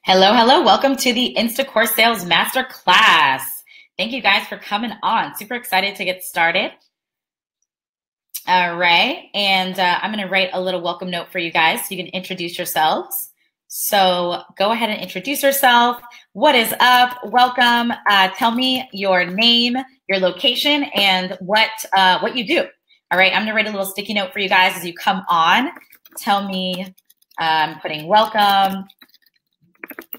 Hello, hello. Welcome to the Instacourse Sales Masterclass. Thank you guys for coming on. Super excited to get started. All right. And I'm going to write a little welcome note for you guys so you can introduce yourselves. So go ahead and introduce yourself. What is up? Welcome. Tell me your name, your location, and what you do. All right. I'm going to write a little sticky note for you guys as you come on. Tell me, I'm putting welcome.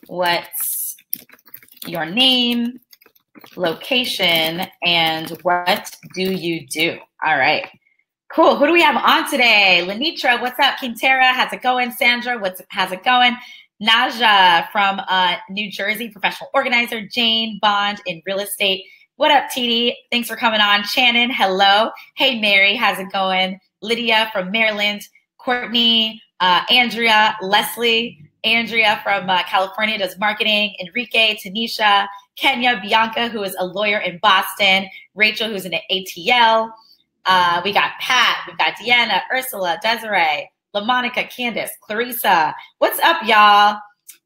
What's your name, location, and what do you do? All right, cool. Who do we have on today? Lenitra, what's up? Quintera, how's it going? Sandra, how's it going? Naja from New Jersey, professional organizer. Jane Bond in real estate. What up, TD? Thanks for coming on. Shannon, hello. Hey, Mary, how's it going? Lydia from Maryland. Courtney, Andrea, Leslie. Andrea from California does marketing. Enrique, Tanisha, Kenya, Bianca, who is a lawyer in Boston. Rachel, who's in an ATL. We got Pat, we've got Deanna, Ursula, Desiree, LaMonica, Candace, Clarissa. What's up, y'all?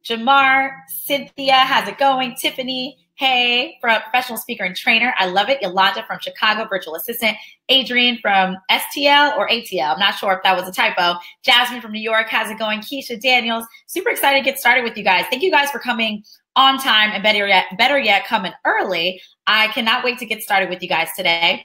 Jamar, Cynthia, how's it going? Tiffany, hey, from professional speaker and trainer. I love it. Yolanda from Chicago, virtual assistant. Adrian from STL or ATL. I'm not sure if that was a typo. Jasmine from New York, how's it going? Keisha Daniels, super excited to get started with you guys. Thank you guys for coming on time and better yet, coming early. I cannot wait to get started with you guys today.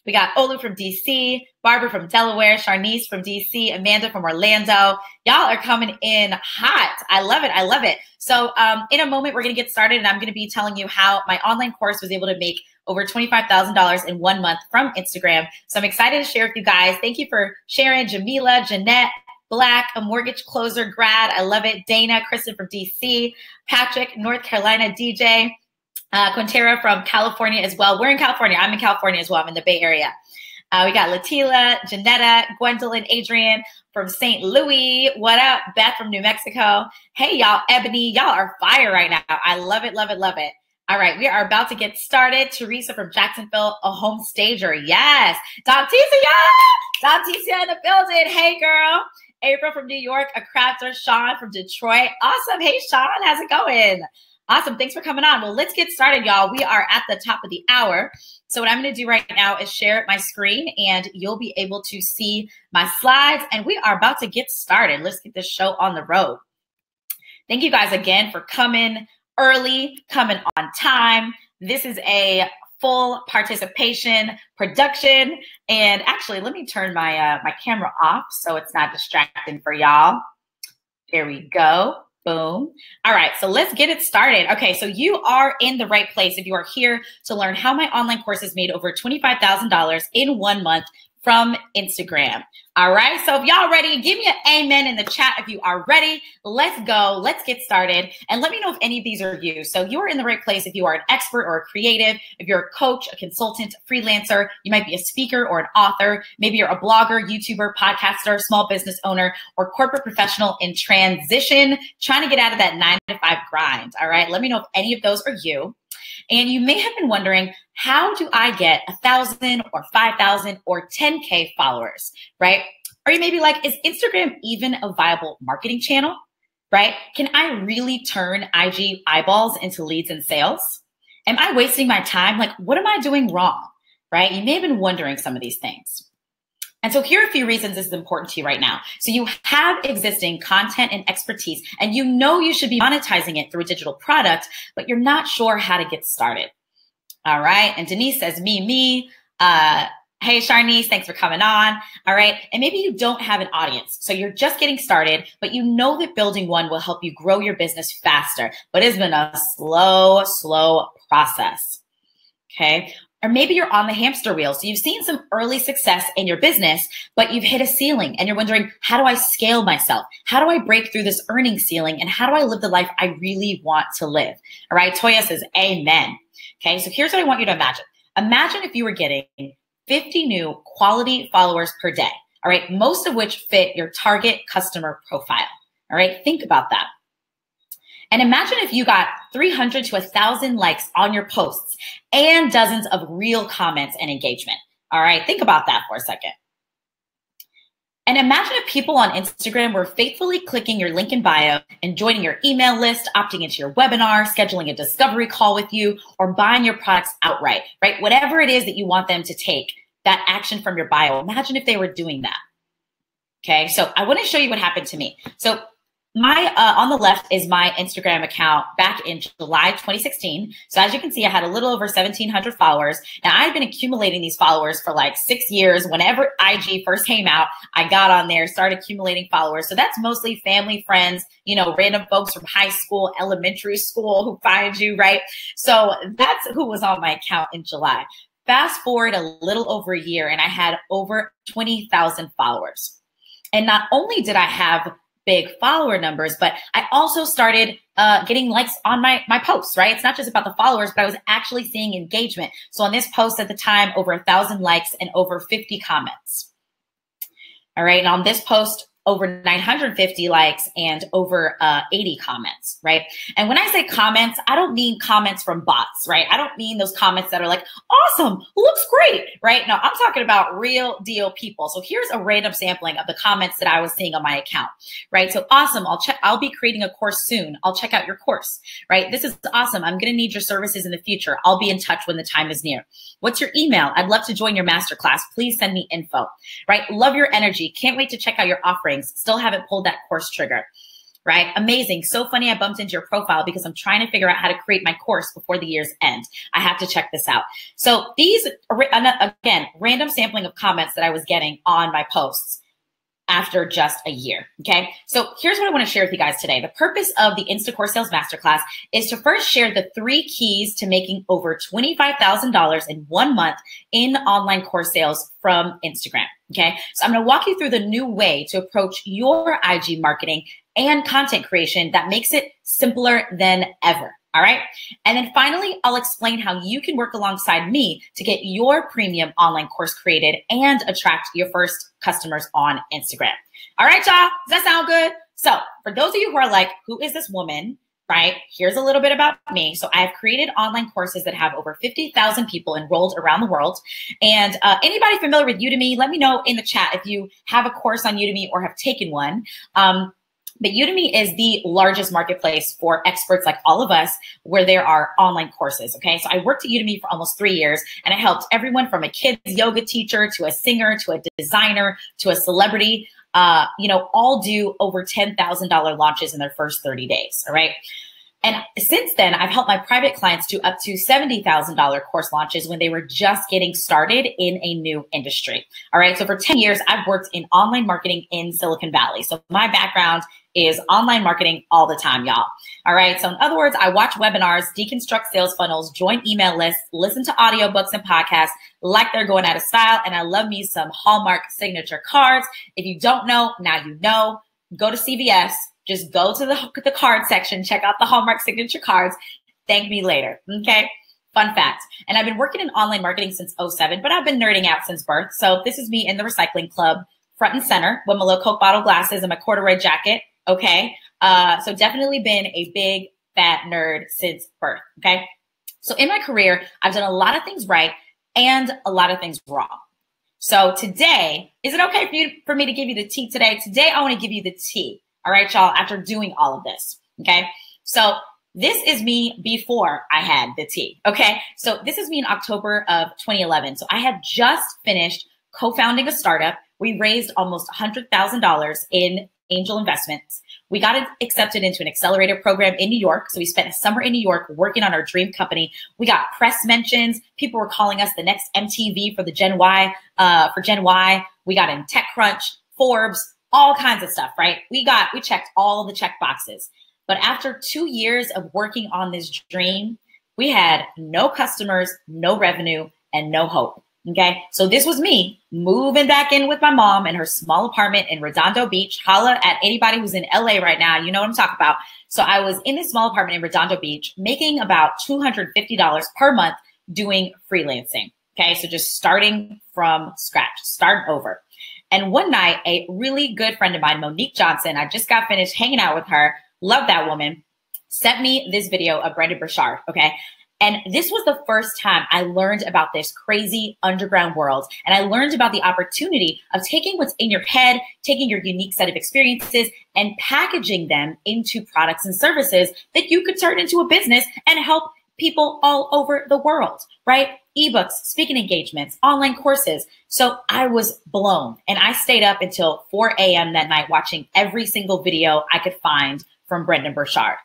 We got Olu from DC, Barbara from Delaware, Sharnice from DC, Amanda from Orlando. Y'all are coming in hot. I love it. I love it. So in a moment, we're going to get started, and I'm going to be telling you how my online course was able to make over $25,000 in 1 month from Instagram. So I'm excited to share with you guys. Thank you for sharing. Jamila, Jeanette, Black, a mortgage closer grad. I love it. Dana, Kristen from DC, Patrick, North Carolina, DJ. Quintera from California as well. We're in California. I'm in California as well. I'm in the Bay Area. We got Latila, Janetta, Gwendolyn, Adrian from St. Louis. What up? Beth from New Mexico. Hey, y'all. Ebony, y'all are fire right now. I love it, love it, love it. All right, we are about to get started. Teresa from Jacksonville, a home stager. Yes. Daptisia in the building. Hey, girl. April from New York, a crafter. Sean from Detroit. Awesome. Hey, Sean, how's it going? Awesome. Thanks for coming on. Well, let's get started, y'all. We are at the top of the hour. So what I'm going to do right now is share my screen, and you'll be able to see my slides. And we are about to get started. Let's get this show on the road. Thank you guys again for coming early, coming on time. This is a full participation production. And actually, let me turn my, my camera off so it's not distracting for y'all. There we go. Boom. All right, so let's get it started. Okay, so you are in the right place if you are here to learn how my online courses made over $25,000 in 1 month from Instagram. All right, so if y'all ready, give me an amen in the chat if you are ready. Let's go. Let's get started. And let me know if any of these are you. So you are in the right place if you are an expert or a creative, if you're a coach, a consultant, a freelancer, you might be a speaker or an author. Maybe you're a blogger, YouTuber, podcaster, small business owner, or corporate professional in transition, trying to get out of that 9-to-5 grind. All right, let me know if any of those are you. And you may have been wondering, how do I get 1,000 or 5,000 or 10K followers, right? Or you may be like, is Instagram even a viable marketing channel, right? Can I really turn IG eyeballs into leads and sales? Am I wasting my time? Like, what am I doing wrong, right? You may have been wondering some of these things. And so here are a few reasons this is important to you right now. So you have existing content and expertise, and you know you should be monetizing it through a digital product, but you're not sure how to get started. All right. And Denise says, me. Hey, Sharnice, thanks for coming on. All right. And maybe you don't have an audience, so you're just getting started, but you know that building one will help you grow your business faster, but it's been a slow process. Okay. Or maybe you're on the hamster wheel. So you've seen some early success in your business, but you've hit a ceiling and you're wondering, how do I scale myself? How do I break through this earning ceiling? And how do I live the life I really want to live? All right. Toya says, amen. Okay. So here's what I want you to imagine. Imagine if you were getting 50 new quality followers per day. All right. Most of which fit your target customer profile. All right. Think about that. And imagine if you got 300 to 1,000 likes on your posts and dozens of real comments and engagement. All right, think about that for a second. And imagine if people on Instagram were faithfully clicking your link in bio and joining your email list, opting into your webinar, scheduling a discovery call with you, or buying your products outright, right? Whatever it is that you want them to take, that action from your bio. Imagine if they were doing that. Okay, so I want to show you what happened to me. So my on the left is my Instagram account back in July 2016. So as you can see, I had a little over 1,700 followers. Now I've been accumulating these followers for like 6 years. Whenever IG first came out, I got on there, started accumulating followers. So that's mostly family, friends, you know, random folks from high school, elementary school who find you, right? So that's who was on my account in July. Fast forward a little over a year and I had over 20,000 followers. And not only did I have big follower numbers, but I also started getting likes on my posts, right? It's not just about the followers, but I was actually seeing engagement. So on this post at the time, over 1,000 likes and over 50 comments. All right, and on this post, over 950 likes and over 80 comments, right? And when I say comments, I don't mean comments from bots, right? I don't mean those comments that are like, awesome, looks great, right? No, I'm talking about real deal people. So here's a random sampling of the comments that I was seeing on my account, right? So awesome, I'll be creating a course soon. I'll check out your course, right? This is awesome. I'm gonna need your services in the future. I'll be in touch when the time is near. What's your email? I'd love to join your masterclass. Please send me info, right? Love your energy. Can't wait to check out your offerings. Still haven't pulled that course trigger, right? Amazing. So funny I bumped into your profile because I'm trying to figure out how to create my course before the year's end. I have to check this out. So these, again, random sampling of comments that I was getting on my posts after just a year, okay? So here's what I want to share with you guys today. The purpose of the Instacourse Sales Masterclass is to first share the 3 keys to making over $25,000 in 1 month in online course sales from Instagram, okay? So I'm going to walk you through the new way to approach your IG marketing and content creation that makes it simpler than ever. All right. And then finally, I'll explain how you can work alongside me to get your premium online course created and attract your first customers on Instagram. All right, y'all. Does that sound good? So for those of you who are like, who is this woman? Right? Here's a little bit about me. So I've created online courses that have over 50,000 people enrolled around the world. And anybody familiar with Udemy, let me know in the chat if you have a course on Udemy or have taken one. But Udemy is the largest marketplace for experts like all of us where there are online courses, okay? So I worked at Udemy for almost 3 years and I helped everyone from a kid's yoga teacher to a singer to a designer to a celebrity, all do over $10,000 launches in their first 30 days, all right? And since then, I've helped my private clients do up to $70,000 course launches when they were just getting started in a new industry. All right. So for 10 years, I've worked in online marketing in Silicon Valley. So my background is online marketing all the time, y'all. All right. So in other words, I watch webinars, deconstruct sales funnels, join email lists, listen to audiobooks and podcasts like they're going out of style. And I love me some Hallmark signature cards. If you don't know, now you know. Go to CVS. Just go to the card section, check out the Hallmark signature cards. Thank me later, okay? Fun fact. And I've been working in online marketing since '07, but I've been nerding out since birth. So this is me in the recycling club, front and center, with my little Coke bottle glasses and my corduroy jacket, okay? So definitely been a big, fat nerd since birth, okay? So in my career, I've done a lot of things right and a lot of things wrong. So today, is it okay for me to give you the tea today? Today, I want to give you the tea. All right, y'all, after doing all of this, okay? So this is me before I had the tea, okay? So this is me in October of 2011. So I had just finished co-founding a startup. We raised almost $100,000 in angel investments. We got accepted into an accelerator program in New York. So we spent a summer in New York working on our dream company. We got press mentions. People were calling us the next MTV for the Gen Y, for Gen Y. We got in TechCrunch, Forbes, all kinds of stuff, right? We checked all the check boxes. But after 2 years of working on this dream, we had no customers, no revenue, and no hope, okay? So this was me moving back in with my mom in her small apartment in Redondo Beach. Holla at anybody who's in LA right now, you know what I'm talking about. So I was in this small apartment in Redondo Beach, making about $250 per month doing freelancing, okay? So just starting from scratch, starting over. And one night, a really good friend of mine, Monique Johnson, I just got finished hanging out with her, love that woman, sent me this video of Brendon Burchard, okay? And this was the first time I learned about this crazy underground world. And I learned about the opportunity of taking what's in your head, taking your unique set of experiences and packaging them into products and services that you could turn into a business and help people all over the world, right? Ebooks, speaking engagements, online courses. So I was blown, and I stayed up until 4 a.m. that night watching every single video I could find from Brendon Burchard.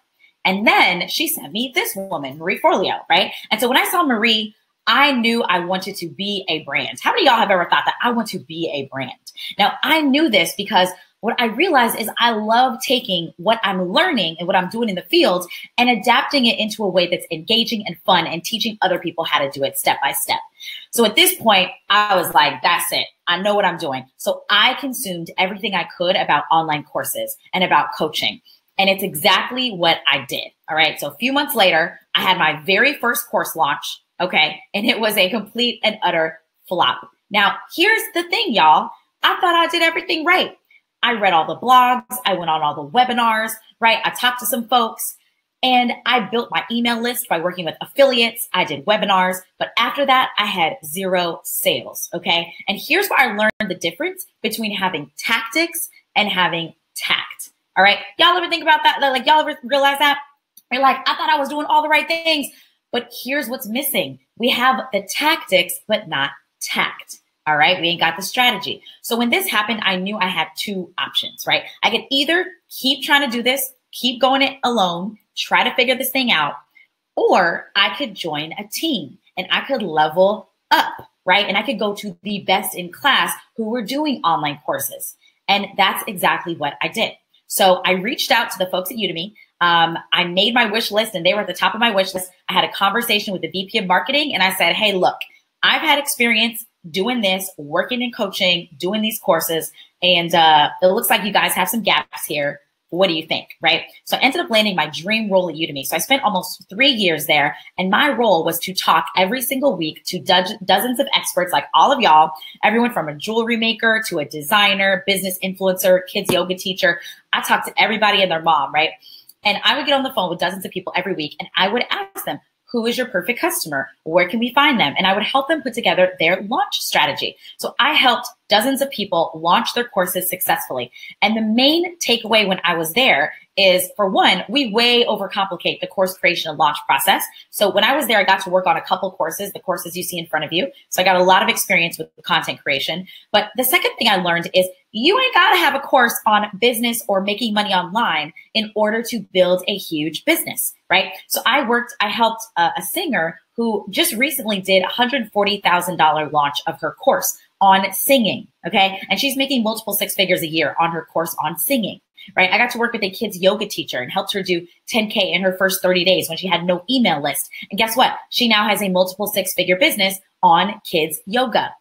And then she sent me this woman, Marie Forleo, right? And so when I saw Marie, I knew I wanted to be a brand. How many of y'all have ever thought that I want to be a brand? Now, I knew this because what I realized is I love taking what I'm learning and what I'm doing in the field and adapting it into a way that's engaging and fun and teaching other people how to do it step by step. So at this point, I was like, that's it. I know what I'm doing. So I consumed everything I could about online courses and about coaching. And it's exactly what I did. All right. So a few months later, I had my very first course launch. Okay. And it was a complete and utter flop. Now, here's the thing, y'all. I thought I did everything right. I read all the blogs. I went on all the webinars, right? I talked to some folks and I built my email list by working with affiliates. I did webinars, but after that, I had 0 sales. Okay. And here's where I learned the difference between having tactics and having tact. All right. Y'all ever think about that? Like, y'all ever realize that? You're like, I thought I was doing all the right things, but here's what's missing. We have the tactics, but not tact. All right. We ain't got the strategy. So when this happened, I knew I had 2 options, right? I could either keep trying to do this, keep going it alone, try to figure this thing out, or I could join a team and I could level up, right? And I could go to the best in class who were doing online courses. And that's exactly what I did. So I reached out to the folks at Udemy. I made my wish list and they were at the top of my wish list. I had a conversation with the VP of marketing and I said, hey, look, I've had experience doing this, working in coaching, doing these courses, and it looks like you guys have some gaps here. What do you think, right? So I ended up landing my dream role at Udemy. So I spent almost 3 years there, and my role was to talk every single week to dozens of experts like all of y'all, everyone from a jewelry maker to a designer, business influencer, kids yoga teacher. I talked to everybody and their mom, right? And I would get on the phone with dozens of people every week, and I would ask them, who is your perfect customer? Where can we find them? And I would help them put together their launch strategy. So I helped dozens of people launch their courses successfully. And the main takeaway when I was there is, for one, we way overcomplicate the course creation and launch process. So when I was there, I got to work on a couple courses, the courses you see in front of you. So I got a lot of experience with content creation. But the second thing I learned is you ain't got to have a course on business or making money online in order to build a huge business, right? So I helped a singer who just recently did $140,000 launch of her course on singing, okay? And she's making multiple 6 figures a year on her course on singing, right? I got to work with a kids yoga teacher and helped her do 10K in her first 30 days when she had no email list. And guess what? She now has a multiple 6-figure business on kids yoga.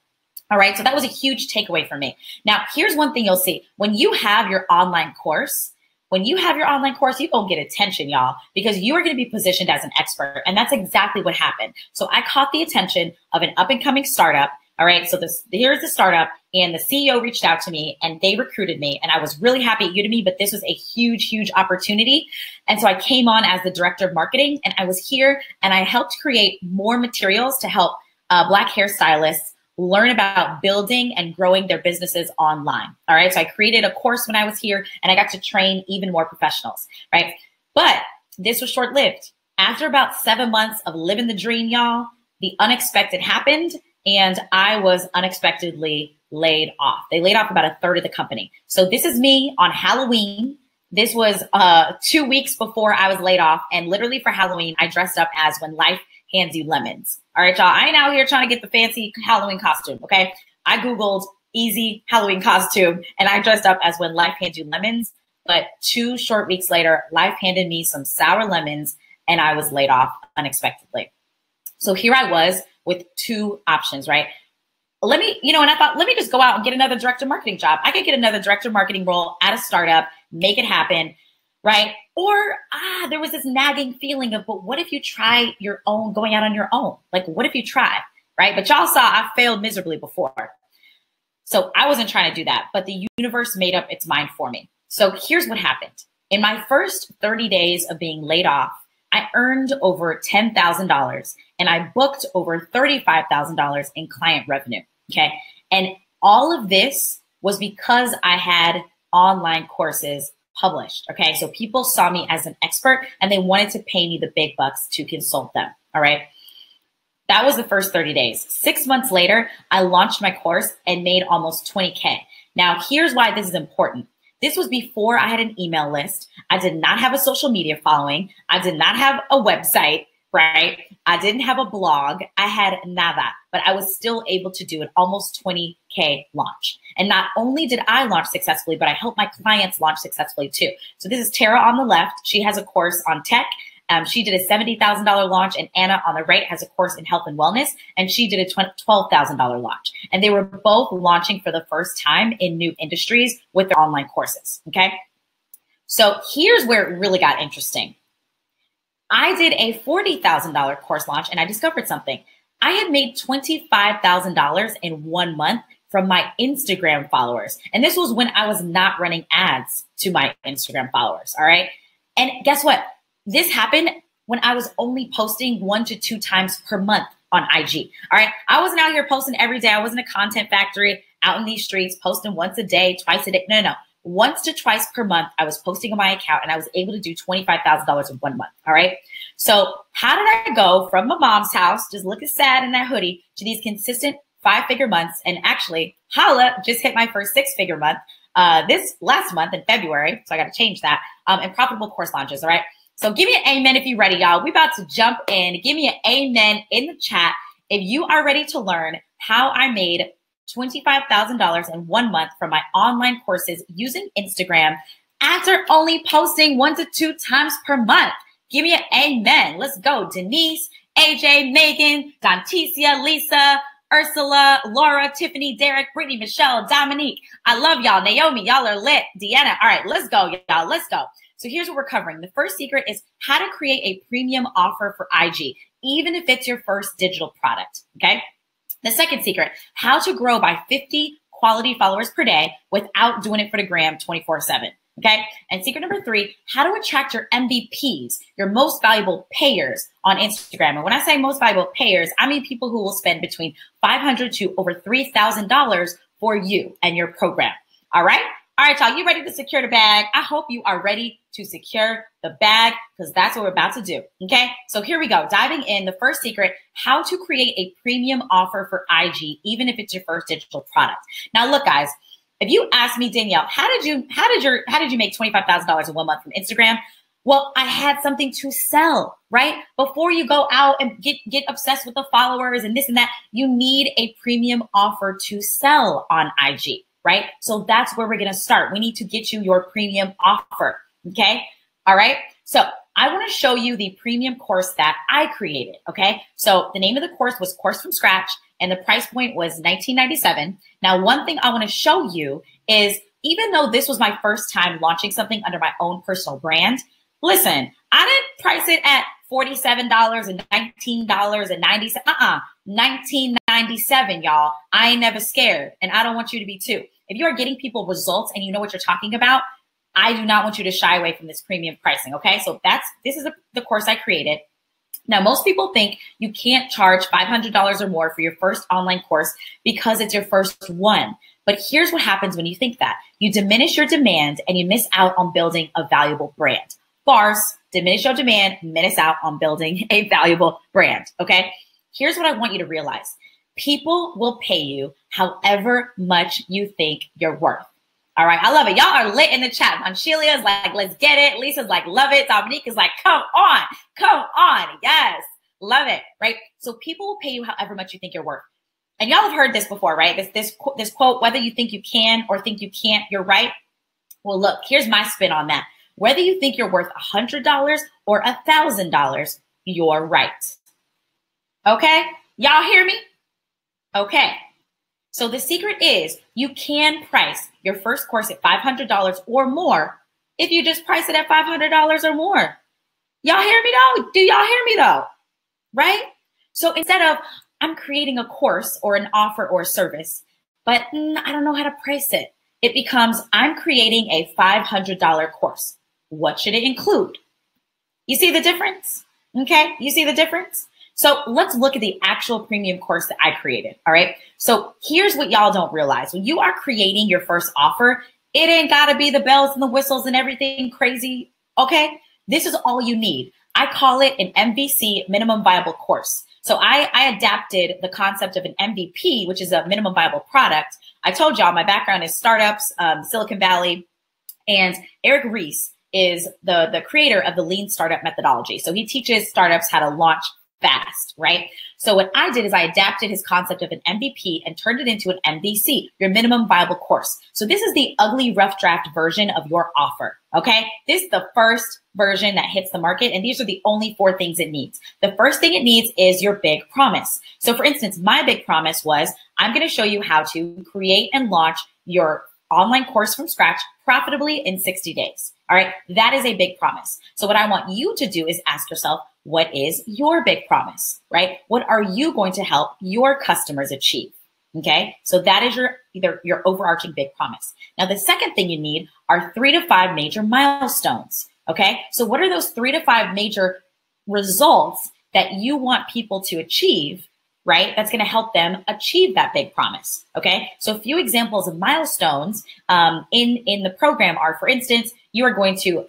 All right, so that was a huge takeaway for me. Now, here's one thing you'll see. When you have your online course, you're going to get attention, y'all, because you are going to be positioned as an expert. And that's exactly what happened. So I caught the attention of an up-and-coming startup. All right, so here's the startup, and the CEO reached out to me, and they recruited me. And I was really happy at Udemy, but this was a huge, huge opportunity. And so I came on as the director of marketing, and I was here, and I helped create more materials to help Black hairstylists learn about building and growing their businesses online. All right. So I created a course when I was here and I got to train even more professionals. Right. But this was short lived. After about 7 months of living the dream, y'all, the unexpected happened and I was unexpectedly laid off. They laid off about a third of the company. So this is me on Halloween. This was 2 weeks before I was laid off. And literally for Halloween, I dressed up as when life hands you lemons. All right, y'all, I ain't out here trying to get the fancy Halloween costume, okay? I Googled easy Halloween costume and I dressed up as when life hands you lemons. But 2 short weeks later, life handed me some sour lemons and I was laid off unexpectedly. So here I was with 2 options, right? And I thought, let me just go out and get another director of marketing job. I could get another director of marketing role at a startup, make it happen, right? Or there was this nagging feeling of, but what if you try your own, going out on your own? Like, what if you try, right? But y'all saw I failed miserably before. So I wasn't trying to do that, but the universe made up its mind for me. So here's what happened. In my first 30 days of being laid off, I earned over $10,000 and I booked over $35,000 in client revenue. Okay. And all of this was because I had online courses published. Okay. So people saw me as an expert and they wanted to pay me the big bucks to consult them. All right. That was the first 30 days. 6 months later, I launched my course and made almost 20K. Now, here's why this is important. This was before I had an email list. I did not have a social media following. I did not have a website, right? I didn't have a blog. I had nada, but I was still able to do an almost 20K launch. And not only did I launch successfully, but I helped my clients launch successfully too. So this is Tara on the left. She has a course on tech. She did a $70,000 launch, and Anna on the right has a course in health and wellness, and she did a $12,000 launch. And they were both launching for the first time in new industries with their online courses, okay? So here's where it really got interesting. I did a $40,000 course launch, and I discovered something. I had made $25,000 in 1 month from my Instagram followers. And this was when I was not running ads to my Instagram followers, all right? And guess what? This happened when I was only posting 1 to 2 times per month on IG. All right. I wasn't out here posting every day. I wasn't a content factory out in these streets posting once a day, twice a day. No. Once to twice per month, I was posting on my account and I was able to do $25,000 in 1 month. All right. So how did I go from my mom's house, just looking sad in that hoodie, to these consistent 5-figure months? And actually, holla, just hit my first 6-figure month this last month in February. So I got to change that. And profitable course launches. All right. So give me an amen if you're ready, y'all. We're about to jump in. Give me an amen in the chat if you are ready to learn how I made $25,000 in 1 month from my online courses using Instagram after only posting 1 to 2 times per month. Give me an amen. Let's go. Denise, AJ, Megan, Danticia, Lisa, Ursula, Laura, Tiffany, Derek, Brittany, Michelle, Dominique. I love y'all. Naomi, y'all are lit. Deanna. All right, let's go, y'all. Let's go. So here's what we're covering. The first secret is how to create a premium offer for IG, even if it's your first digital product, okay? The second secret, how to grow by 50 quality followers per day without doing it for the gram 24/7, okay? And secret number 3, how to attract your MVPs, your most valuable payers on Instagram. And when I say most valuable payers, I mean people who will spend between $500 to over $3,000 for you and your program, all right? All right, y'all, you ready to secure the bag? I hope you are ready to secure the bag because that's what we're about to do, okay? So here we go, diving in. The first secret, how to create a premium offer for IG, even if it's your first digital product. Now, look, guys, if you ask me, Danielle, how did you make $25,000 in 1 month from Instagram? Well, I had something to sell, right? Before you go out and get obsessed with the followers and this and that, you need a premium offer to sell on IG. Right? So that's where we're going to start. We need to get you your premium offer. Okay. All right. So I want to show you the premium course that I created. Okay. So the name of the course was Course from Scratch and the price point was $19.97. Now, one thing I want to show you is even though this was my first time launching something under my own personal brand, listen, I didn't price it at $47 and $19.90. $19.97, y'all. I ain't never scared. And I don't want you to be too. If you are getting people results and you know what you're talking about, I do not want you to shy away from this premium pricing. Okay. So this is the course I created. Now, most people think you can't charge $500 or more for your first online course because it's your first one. But here's what happens when you think that. You diminish your demand and you miss out on building a valuable brand. Farce, diminish your demand, miss out on building a valuable brand, okay? Here's what I want you to realize. People will pay you however much you think you're worth. All right, I love it. Y'all are lit in the chat. Anshelia's like, let's get it. Lisa's like, love it. Dominique is like, come on. Yes, love it, right? So people will pay you however much you think you're worth. And y'all have heard this before, right? This quote, whether you think you can or think you can't, you're right. Well, look, here's my spin on that. Whether you think you're worth $100 or $1,000, you're right. Okay? Y'all hear me? Okay. So the secret is you can price your first course at $500 or more if you just price it at $500 or more. Y'all hear me though? Do y'all hear me though? Right? So instead of I'm creating a course or an offer or a service, but I don't know how to price it, it becomes I'm creating a $500 course. What should it include? You see the difference? Okay, you see the difference? So let's look at the actual premium course that I created, all right? So here's what y'all don't realize. When you are creating your first offer, it ain't gotta be the bells and the whistles and everything crazy, okay? This is all you need. I call it an MVC, minimum viable course. So I adapted the concept of an MVP, which is a minimum viable product. I told y'all my background is startups, Silicon Valley, and Eric Ries is the creator of the lean startup methodology. So he teaches startups how to launch fast, right? So what I did is I adapted his concept of an MVP and turned it into an MVC, your minimum viable course. So this is the ugly rough draft version of your offer, okay? This is the first version that hits the market, and these are the only 4 things it needs. The first thing it needs is your big promise. So for instance, my big promise was, I'm gonna show you how to create and launch your online course from scratch profitably in 60 days. All right, that is a big promise. So what I want you to do is ask yourself, what is your big promise, right? What are you going to help your customers achieve? Okay, so that is your overarching big promise. Now, the second thing you need are 3 to 5 major milestones. Okay, so what are those 3 to 5 major results that you want people to achieve, right? That's going to help them achieve that big promise. Okay, so a few examples of milestones in the program are, for instance, you're going to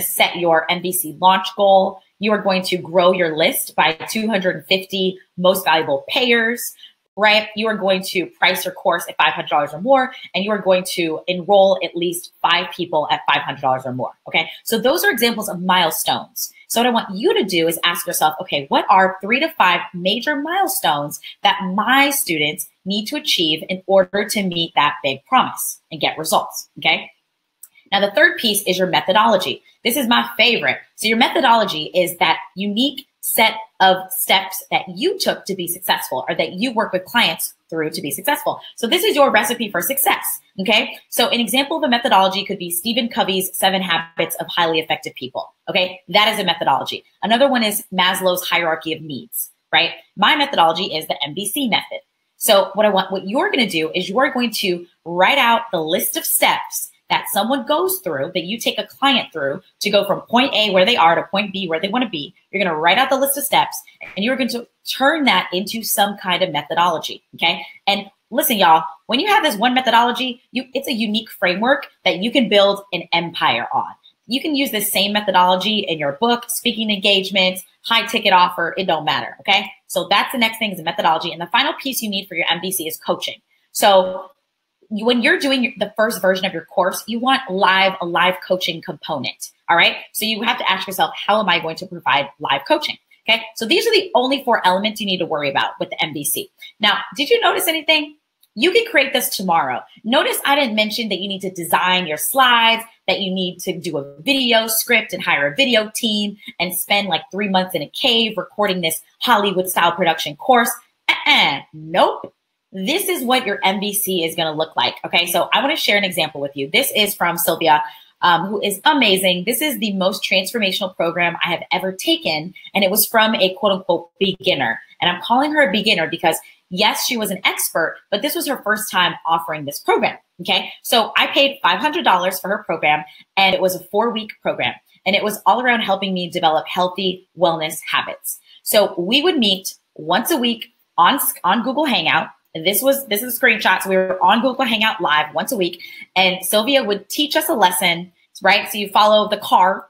set your MVC launch goal. You are going to grow your list by 250 most valuable payers, right? You are going to price your course at $500 or more, and you are going to enroll at least 5 people at $500 or more, okay? So those are examples of milestones. So what I want you to do is ask yourself, okay, what are 3 to 5 major milestones that my students need to achieve in order to meet that big promise and get results, okay? Now, the third piece is your methodology. This is my favorite. So your methodology is that unique set of steps that you took to be successful, or that you work with clients through to be successful. So this is your recipe for success, okay? So an example of a methodology could be Stephen Covey's 7 Habits of Highly Effective People, okay? That is a methodology. Another one is Maslow's hierarchy of needs, right? My methodology is the MVC method. So what you're gonna do is you're going to write out the list of steps that someone goes through, that you take a client through to go from point A where they are to point B where they want to be. You're going to write out the list of steps, and you're going to turn that into some kind of methodology, okay? And listen, y'all, when you have this one methodology, it's a unique framework that you can build an empire on. You can use this same methodology in your book, speaking engagements, high ticket offer, it don't matter, okay? So that's the next thing, is a methodology. And the final piece you need for your MVC is coaching. So when you're doing the first version of your course, you want a live coaching component, all right? So you have to ask yourself, how am I going to provide live coaching? Okay, so these are the only 4 elements you need to worry about with the MVC. Now, did you notice anything? You can create this tomorrow. Notice I didn't mention that you need to design your slides, that you need to do a video script and hire a video team and spend like 3 months in a cave recording this Hollywood style production course. Nope. This is what your MVC is going to look like. Okay, so I want to share an example with you. This is from Sylvia, who is amazing. This is the most transformational program I have ever taken, and it was from a quote unquote beginner. And I'm calling her a beginner because yes, she was an expert, but this was her first time offering this program. Okay, so I paid $500 for her program, and it was a 4-week program, and it was all around helping me develop healthy wellness habits. So we would meet once a week on Google Hangout. This is a screenshot. So we were on Google Hangout live once a week, and Sylvia would teach us a lesson, right? So you follow the car.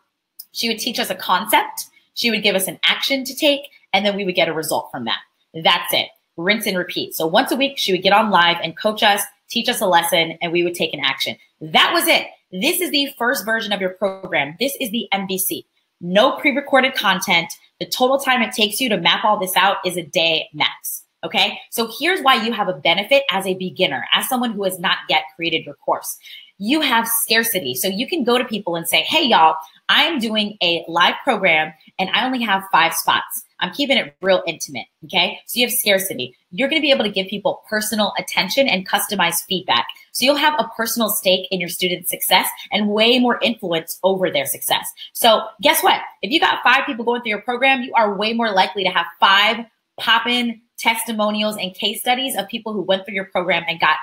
She would teach us a concept. She would give us an action to take, and then we would get a result from that. That's it. Rinse and repeat. So once a week, she would get on live and coach us, teach us a lesson, and we would take an action. That was it. This is the first version of your program. This is the MVC. No pre-recorded content. The total time it takes you to map all this out is a day max. Okay, so here's why you have a benefit as a beginner, as someone who has not yet created your course. You have scarcity. So you can go to people and say, hey, y'all, I'm doing a live program and I only have 5 spots. I'm keeping it real intimate, okay? So you have scarcity. You're gonna be able to give people personal attention and customized feedback. So you'll have a personal stake in your students' success and way more influence over their success. So guess what? If you got 5 people going through your program, you are way more likely to have 5 pop-in testimonials and case studies of people who went through your program and got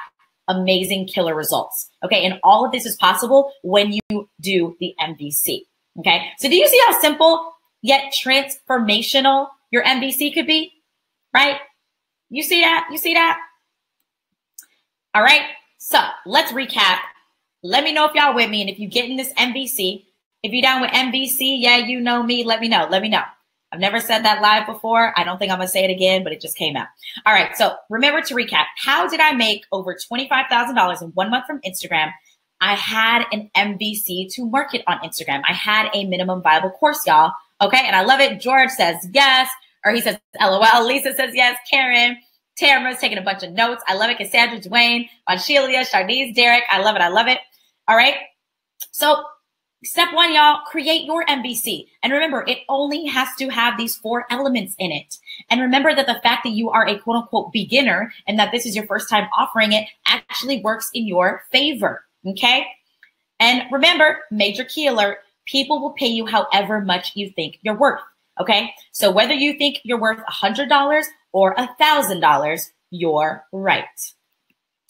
amazing killer results. Okay, and all of this is possible when you do the MVC. Okay. So do you see how simple yet transformational your MVC could be? Right? You see that? You see that? All right. So let's recap. Let me know if y'all with me. And if you get in this MVC, if you're down with MVC, yeah, you know me. Let me know. Let me know. I've never said that live before. I don't think I'm going to say it again, but it just came out. All right. So remember to recap. How did I make over $25,000 in 1 month from Instagram? I had an MVC to market on Instagram. I had a minimum viable course, y'all. Okay. And I love it. George says yes, or he says LOL. Lisa says yes. Karen, Tamara's taking a bunch of notes. I love it. Cassandra, Dwayne, Australia, Charlize, Derek. I love it. I love it. All right. So step one, y'all, create your MVC. And remember, it only has to have these 4 elements in it. And remember that the fact that you are a quote unquote beginner and that this is your first time offering it actually works in your favor. Okay. And remember, major key alert, people will pay you however much you think you're worth. Okay. So whether you think you're worth $100 or $1,000, you're right.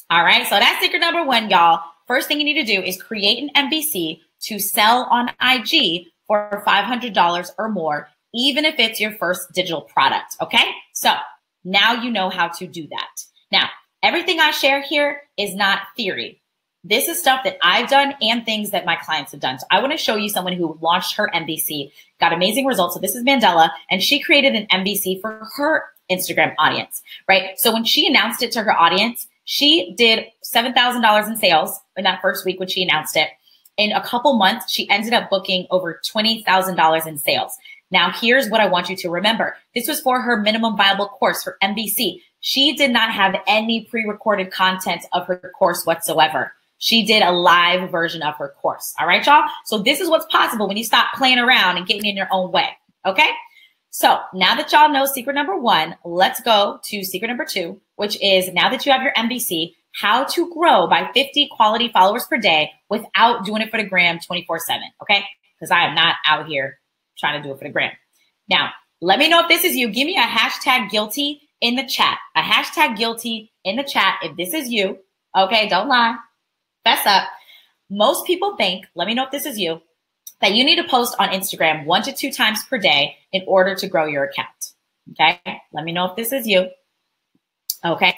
All right. So that's secret number 1, y'all. First thing you need to do is create an MVC to sell on IG for $500 or more, even if it's your first digital product. Okay. So now you know how to do that. Now, everything I share here is not theory. This is stuff that I've done and things that my clients have done. So I want to show you someone who launched her MVC, got amazing results. So this is Mandela, and she created an MVC for her Instagram audience, right? So when she announced it to her audience, she did $7,000 in sales in that first week when she announced it. In a couple months, she ended up booking over $20,000 in sales. Now, here's what I want you to remember. This was for her minimum viable course, her MVC. She did not have any pre-recorded content of her course whatsoever. She did a live version of her course. All right, y'all? So this is what's possible when you stop playing around and getting in your own way. Okay? So now that y'all know secret number 1, let's go to secret number 2, which is now that you have your MVC, how to grow by 50 quality followers per day without doing it for the gram 24/7. Okay? Because I am not out here trying to do it for the gram. Now, let me know if this is you. Give me a hashtag guilty in the chat. A hashtag guilty in the chat if this is you. Okay? Don't lie. Fess up. Most people think, let me know if this is you, that you need to post on Instagram 1 to 2 times per day in order to grow your account. Okay. Let me know if this is you. Okay.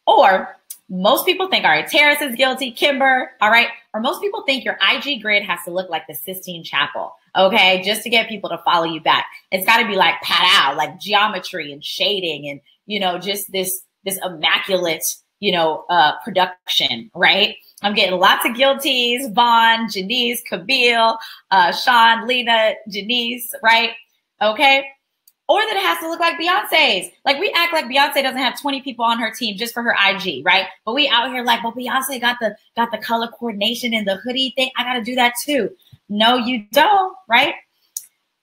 Or most people think, all right, Terrace is guilty, Kimber. All right. Or most people think your IG grid has to look like the Sistine Chapel. Okay. Just to get people to follow you back. It's got to be like pat out, like geometry and shading and, you know, just this immaculate, production, right? I'm getting lots of guilties, Vaughn, Janice, Kabil, Sean, Lena, Janice, right? Okay. Or that it has to look like Beyonce's. Like we act like Beyonce doesn't have 20 people on her team just for her IG, right? But we out here like, well, Beyonce got the color coordination and the hoodie thing. I got to do that too. No, you don't, right?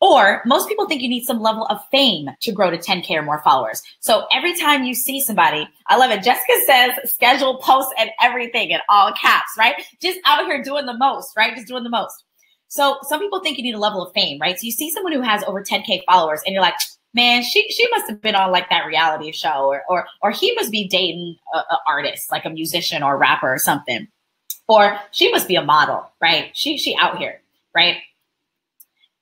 Or most people think you need some level of fame to grow to 10K or more followers. So every time you see somebody, I love it. Jessica says schedule posts and everything in all caps, right? Just out here doing the most, right? Just doing the most. So some people think you need a level of fame, right? So you see someone who has over 10K followers and you're like, man, she must have been on like that reality show or he must be dating an artist, like a musician or a rapper or something. Or she must be a model, right? She out here, right?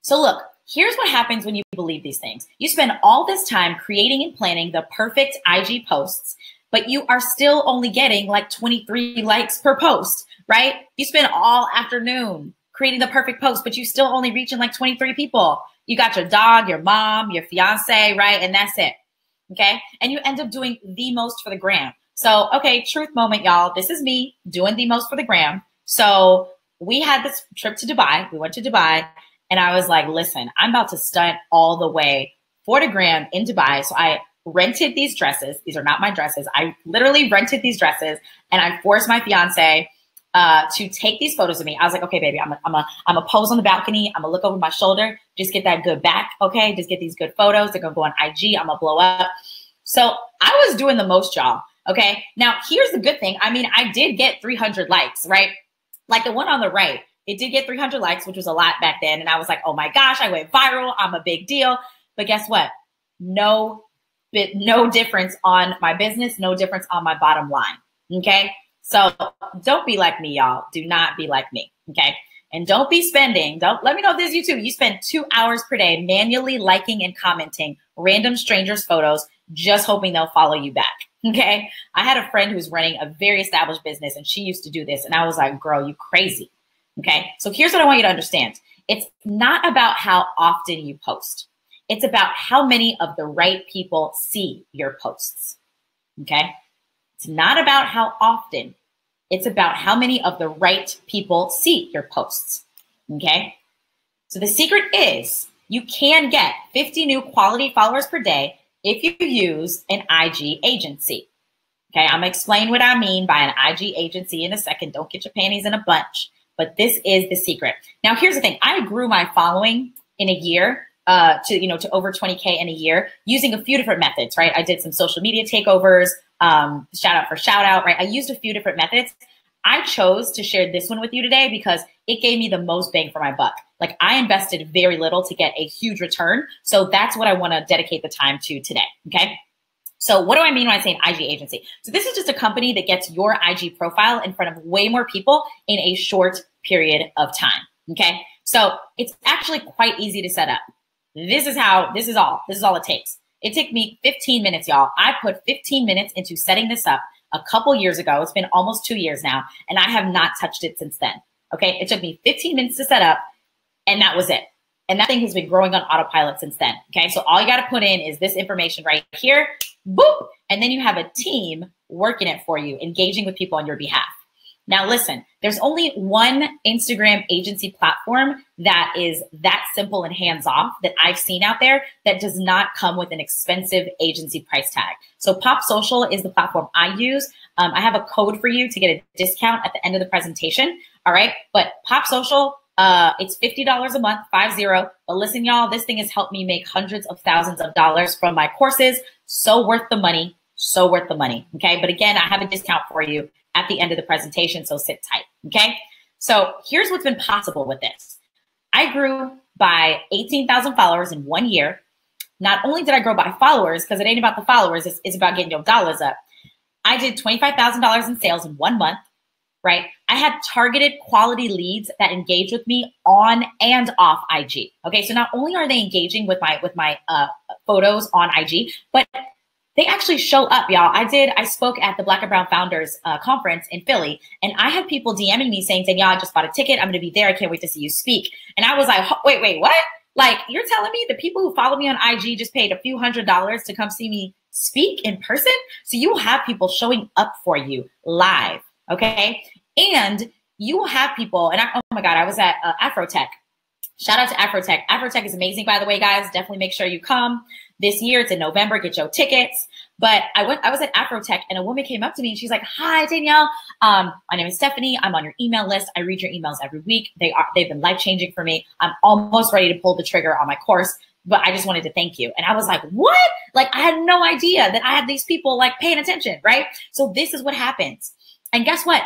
So look, here's what happens when you believe these things. You spend all this time creating and planning the perfect IG posts, but you are still only getting like 23 likes per post, right? You spend all afternoon creating the perfect post, but you still only reaching like 23 people. You got your dog, your mom, your fiance, right? And that's it, okay? And you end up doing the most for the gram. So, okay, truth moment, y'all. This is me doing the most for the gram. So we had this trip to Dubai. We went to Dubai. And I was like, listen, I'm about to stunt all the way for the gram in Dubai. So I rented these dresses. These are not my dresses. I literally rented these dresses and I forced my fiance to take these photos of me. I was like, okay, baby, I'm a pose on the balcony. I'm gonna look over my shoulder. Just get that good back. Okay. Just get these good photos. They're gonna go on IG. I'm gonna blow up. So I was doing the most, y'all. Okay. Now here's the good thing. I mean, I did get 300 likes, right? Like the one on the right. It did get 300 likes, which was a lot back then. And I was like, oh my gosh, I went viral. I'm a big deal. But guess what? No difference on my business, no difference on my bottom line. Okay. So don't be like me, y'all. Do not be like me. Okay. And don't be spending, don't let me know if this is you too. You spend 2 hours per day manually liking and commenting random strangers' photos, just hoping they'll follow you back. Okay. I had a friend who's running a very established business and she used to do this. And I was like, girl, you crazy. Okay. So here's what I want you to understand. It's not about how often you post. It's about how many of the right people see your posts. Okay. It's not about how often. It's about how many of the right people see your posts. Okay. So the secret is you can get 50 new quality followers per day if you use an IG agency. Okay. I'm going to explain what I mean by an IG agency in a second. Don't get your panties in a bunch, but this is the secret. Now, here's the thing. I grew my following in a year to over 20K in a year using a few different methods, right? I did some social media takeovers, shout out for shout out, right? I used a few different methods. I chose to share this one with you today because it gave me the most bang for my buck. Like I invested very little to get a huge return. So that's what I want to dedicate the time to today. Okay. So what do I mean when I say an IG agency? So this is just a company that gets your IG profile in front of way more people in a short period of time. Okay. So it's actually quite easy to set up. This is all it takes. It took me 15 minutes, y'all. I put 15 minutes into setting this up a couple years ago. It's been almost 2 years now, and I have not touched it since then. Okay. It took me 15 minutes to set up, and that was it. And that thing has been growing on autopilot since then. Okay. So all you got to put in is this information right here. Boop. And then you have a team working it for you, engaging with people on your behalf. Now, listen, there's only one Instagram agency platform that is that simple and hands-off that I've seen out there that does not come with an expensive agency price tag. So Pop Social is the platform I use. I have a code for you to get a discount at the end of the presentation. All right. But Pop Social, it's $50 a month, 50. But listen, y'all, this thing has helped me make hundreds of thousands of dollars from my courses. So worth the money. So worth the money. Okay. But again, I have a discount for you at the end of the presentation, so sit tight, okay? So here's what's been possible with this. I grew by 18,000 followers in 1 year. Not only did I grow by followers, because it ain't about the followers, it's about getting your dollars up. I did $25,000 in sales in 1 month, right? I had targeted quality leads that engage with me on and off IG, okay? So not only are they engaging with my photos on IG, but they actually show up, y'all. I spoke at the Black and Brown Founders Conference in Philly, and I had people DMing me saying, yeah, I just bought a ticket. I'm going to be there. I can't wait to see you speak. And I was like, wait, what? Like, you're telling me the people who follow me on IG just paid a few $100s to come see me speak in person? So you will have people showing up for you live, okay? And you will have people, and oh my God, I was at Afrotech. Shout out to Afrotech. Afrotech is amazing, by the way, guys. Definitely make sure you come. This year, it's in November. Get your tickets. But I was at Afrotech, and a woman came up to me, and she's like, "Hi, Danielle. My name is Stephanie. I'm on your email list. I read your emails every week. They've been life-changing for me. I'm almost ready to pull the trigger on my course, but I just wanted to thank you." And I was like, "What?" Like, I had no idea that I had these people like paying attention, right? So this is what happens. And guess what?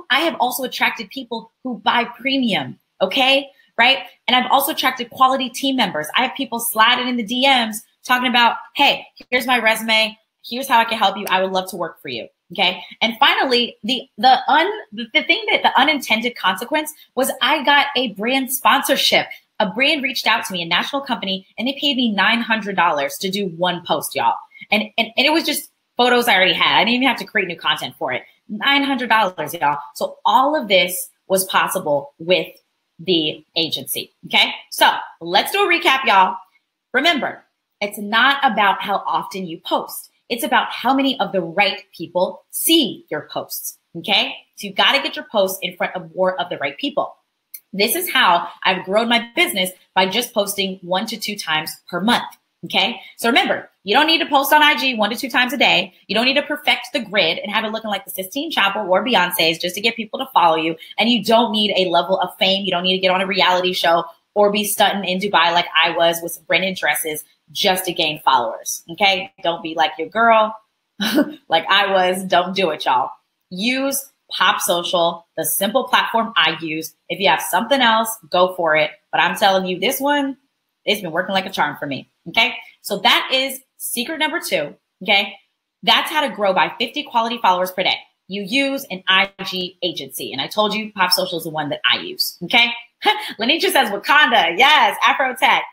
I have also attracted people who buy premium. Okay. Right? And I've also attracted quality team members. I have people sliding in the DMs talking about, hey, here's my resume. Here's how I can help you. I would love to work for you. Okay. And finally, the thing that the unintended consequence was I got a brand sponsorship. A brand reached out to me, a national company, and they paid me $900 to do one post, y'all. And it was just photos I already had. I didn't even have to create new content for it. $900, y'all. So all of this was possible with the agency. Okay. So let's do a recap, y'all. Remember, it's not about how often you post. It's about how many of the right people see your posts. Okay. So you got to get your posts in front of more of the right people. This is how I've grown my business by just posting 1 to 2 times per month. Okay. So remember, you don't need to post on IG 1 to 2 times a day. You don't need to perfect the grid and have it looking like the Sistine Chapel or Beyonce's just to get people to follow you. And you don't need a level of fame. You don't need to get on a reality show or be stunting in Dubai like I was with some branded dresses just to gain followers. Okay. Don't be like your girl like I was. Don't do it, y'all. Use Pop Social, the simple platform I use. If you have something else, go for it. But I'm telling you, this one, it's been working like a charm for me. Okay. So that is secret number 2. Okay. That's how to grow by 50 quality followers per day. you use an IG agency. And I told you Pop Social is the one that I use, okay? Lenitra says Wakanda, yes, Afro Tech.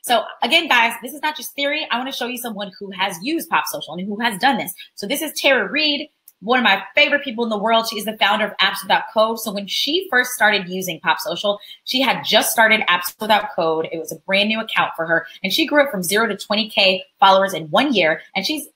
So again, guys, this is not just theory. I want to show you someone who has used Pop Social and who has done this. So this is Tara Reid, one of my favorite people in the world. She is the founder of Apps Without Code. So when she first started using Pop Social, she had just started Apps Without Code. It was a brand new account for her. And she grew it from 0 to 20K followers in 1 year. And she's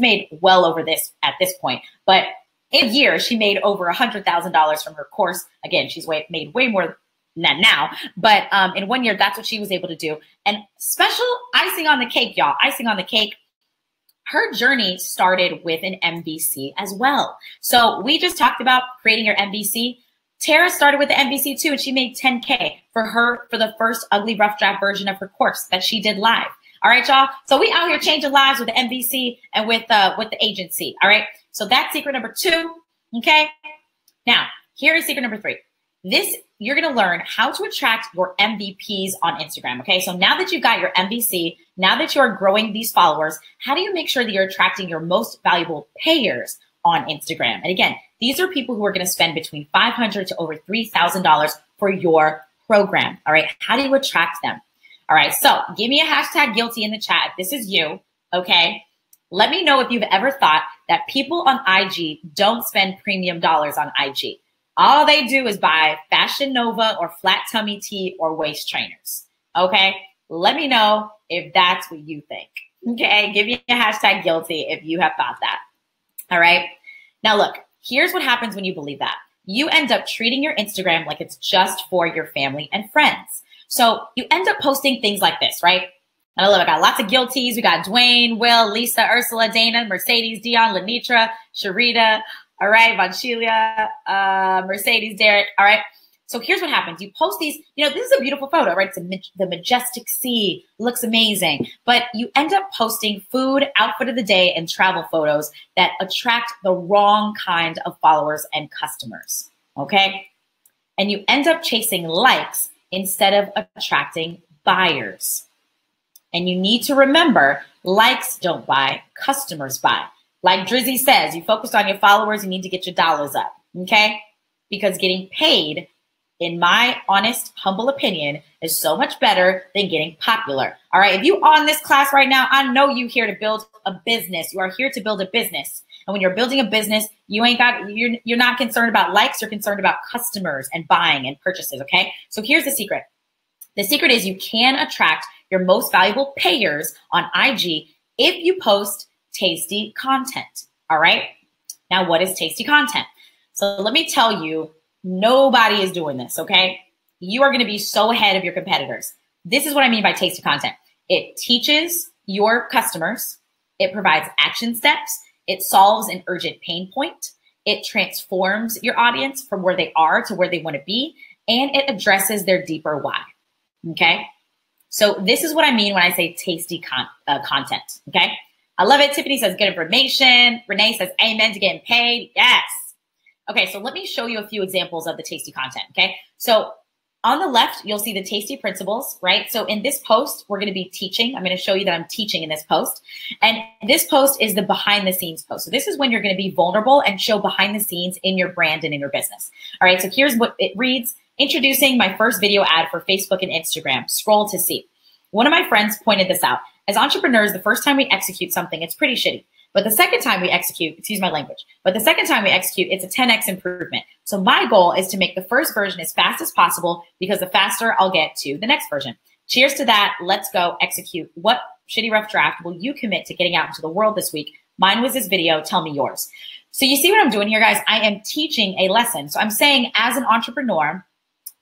made well over this at this point. But in a year, she made over $100,000 from her course. Again, she's made way more than that now. But in 1 year, that's what she was able to do. And special icing on the cake, y'all, icing on the cake. Her journey started with an MVC as well. So we just talked about creating your MVC. Tara started with the MVC too, and she made 10K for the first ugly rough draft version of her course that she did live. All right, y'all. So we out here changing lives with the MVC and with the agency. All right. So that's secret number 2. Okay. Now, here is secret number 3. You're going to learn how to attract your MVPs on Instagram. Okay. So now that you've got your MVC, now that you're growing these followers, how do you make sure that you're attracting your most valuable payers on Instagram? And again, these are people who are going to spend between $500 to over $3,000 for your program. All right. How do you attract them? All right. So give me a hashtag guilty in the chat if this is you. Okay. Let me know if you've ever thought that people on IG don't spend premium dollars on IG. All they do is buy Fashion Nova or flat tummy tea or waist trainers. Okay. Let me know if that's what you think. Okay. Give me a hashtag guilty if you have thought that. All right. Now look, here's what happens when you believe that. You end up treating your Instagram like it's just for your family and friends. So you end up posting things like this, right? And I love it. I got lots of guilties. We got Dwayne, Will, Lisa, Ursula, Dana, Mercedes, Dion, Lenitra, Sharita. All right. Vanchilia, Mercedes, Derek. All right. So here's what happens. You post these, this is a beautiful photo, right? It's the majestic sea, looks amazing, but you end up posting food, outfit of the day, and travel photos that attract the wrong kind of followers and customers, okay? And you end up chasing likes instead of attracting buyers. And you need to remember, likes don't buy, customers buy. Like Drizzy says, you focused on your followers, you need to get your dollars up, okay? Because getting paid, in my honest, humble opinion, is so much better than getting popular. All right, if you on this class right now, I know you're here to build a business. You are here to build a business. And when you're building a business, you're not concerned about likes, you're concerned about customers and buying and purchases, okay? So here's the secret. The secret is you can attract your most valuable payers on IG if you post tasty content, all right? Now, what is tasty content? So let me tell you, nobody is doing this, okay? You are going to be so ahead of your competitors. This is what I mean by tasty content. It teaches your customers. It provides action steps. It solves an urgent pain point. It transforms your audience from where they are to where they want to be. And it addresses their deeper why, okay? So this is what I mean when I say tasty content, okay? I love it. Tiffany says good information. Renee says amen to getting paid. Yes. Okay, so let me show you a few examples of the tasty content, okay? So on the left, you'll see the tasty principles, right? So in this post, we're gonna be teaching. I'm gonna show you that I'm teaching in this post. And this post is the behind the scenes post. So this is when you're gonna be vulnerable and show behind the scenes in your brand and in your business. All right, so here's what it reads. Introducing my first video ad for Facebook and Instagram. Scroll to see. One of my friends pointed this out. As entrepreneurs, the first time we execute something, it's pretty shitty. But the second time we execute, excuse my language, but the second time we execute, it's a 10x improvement. So my goal is to make the first version as fast as possible because the faster I'll get to the next version. Cheers to that. Let's go execute. What shitty rough draft will you commit to getting out into the world this week? Mine was this video. Tell me yours. So you see what I'm doing here, guys? I am teaching a lesson. So I'm saying as an entrepreneur,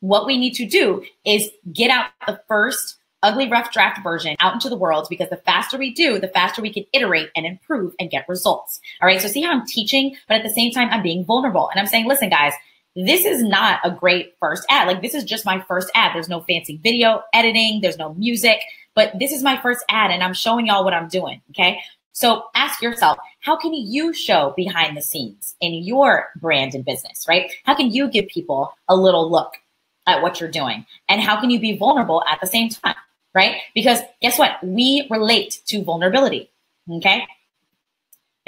what we need to do is get out the first ugly rough draft version out into the world, because the faster we do, the faster we can iterate and improve and get results. All right. So see how I'm teaching, but at the same time, I'm being vulnerable. And I'm saying, listen, guys, this is not a great first ad. Like, this is just my first ad. There's no fancy video editing. There's no music, but this is my first ad and I'm showing y'all what I'm doing. Okay. So ask yourself, how can you show behind the scenes in your brand and business, right? How can you give people a little look at what you're doing? And how can you be vulnerable at the same time? Right? Because guess what? We relate to vulnerability. Okay.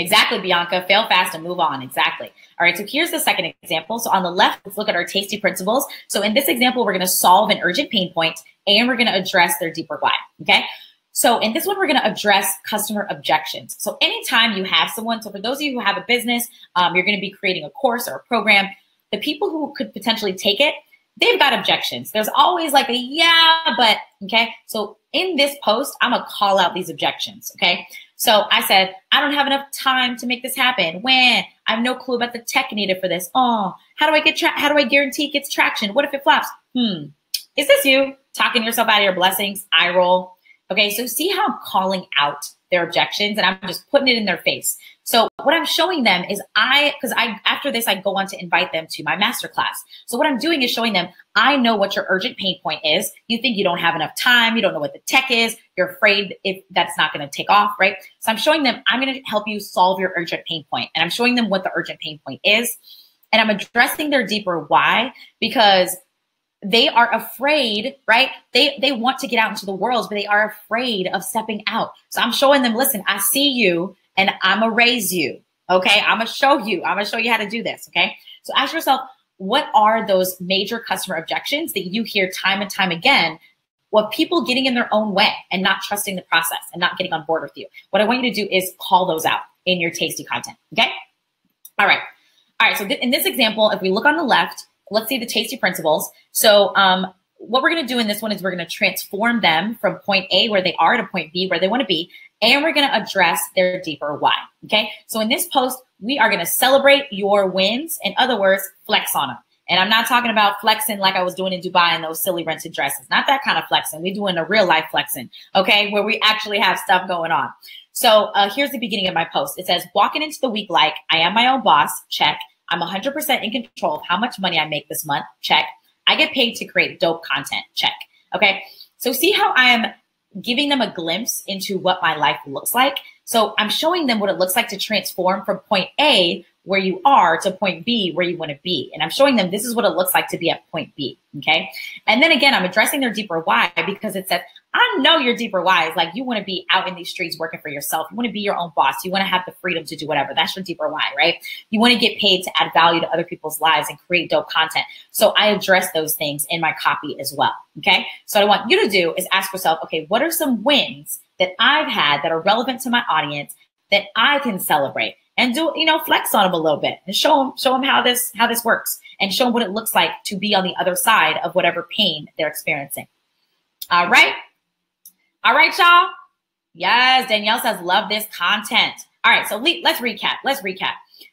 Exactly, Bianca. Fail fast and move on. Exactly. All right, so here's the second example. So on the left, let's look at our tasty principles. So in this example, we're going to solve an urgent pain point and we're going to address their deeper why, okay? So in this one, we're going to address customer objections. So anytime you have someone, so for those of you who have a business, you're going to be creating a course or a program, the people who could potentially take it, they've got objections. There's always like a yeah, but, okay? So in this post, I'm going to call out these objections, okay? So I said, I don't have enough time to make this happen. When I have no clue about the tech needed for this. Oh, how do I guarantee it gets traction? What if it flops? Is this you talking yourself out of your blessings? I roll. Okay, so see how I'm calling out their objections and I'm just putting it in their face. So what I'm showing them is after this, I go on to invite them to my masterclass. So what I'm doing is showing them, I know what your urgent pain point is. You think you don't have enough time. You don't know what the tech is. You're afraid if that's not going to take off, right? So I'm showing them, I'm going to help you solve your urgent pain point. And I'm showing them what the urgent pain point is. And I'm addressing their deeper why, because they are afraid, right? They want to get out into the world, but they are afraid of stepping out. So I'm showing them, listen, I see you and I'm gonna raise you. Okay. I'm gonna show you how to do this. Okay. So ask yourself, what are those major customer objections that you hear time and time again? What people getting in their own way and not trusting the process and not getting on board with you. What I want you to do is call those out in your tasty content. Okay. All right. So in this example, if we look on the left, let's see the tasty principles. So what we're going to do in this one is we're going to transform them from point A where they are to point B where they want to be. And we're going to address their deeper why. Okay. So in this post, we are going to celebrate your wins. In other words, flex on them. And I'm not talking about flexing like I was doing in Dubai in those silly rented dresses. Not that kind of flexing. We're doing a real life flexing. Okay. Where we actually have stuff going on. So here's the beginning of my post. It says, walking into the week like I am my own boss. Check. I'm 100% in control of how much money I make this month. Check. I get paid to create dope content. Check. Okay. So see how I am giving them a glimpse into what my life looks like. So I'm showing them what it looks like to transform from point A where you are to point B where you want to be. And I'm showing them this is what it looks like to be at point B. Okay. And then again, I'm addressing their deeper why because it says, I know your deeper why is like you want to be out in these streets working for yourself. You want to be your own boss. You want to have the freedom to do whatever. That's your deeper why, right? You want to get paid to add value to other people's lives and create dope content. So I address those things in my copy as well. Okay. So what I want you to do is ask yourself, okay, what are some wins that I've had that are relevant to my audience that I can celebrate and do, flex on them a little bit and show them how this works and show them what it looks like to be on the other side of whatever pain they're experiencing. All right, y'all. Yes, Danielle says, love this content. All right, so let's recap.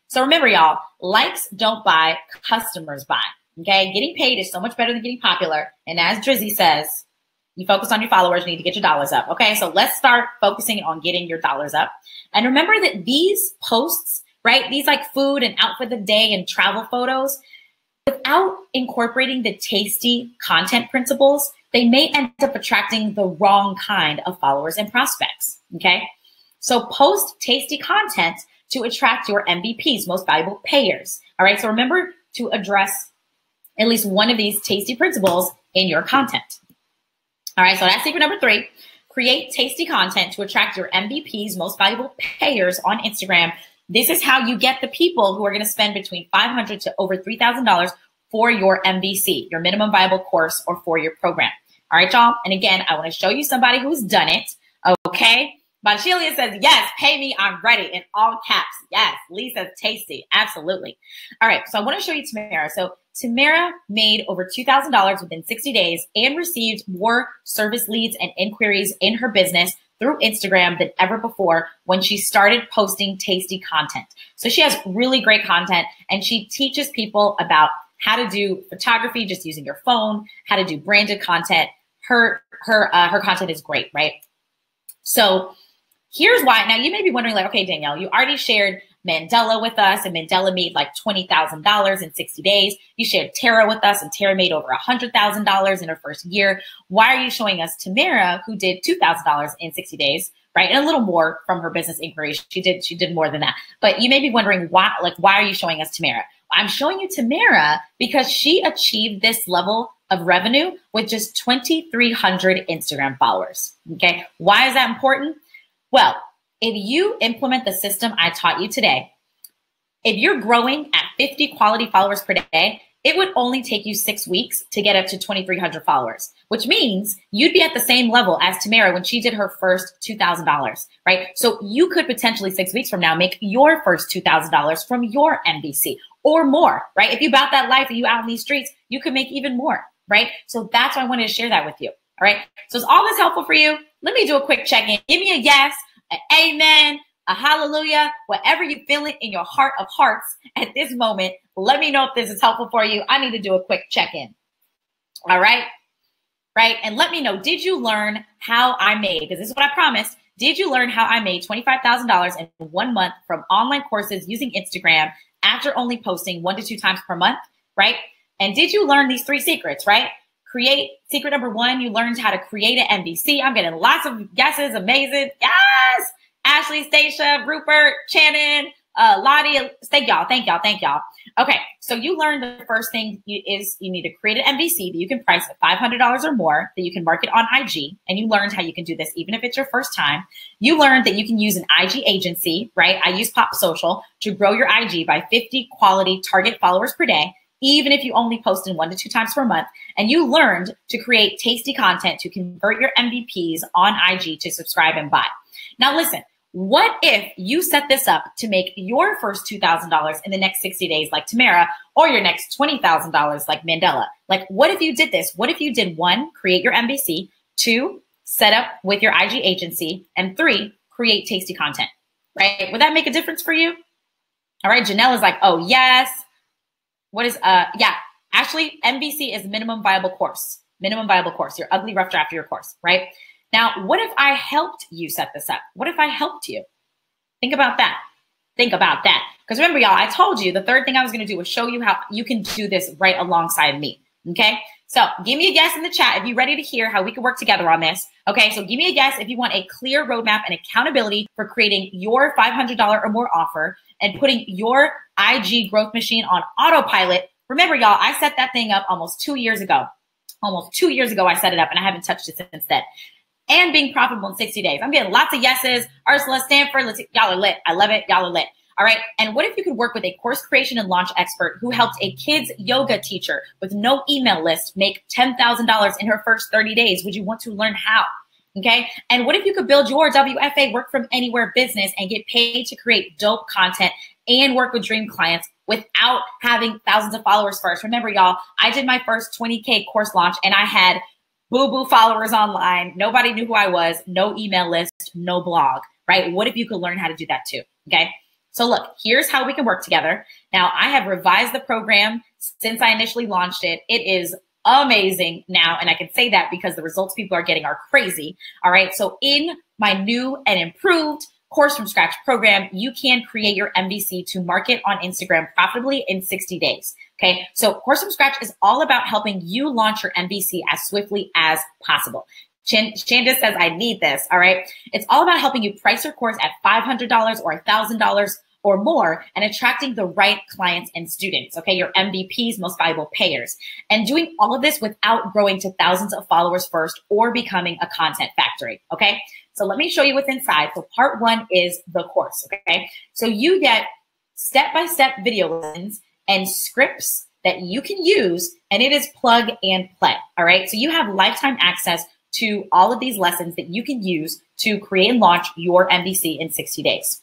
So remember, y'all, likes don't buy, customers buy. Okay, getting paid is so much better than getting popular. And as Drizzy says, you focus on your followers, you need to get your dollars up. Okay, so let's start focusing on getting your dollars up. And remember that these posts, right, these like food and outfit of the day and travel photos, without incorporating the tasty content principles, they may end up attracting the wrong kind of followers and prospects. Okay, so post tasty content to attract your MVPs, most valuable payers. All right, so remember to address at least one of these tasty principles in your content. All right, so that's secret number 3. Create tasty content to attract your MVPs, most valuable payers on Instagram. This is how you get the people who are going to spend between $500 to over $3,000 for your MVC, your minimum viable course, or for your program. All right, y'all. And again, I want to show you somebody who's done it. Okay. Bonchilia says, yes, pay me. I'm ready in all caps. Yes. Lisa's tasty. Absolutely. All right. So I want to show you Tamara. So Tamara made over $2,000 within 60 days and received more service leads and inquiries in her business through Instagram than ever before when she started posting tasty content. So she has really great content and she teaches people about how to do photography just using your phone, how to do branded content. Her content is great, right? So here's why. Now you may be wondering like, okay, Danielle, you already shared Mandela with us and Mandela made like $20,000 in 60 days. You shared Tara with us and Tara made over $100,000 in her first year. Why are you showing us Tamara who did $2,000 in 60 days, right? And a little more from her business inquiry. She did more than that. But you may be wondering why are you showing us Tamara? I'm showing you Tamara because she achieved this level of revenue with just 2,300 Instagram followers. Okay. Why is that important? Well, if you implement the system I taught you today, if you're growing at 50 quality followers per day, it would only take you 6 weeks to get up to 2,300 followers, which means you'd be at the same level as Tamara when she did her first $2,000, right? So you could potentially 6 weeks from now make your first $2,000 from your MVC or more, right? If you bought that life and you out in these streets, you could make even more, right? So that's why I wanted to share that with you, all right? So is all this helpful for you? Let me do a quick check-in. Give me a yes, an amen, a hallelujah, whatever you're feeling in your heart of hearts at this moment. Let me know if this is helpful for you. I need to do a quick check-in. All right. Right. And let me know, did you learn how I made, because this is what I promised. Did you learn how I made $25,000 in 1 month from online courses using Instagram after only posting 1 to 2 times per month? Right. And did you learn these 3 secrets? Right. Secret number 1, you learned how to create an MVC. I'm getting lots of guesses. Amazing. Yes. Ashley, Stacia, Rupert, Shannon, Lottie, thank y'all. Okay, so you learned the first thing is you need to create an MVC that you can price at $500 or more, that you can market on IG, and you learned how you can do this even if it's your first time. You learned that you can use an IG agency, right? I use Pop Social to grow your IG by 50 quality target followers per day, even if you only post in 1 to 2 times per month. And you learned to create tasty content to convert your MVPs on IG to subscribe and buy. Now listen, what if you set this up to make your first $2,000 in the next 60 days like Tamara, or your next $20,000 like Mandela? Like, what if you did this? What if you did 1, create your MVC, 2, set up with your IG agency, and 3, create tasty content, right? Would that make a difference for you? All right, Janelle is like, oh, yes. What is, yeah, actually, MVC is minimum viable course, your ugly rough draft of your course, right? Now, what if I helped you set this up? What if I helped you? Think about that. Because remember, y'all, I told you the third thing I was going to do was show you how you can do this right alongside me. Okay. So give me a yes in the chat if you're ready to hear how we can work together on this. Okay. So give me a yes if you want a clear roadmap and accountability for creating your $500 or more offer and putting your IG growth machine on autopilot. Remember, y'all, I set that thing up almost 2 years ago. Almost 2 years ago, I set it up and I haven't touched it since then. And being profitable in 60 days. I'm getting lots of yeses. Ursula, Stanford, y'all are lit. I love it. Y'all are lit. All right. And what if you could work with a course creation and launch expert who helped a kids yoga teacher with no email list make $10,000 in her first 30 days? Would you want to learn how? Okay. And what if you could build your WFA work from anywhere business and get paid to create dope content and work with dream clients without having thousands of followers first? Remember, y'all, I did my first 20K course launch and I had boo-boo followers online. Nobody knew who I was. No email list, no blog, right? What if you could learn how to do that too? Okay. So look, here's how we can work together. Now, I have revised the program since I initially launched it. It is amazing now. And I can say that because the results people are getting are crazy. All right. So in my new and improved Course from Scratch program, you can create your MVC to market on Instagram profitably in 60 days. Okay, so Course from Scratch is all about helping you launch your MVC as swiftly as possible. Shandis says, I need this, all right? It's all about helping you price your course at $500 or $1,000 or more and attracting the right clients and students, okay? Your MVPs, most valuable payers. And doing all of this without growing to thousands of followers first or becoming a content factory, okay? So let me show you what's inside. So part 1 is the course, okay? So you get step-by-step video lessons and scripts that you can use, and it is plug and play, all right? So you have lifetime access to all of these lessons that you can use to create and launch your MVC in 60 days.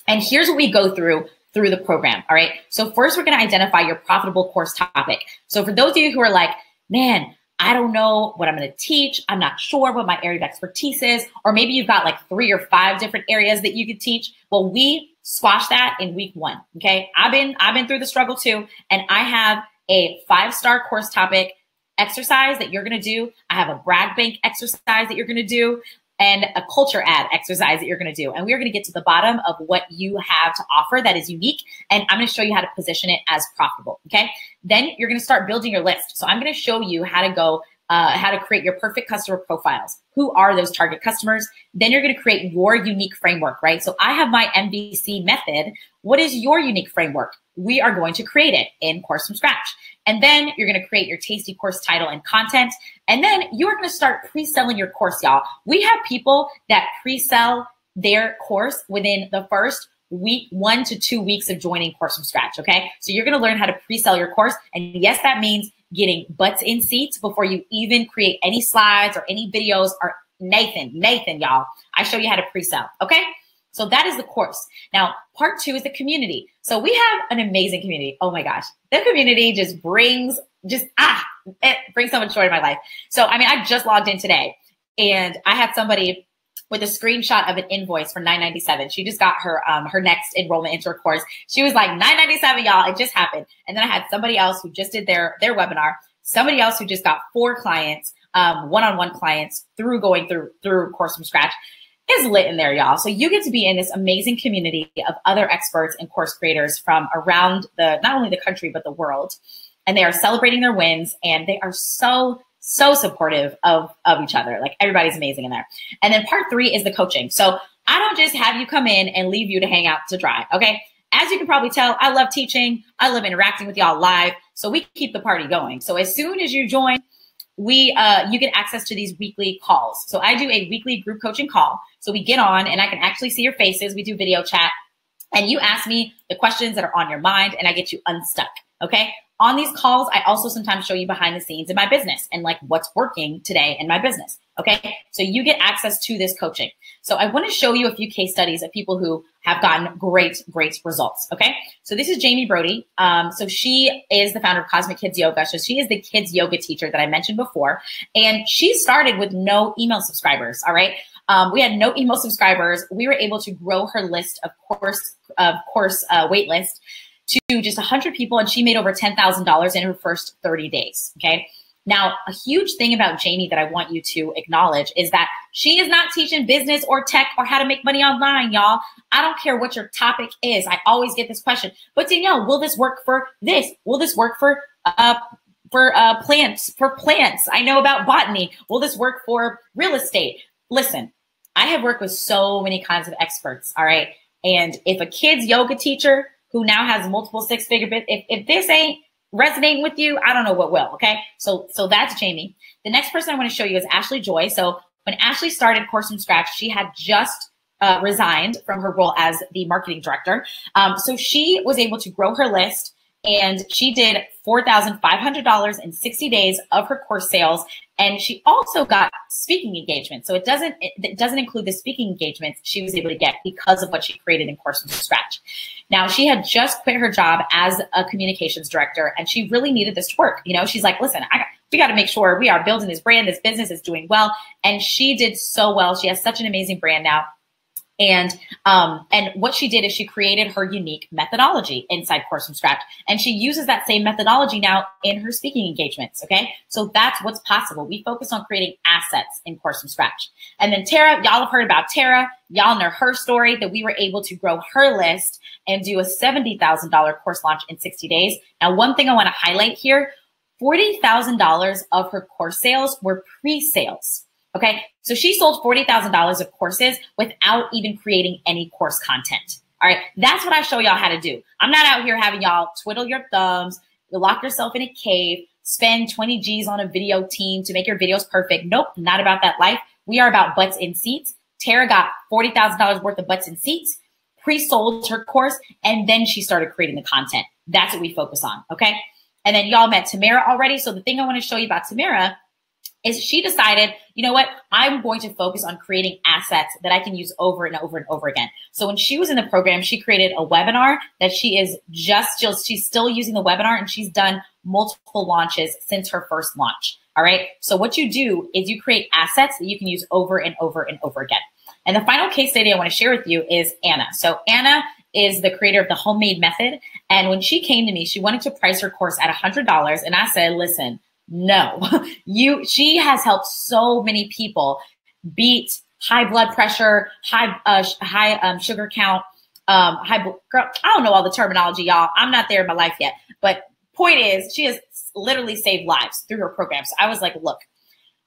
And here's what we go through the program, all right? So first, we're gonna identify your profitable course topic. So for those of you who are like, man, I don't know what I'm going to teach. I'm not sure what my area of expertise is. Or maybe you've got like 3 or 5 different areas that you could teach. Well, we squash that in week 1. Okay. I've been through the struggle too. And I have a 5-star course topic exercise that you're going to do. I have a brag bank exercise that you're going to do and a culture ad exercise that you're going to do. And we're going to get to the bottom of what you have to offer that is unique. And I'm going to show you how to position it as profitable. Okay. Then you're going to start building your list. So I'm going to show you how to go, how to create your perfect customer profiles. Who are those target customers? Then you're going to create your unique framework, right? So I have my MVC method. What is your unique framework? We are going to create it in Course from Scratch. And then you're going to create your tasty course title and content. And then you are going to start pre-selling your course, y'all. We have people that pre-sell their course within the first week, 1 to 2 weeks of joining Course from Scratch, okay? So you're gonna learn how to pre-sell your course. And yes, that means getting butts in seats before you even create any slides or any videos or Nathan, y'all. I show you how to pre-sell, okay? So that is the course. Now, part 2 is the community. So we have an amazing community. Oh my gosh. The community just brings, it brings so much joy in my life. So, I mean, I just logged in today and I had somebody with a screenshot of an invoice for $9.97. She just got her her next enrollment into her course. She was like, $9.97, y'all, it just happened. And then I had somebody else who just did their webinar, somebody else who just got 4 clients, one-on-one clients through going through Course from Scratch. Is lit in there, y'all. So you get to be in this amazing community of other experts and course creators from around not only the country, but the world. And they are celebrating their wins and they are so supportive of each other. Like everybody's amazing in there. And then part 3 is the coaching. So I don't just have you come in and leave you to hang out to dry. Okay. As you can probably tell, I love teaching. I love interacting with y'all live. So we keep the party going. So as soon as you join, you get access to these weekly calls. So I do a weekly group coaching call. So we get on and I can actually see your faces. We do video chat and you ask me the questions that are on your mind and I get you unstuck. Okay. On these calls, I also sometimes show you behind the scenes in my business and like what's working today in my business. Okay. So you get access to this coaching. So I want to show you a few case studies of people who have gotten great results. Okay. So this is Jamie Brody. So she is the founder of Cosmic Kids Yoga. So she is the kids yoga teacher that I mentioned before. And she started with no email subscribers. All right. We had no email subscribers. We were able to grow her list of course wait list to just 100 people. And she made over $10,000 in her first 30 days. Okay. Now, a huge thing about Jamie that I want you to acknowledge is that she is not teaching business or tech or how to make money online, y'all. I don't care what your topic is. I always get this question, but Danielle, will this work for this? Will this work for plants? For plants, I know about botany. Will this work for real estate? Listen, I have worked with so many kinds of experts. All right. And if a kid's yoga teacher who now has multiple 6-figure business, if this ain't resonating with you, I don't know what will. Okay. So that's Jamie. The next person I want to show you is Ashley Joy. So when Ashley started Course from Scratch, she had just resigned from her role as the marketing director. So she was able to grow her list and she did $4,500 in 60 days of her course sales. And she also got speaking engagements. So it doesn't include the speaking engagements she was able to get because of what she created in Course from Scratch. Now, she had just quit her job as a communications director and she really needed this to work. You know, she's like, listen, we got to make sure we are building this brand. This business is doing well. And she did so well. She has such an amazing brand now. And what she did is she created her unique methodology inside Course from Scratch. And she uses that same methodology now in her speaking engagements. Okay. So that's what's possible. We focus on creating assets in Course from Scratch. And then Tara, y'all have heard about Tara. Y'all know her story that we were able to grow her list and do a $70,000 course launch in 60 days. Now, one thing I want to highlight here, $40,000 of her course sales were pre-sales. Okay, so she sold $40,000 of courses without even creating any course content. All right, that's what I show y'all how to do. I'm not out here having y'all twiddle your thumbs, lock yourself in a cave, spend 20 G's on a video team to make your videos perfect. Nope, not about that life. We are about butts in seats. Tara got $40,000 worth of butts in seats, pre-sold her course, and then she started creating the content. That's what we focus on, okay? And then y'all met Tamara already. So the thing I want to show you about Tamara is she decided, you know what, I'm going to focus on creating assets that I can use over and over and over again. So when she was in the program, she created a webinar that she's still using the webinar and she's done multiple launches since her first launch. All right. So what you do is you create assets that you can use over and over and over again. And the final case study I want to share with you is Anna. So Anna is the creator of the homemade method. And when she came to me, she wanted to price her course at $100. And I said, listen, no, she has helped so many people beat high blood pressure, high sugar count, I don't know all the terminology, y'all. I'm not there in my life yet. But point is, she has literally saved lives through her program. So I was like, look,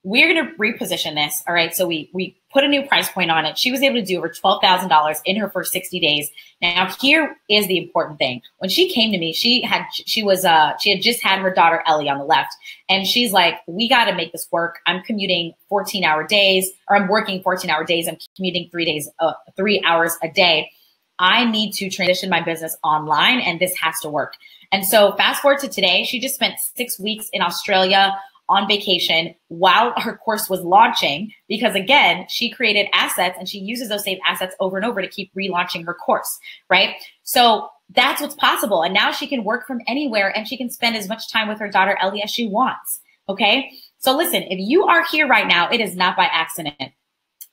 we're going to reposition this. All right. So we put a new price point on it. She was able to do over $12,000 in her first 60 days. Now, here is the important thing. When she came to me, she had just had her daughter Ellie on the left. And she's like, we got to make this work. I'm commuting 14-hour days, or I'm working 14-hour days. I'm commuting 3 hours a day. I need to transition my business online, and this has to work. And so fast forward to today, she just spent 6 weeks in Australia on vacation while her course was launching, because again, she created assets and she uses those same assets over and over to keep relaunching her course, right? So that's what's possible. And now she can work from anywhere and she can spend as much time with her daughter Ellie as she wants. Okay. So listen, if you are here right now, it is not by accident.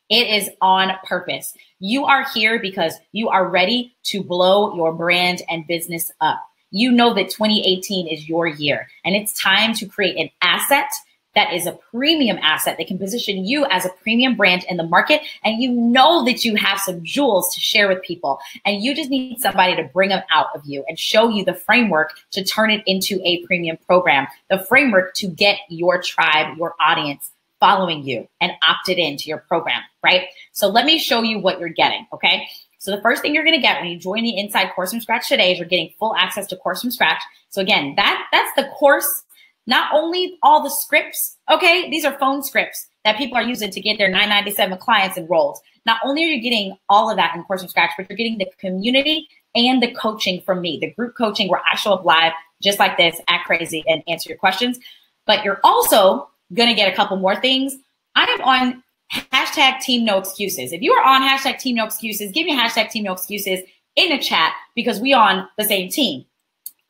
It is on purpose. You are here because you are ready to blow your brand and business up. You know that 2018 is your year, and it's time to create an asset that is a premium asset that can position you as a premium brand in the market. And you know that you have some jewels to share with people, and you just need somebody to bring them out of you and show you the framework to turn it into a premium program, the framework to get your tribe, your audience following you and opted into your program, right? So let me show you what you're getting, okay? So the first thing you're going to get when you join the Inside Course from Scratch today is you're getting full access to Course from Scratch. So again, that's the course, not only all the scripts, okay? These are phone scripts that people are using to get their 997 clients enrolled. Not only are you getting all of that in Course from Scratch, but you're getting the community and the coaching from me, the group coaching where I show up live just like this, act crazy, and answer your questions. But you're also going to get a couple more things. I am on hashtag Team No Excuses. If you are on hashtag Team No Excuses, give me hashtag Team No Excuses in the chat, because we on the same team.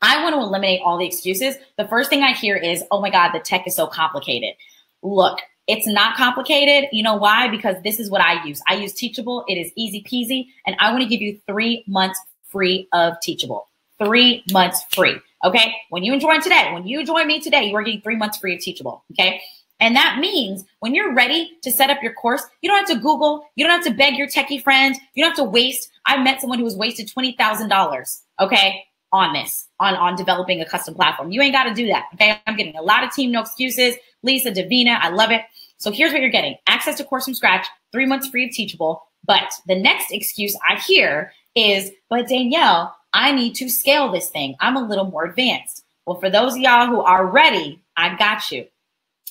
I want to eliminate all the excuses. The first thing I hear is, oh my God, the tech is so complicated. Look, it's not complicated. You know why? Because this is what I use. I use Teachable. It is easy peasy. And I want to give you 3 months free of Teachable. 3 months free. Okay. When you join me today, you are getting 3 months free of Teachable. Okay. And that means when you're ready to set up your course, you don't have to Google, you don't have to beg your techie friend, you don't have to waste. I met someone who was wasted $20,000, okay, on this, on developing a custom platform. You ain't got to do that, okay? I'm getting a lot of Team No Excuses, Lisa, Davina, I love it. So here's what you're getting. Access to Course from Scratch, 3 months free of Teachable. But the next excuse I hear is, but Danielle, I need to scale this thing. I'm a little more advanced. Well, for those of y'all who are ready, I got you.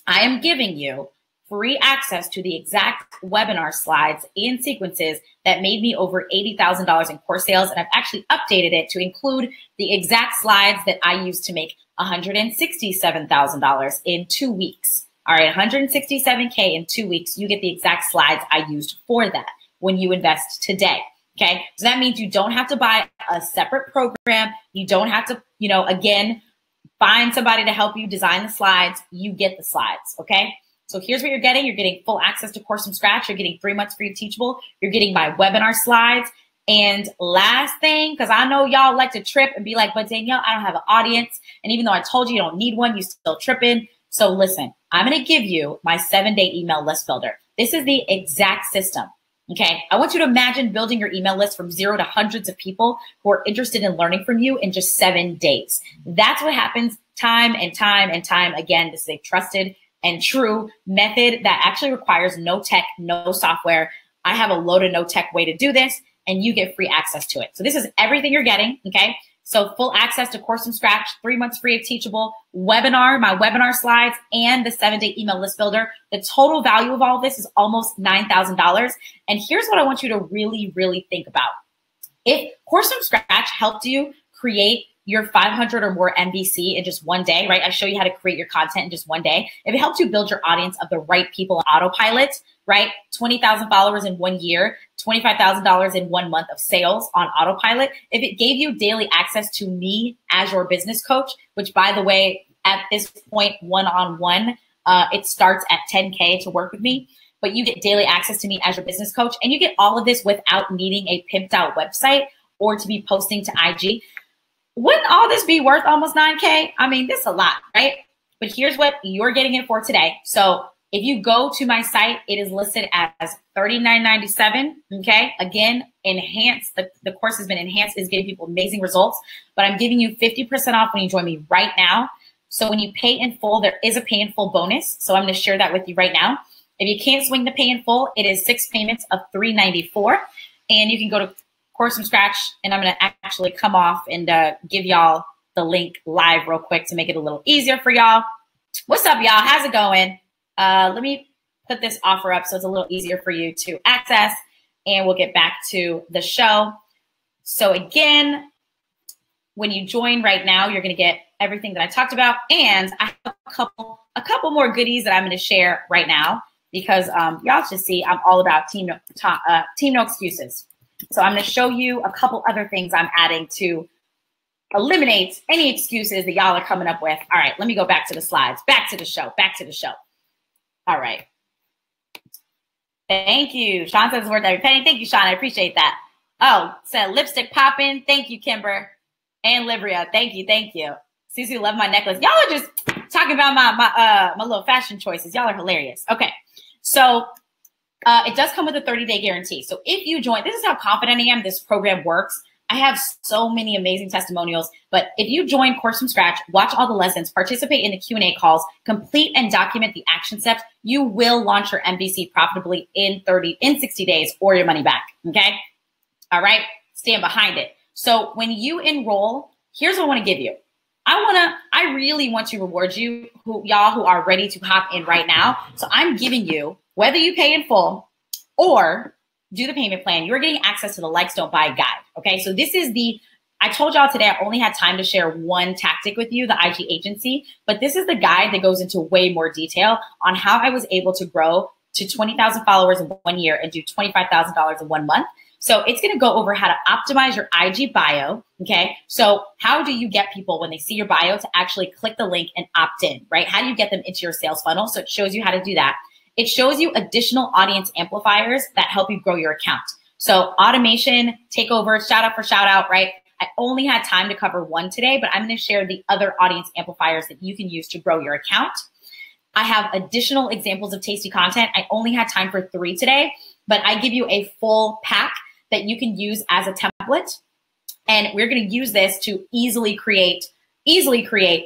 I am giving you free access to the exact webinar slides and sequences that made me over $80,000 in course sales. And I've actually updated it to include the exact slides that I used to make $167,000 in 2 weeks. All right, $167K in 2 weeks. You get the exact slides I used for that when you invest today. Okay, so that means you don't have to buy a separate program. You don't have to, again, find somebody to help you design the slides. You get the slides, okay? So here's what you're getting. You're getting full access to Course from Scratch. You're getting 3 months free of Teachable. You're getting my webinar slides. And last thing, because I know y'all like to trip and be like, but Danielle, I don't have an audience. And even though I told you you don't need one, you still tripping. So listen, I'm going to give you my 7-day email list builder. This is the exact system. Okay, I want you to imagine building your email list from 0 to hundreds of people who are interested in learning from you in just 7 days. That's what happens time and time and time again. This is a trusted and true method that actually requires no tech, no software. I have a low to no tech way to do this, and you get free access to it. So this is everything you're getting, okay? So full access to Course from Scratch, 3 months free of Teachable, webinar, my webinar slides, and the 7-day email list builder. The total value of all this is almost $9,000. And here's what I want you to really, really think about. If Course from Scratch helped you create your 500 or more MVC in just 1 day, right? I show you how to create your content in just 1 day. If it helps you build your audience of the right people on autopilot, right? 20,000 followers in 1 year, $25,000 in 1 month of sales on autopilot. If it gave you daily access to me as your business coach, which by the way, at this point, one-on-one, it starts at 10K to work with me, but you get daily access to me as your business coach, and you get all of this without needing a pimped out website or to be posting to IG. Wouldn't all this be worth almost 9K? I mean, this is a lot, right? But here's what you're getting it for today. So if you go to my site, it is listed as $39.97. Okay. Again, enhanced. The course has been enhanced. It's giving people amazing results, but I'm giving you 50% off when you join me right now. So when you pay in full, there is a pay in full bonus. So I'm going to share that with you right now. If you can't swing the pay in full, it is 6 payments of $394. And you can go to Course from Scratch, and I'm going to actually come off and give y'all the link live real quick to make it a little easier for y'all. What's up, y'all? How's it going? Let me put this offer up so it's a little easier for you to access, and we'll get back to the show. So again, when you join right now, you're going to get everything that I talked about, and I have a couple more goodies that I'm going to share right now because y'all should see I'm all about team no excuses. So I'm going to show you a couple other things I'm adding to eliminate any excuses that y'all are coming up with. All right, let me go back to the slides. Back to the show. All right. Thank you. Sean says it's worth every penny. Thank you, Sean. I appreciate that. Oh, said lipstick popping. Thank you, Kimber. And Libria. Thank you. Susie, love my necklace. Y'all are just talking about my little fashion choices. Y'all are hilarious. Okay. So it does come with a 30-day guarantee. So if you join, this is how confident I am this program works. I have so many amazing testimonials, but if you join Course from Scratch, watch all the lessons, participate in the Q&A calls, complete and document the action steps, you will launch your MVC profitably in 60 days or your money back, okay? All right, stand behind it. So when you enroll, here's what I want to give you. I really want to reward you, y'all who are ready to hop in right now. So I'm giving you, whether you pay in full or do the payment plan, you're getting access to the Likes Don't Buy guide. Okay, so this is I told y'all today I only had time to share one tactic with you, the IG agency, but this is the guide that goes into way more detail on how I was able to grow to 20,000 followers in 1 year and do $25,000 in 1 month. So it's going to go over how to optimize your IG bio. Okay, so how do you get people when they see your bio to actually click the link and opt in, right? How do you get them into your sales funnel? So it shows you how to do that. It shows you additional audience amplifiers that help you grow your account. So automation, takeover, shout out for shout out, right? I only had time to cover one today, but I'm going to share the other audience amplifiers that you can use to grow your account. I have additional examples of tasty content. I only had time for 3 today, but I give you a full pack that you can use as a template. And we're going to use this to easily create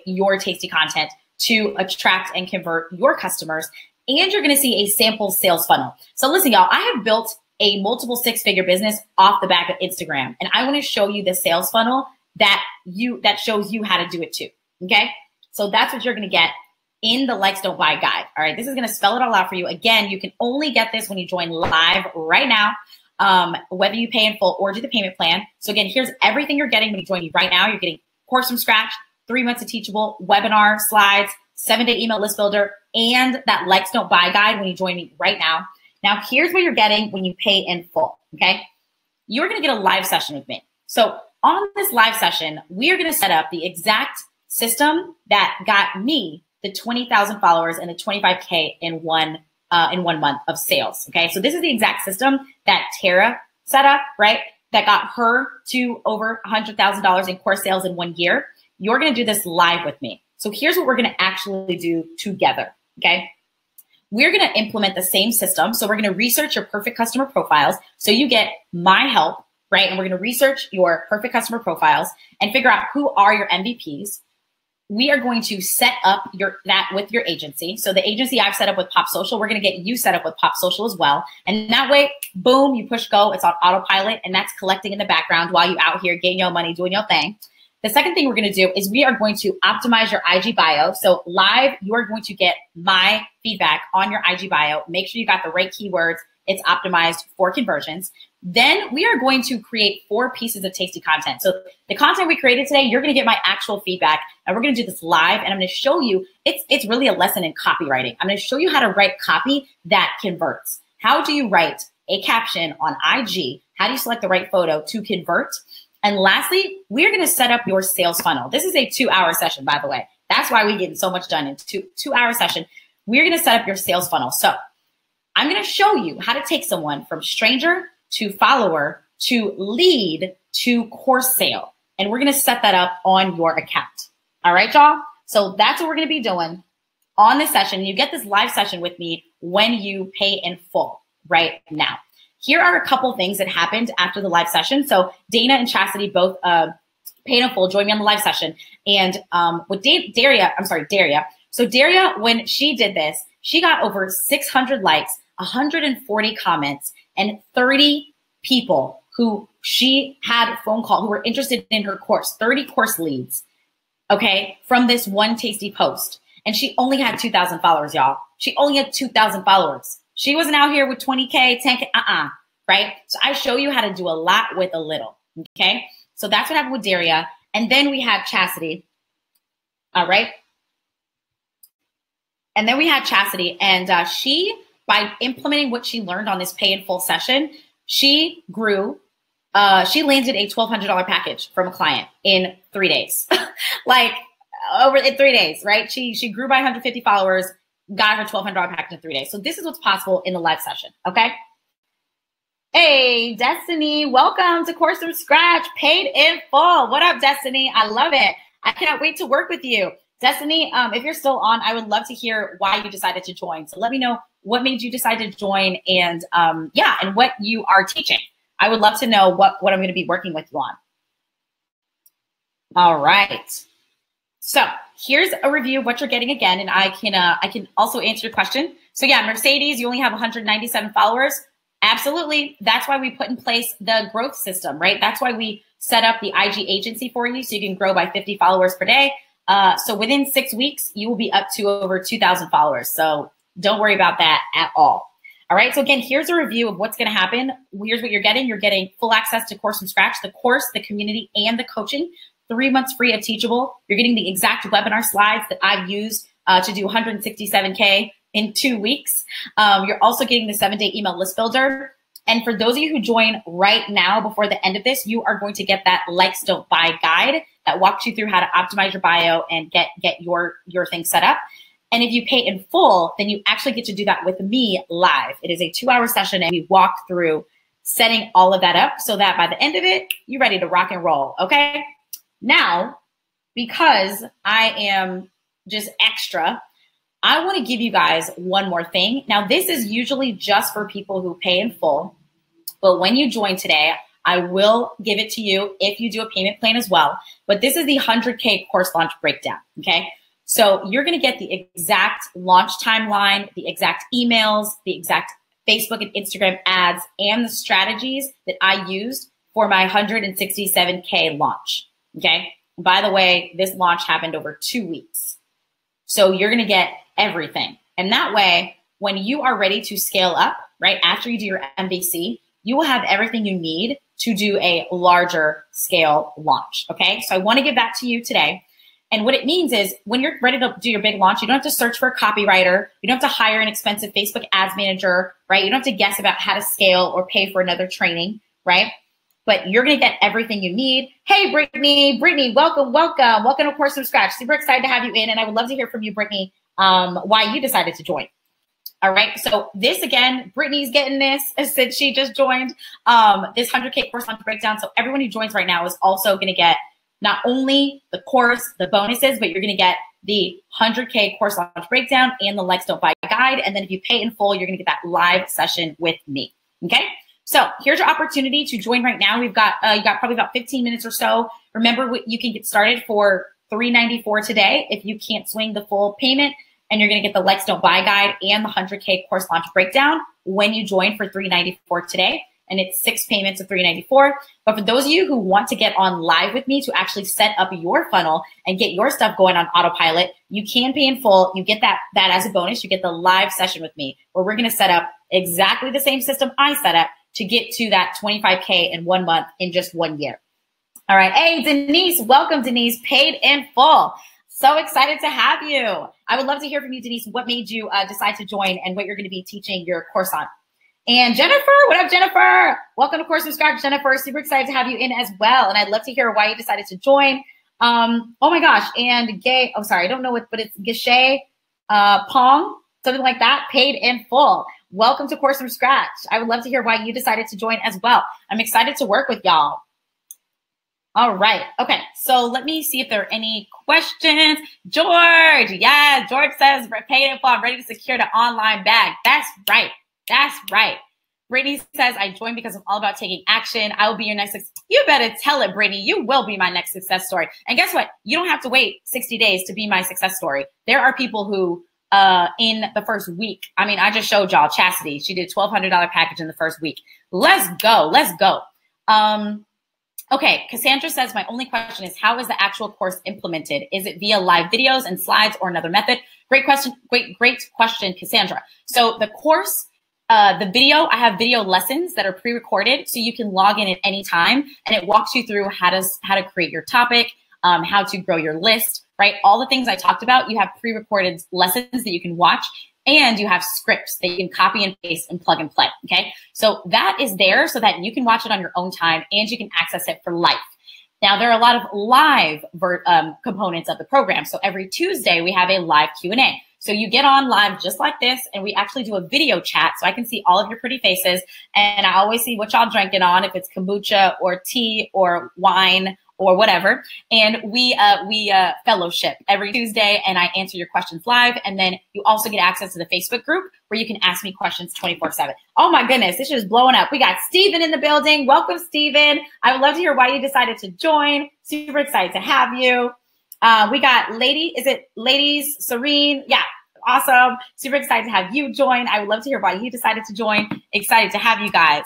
your tasty content to attract and convert your customers. And you're going to see a sample sales funnel. So listen, y'all, I have built a multiple 6-figure business off the back of Instagram. And I want to show you the sales funnel that shows you how to do it too. Okay. So that's what you're going to get in the Likes Don't Buy guide. All right. This is going to spell it all out for you. Again, you can only get this when you join live right now, whether you pay in full or do the payment plan. So again, here's everything you're getting when you join me right now. You're getting Course from Scratch, 3 months of Teachable, webinar, slides, 7-day email list builder, and that Likes Don't Buy guide when you join me right now. Now, here's what you're getting when you pay in full, okay? You're going to get a live session with me. So on this live session, we are going to set up the exact system that got me the 20,000 followers and the 25K in one month of sales, okay? So this is the exact system that Tara set up, right? That got her to over $100,000 in course sales in 1 year. You're going to do this live with me. So here's what we're going to actually do together, okay? We're going to implement the same system. So we're going to research your perfect customer profiles. So you get my help, right? And we're going to research your perfect customer profiles and figure out who are your MVPs. We are going to set up that with your agency. So the agency I've set up with Pop Social, we're going to get you set up with Pop Social as well. And that way, boom, you push go. It's on autopilot, and that's collecting in the background while you out here getting your money, doing your thing. The second thing we're going to do is we are going to optimize your IG bio. So live, you are going to get my feedback on your IG bio. Make sure you got the right keywords. It's optimized for conversions. Then we are going to create 4 pieces of tasty content. So the content we created today, you're going to get my actual feedback, and we're going to do this live. And I'm going to show you, it's really a lesson in copywriting. I'm going to show you how to write copy that converts. How do you write a caption on IG? How do you select the right photo to convert? And lastly, we're going to set up your sales funnel. This is a 2-hour session, by the way. That's why we're getting so much done in a 2-hour session. We're going to set up your sales funnel. So I'm going to show you how to take someone from stranger to follower to lead to course sale. And we're going to set that up on your account. All right, y'all? So that's what we're going to be doing on this session. You get this live session with me when you pay in full right now. Here are a couple things that happened after the live session. So Dana and Chastity both paid in full, join me on the live session. And with Daria. So Daria, when she did this, she got over 600 likes, 140 comments, and 30 people who she had phone call who were interested in her course, 30 course leads, okay, from this one tasty post. And she only had 2,000 followers, y'all. She only had 2,000 followers. She wasn't out here with 20K, 10K, right? So I show you how to do a lot with a little, okay? So that's what happened with Daria. And then we had Chastity, all right? And then we had Chastity, and she, by implementing what she learned on this pay in full session, she grew, she landed a $1,200 package from a client in 3 days. Like in 3 days, right? She grew by 150 followers, got her $1,200 package in 3 days. So this is what's possible in the live session, okay? Hey, Destiny, welcome to Course from Scratch, paid in full. What up, Destiny? I love it. I cannot wait to work with you. Destiny, if you're still on, I would love to hear why you decided to join. So let me know what made you decide to join and and what you are teaching. I would love to know what I'm going to be working with you on. All right. So here's a review of what you're getting again, and I can also answer your question. So yeah, Mercedes, you only have 197 followers. Absolutely. That's why we put in place the growth system, right? That's why we set up the IG agency for you so you can grow by 50 followers per day. So within 6 weeks, you will be up to over 2,000 followers. So don't worry about that at all. All right. So again, here's a review of what's going to happen. Here's what you're getting. You're getting full access to Course from Scratch, the course, the community, and the coaching. 3 months free of Teachable. You're getting the exact webinar slides that I've used to do 167K in 2 weeks. You're also getting the 7-day email list builder. And for those of you who join right now before the end of this, you are going to get that Likes Don't Buy guide that walks you through how to optimize your bio and get your thing set up. And if you pay in full, then you actually get to do that with me live. It is a 2-hour session, and we walk through setting all of that up so that by the end of it, you're ready to rock and roll, okay? Now, because I am just extra, I want to give you guys one more thing. Now, this is usually just for people who pay in full, but when you join today, I will give it to you if you do a payment plan as well. But this is the 100K course launch breakdown, okay? So you're going to get the exact launch timeline, the exact emails, the exact Facebook and Instagram ads, and the strategies that I used for my 167K launch, okay? By the way, this launch happened over 2 weeks. So you're going to get everything. And that way, when you are ready to scale up, right, after you do your MVC, you will have everything you need to do a larger scale launch, okay? So I want to give that to you today. And what it means is when you're ready to do your big launch, you don't have to search for a copywriter. You don't have to hire an expensive Facebook ads manager, right? You don't have to guess about how to scale or pay for another training, right? But you're going to get everything you need. Hey, Brittany, welcome to Course from Scratch. Super excited to have you in. And I would love to hear from you, Brittany, why you decided to join. All right. So this again, Brittany's getting this since she just joined this 100K course launch breakdown. So everyone who joins right now is also going to get not only the course, the bonuses, but you're going to get the 100K course launch breakdown and the Likes Don't Buy guide. And then if you pay in full, you're going to get that live session with me. Okay. So here's your opportunity to join right now. We've got, you got probably about 15 minutes or so. Remember, you can get started for $394 today if you can't swing the full payment, and you're going to get the Likes Don't Buy guide and the 100K course launch breakdown when you join for $394 today. And it's 6 payments of $394. But for those of you who want to get on live with me to actually set up your funnel and get your stuff going on autopilot, you can pay in full. You get that as a bonus. You get the live session with me where we're going to set up exactly the same system I set up to get to that 25K in 1 month in just 1 year. All right. Hey, Denise, welcome, Denise, paid in full. So excited to have you. I would love to hear from you, Denise, what made you decide to join and what you're going to be teaching your course on. And Jennifer, what up, Jennifer? Welcome to Course from Scratch, Jennifer. Super excited to have you in as well. And I'd love to hear why you decided to join. Oh my gosh. And Gay, oh, sorry, I don't know what, but it's Gishay Pong, something like that, paid in full. Welcome to Course from Scratch. I would love to hear why you decided to join as well. I'm excited to work with y'all. All right. Okay. So let me see if there are any questions. George. Yeah. George says, paid in full. I'm ready to secure the online bag. That's right. That's right. Brittany says, I joined because I'm all about taking action. I will be your next. You better tell it, Brittany. You will be my next success story. And guess what? You don't have to wait 60 days to be my success story. There are people who, in the first week, I mean, I just showed y'all Chastity. She did $1,200 package in the first week. Let's go. Let's go. Okay. Cassandra says, my only question is, how is the actual course implemented? Is it via live videos and slides or another method? Great question. Great question, Cassandra. So the course, the video, I have video lessons that are pre-recorded, so you can log in at any time, and it walks you through how to create your topic, how to grow your list, right? All the things I talked about, you have pre-recorded lessons that you can watch, and you have scripts that you can copy and paste and plug and play, okay? So that is there so that you can watch it on your own time and you can access it for life. Now, there are a lot of live components of the program. So every Tuesday, we have a live Q&A. So you get on live just like this, and we actually do a video chat so I can see all of your pretty faces. And I always see what y'all drinking on, if it's kombucha or tea or wine or whatever. And we fellowship every Tuesday, and I answer your questions live. And then you also get access to the Facebook group where you can ask me questions 24/7. Oh my goodness, this is blowing up. We got Steven in the building. Welcome, Steven. I would love to hear why you decided to join. Super excited to have you. We got Ladies, Serene. Yeah, awesome. Super excited to have you join. I would love to hear why you decided to join. Excited to have you guys.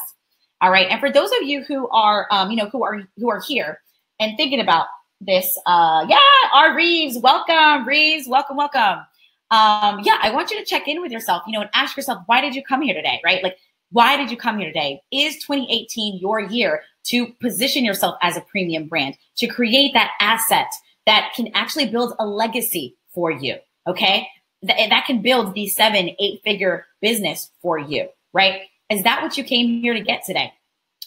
All right. And for those of you who are, who are here and thinking about this, our Reeves, welcome, Reeves, welcome. I want you to check in with yourself, and ask yourself, why did you come here today, right? Like, why did you come here today? Is 2018 your year to position yourself as a premium brand, to create that asset that can actually build a legacy for you, okay? That can build the 7-8 figure business for you, right? Is that what you came here to get today?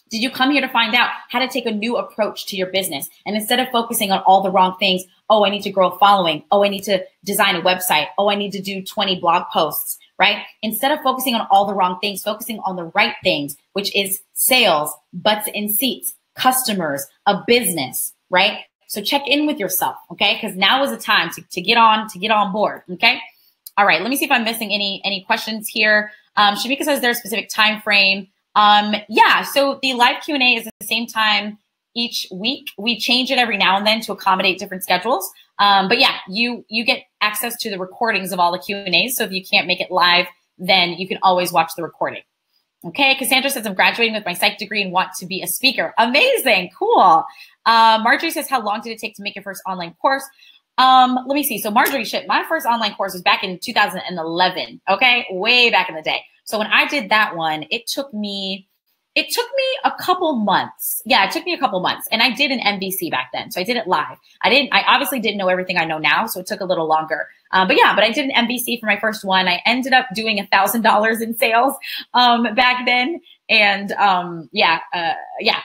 Did you come here to find out how to take a new approach to your business? And instead of focusing on all the wrong things, oh, I need to grow a following. Oh, I need to design a website. Oh, I need to do 20 blog posts, right? Instead of focusing on all the wrong things, focusing on the right things, which is sales, butts in seats, customers, a business, right? So check in with yourself, okay? Because now is the time to get on board, okay? All right, let me see if I'm missing any questions here. Shamika says there's a specific time frame. So the live Q&A is at the same time each week. We change it every now and then to accommodate different schedules. But yeah, you get access to the recordings of all the Q&As. So if you can't make it live, then you can always watch the recording. Okay, Cassandra says, I'm graduating with my psych degree and want to be a speaker. Amazing, cool. Marjorie says, how long did it take to make your first online course? Let me see. So Marjorie, my first online course was back in 2011, okay? Way back in the day. So when I did that one, it took me a couple months. Yeah, it took me a couple months. And I did an MVC back then. So I did it live. I obviously didn't know everything I know now, so it took a little longer. But I did an MVC for my first one. I ended up doing $1,000 in sales back then. And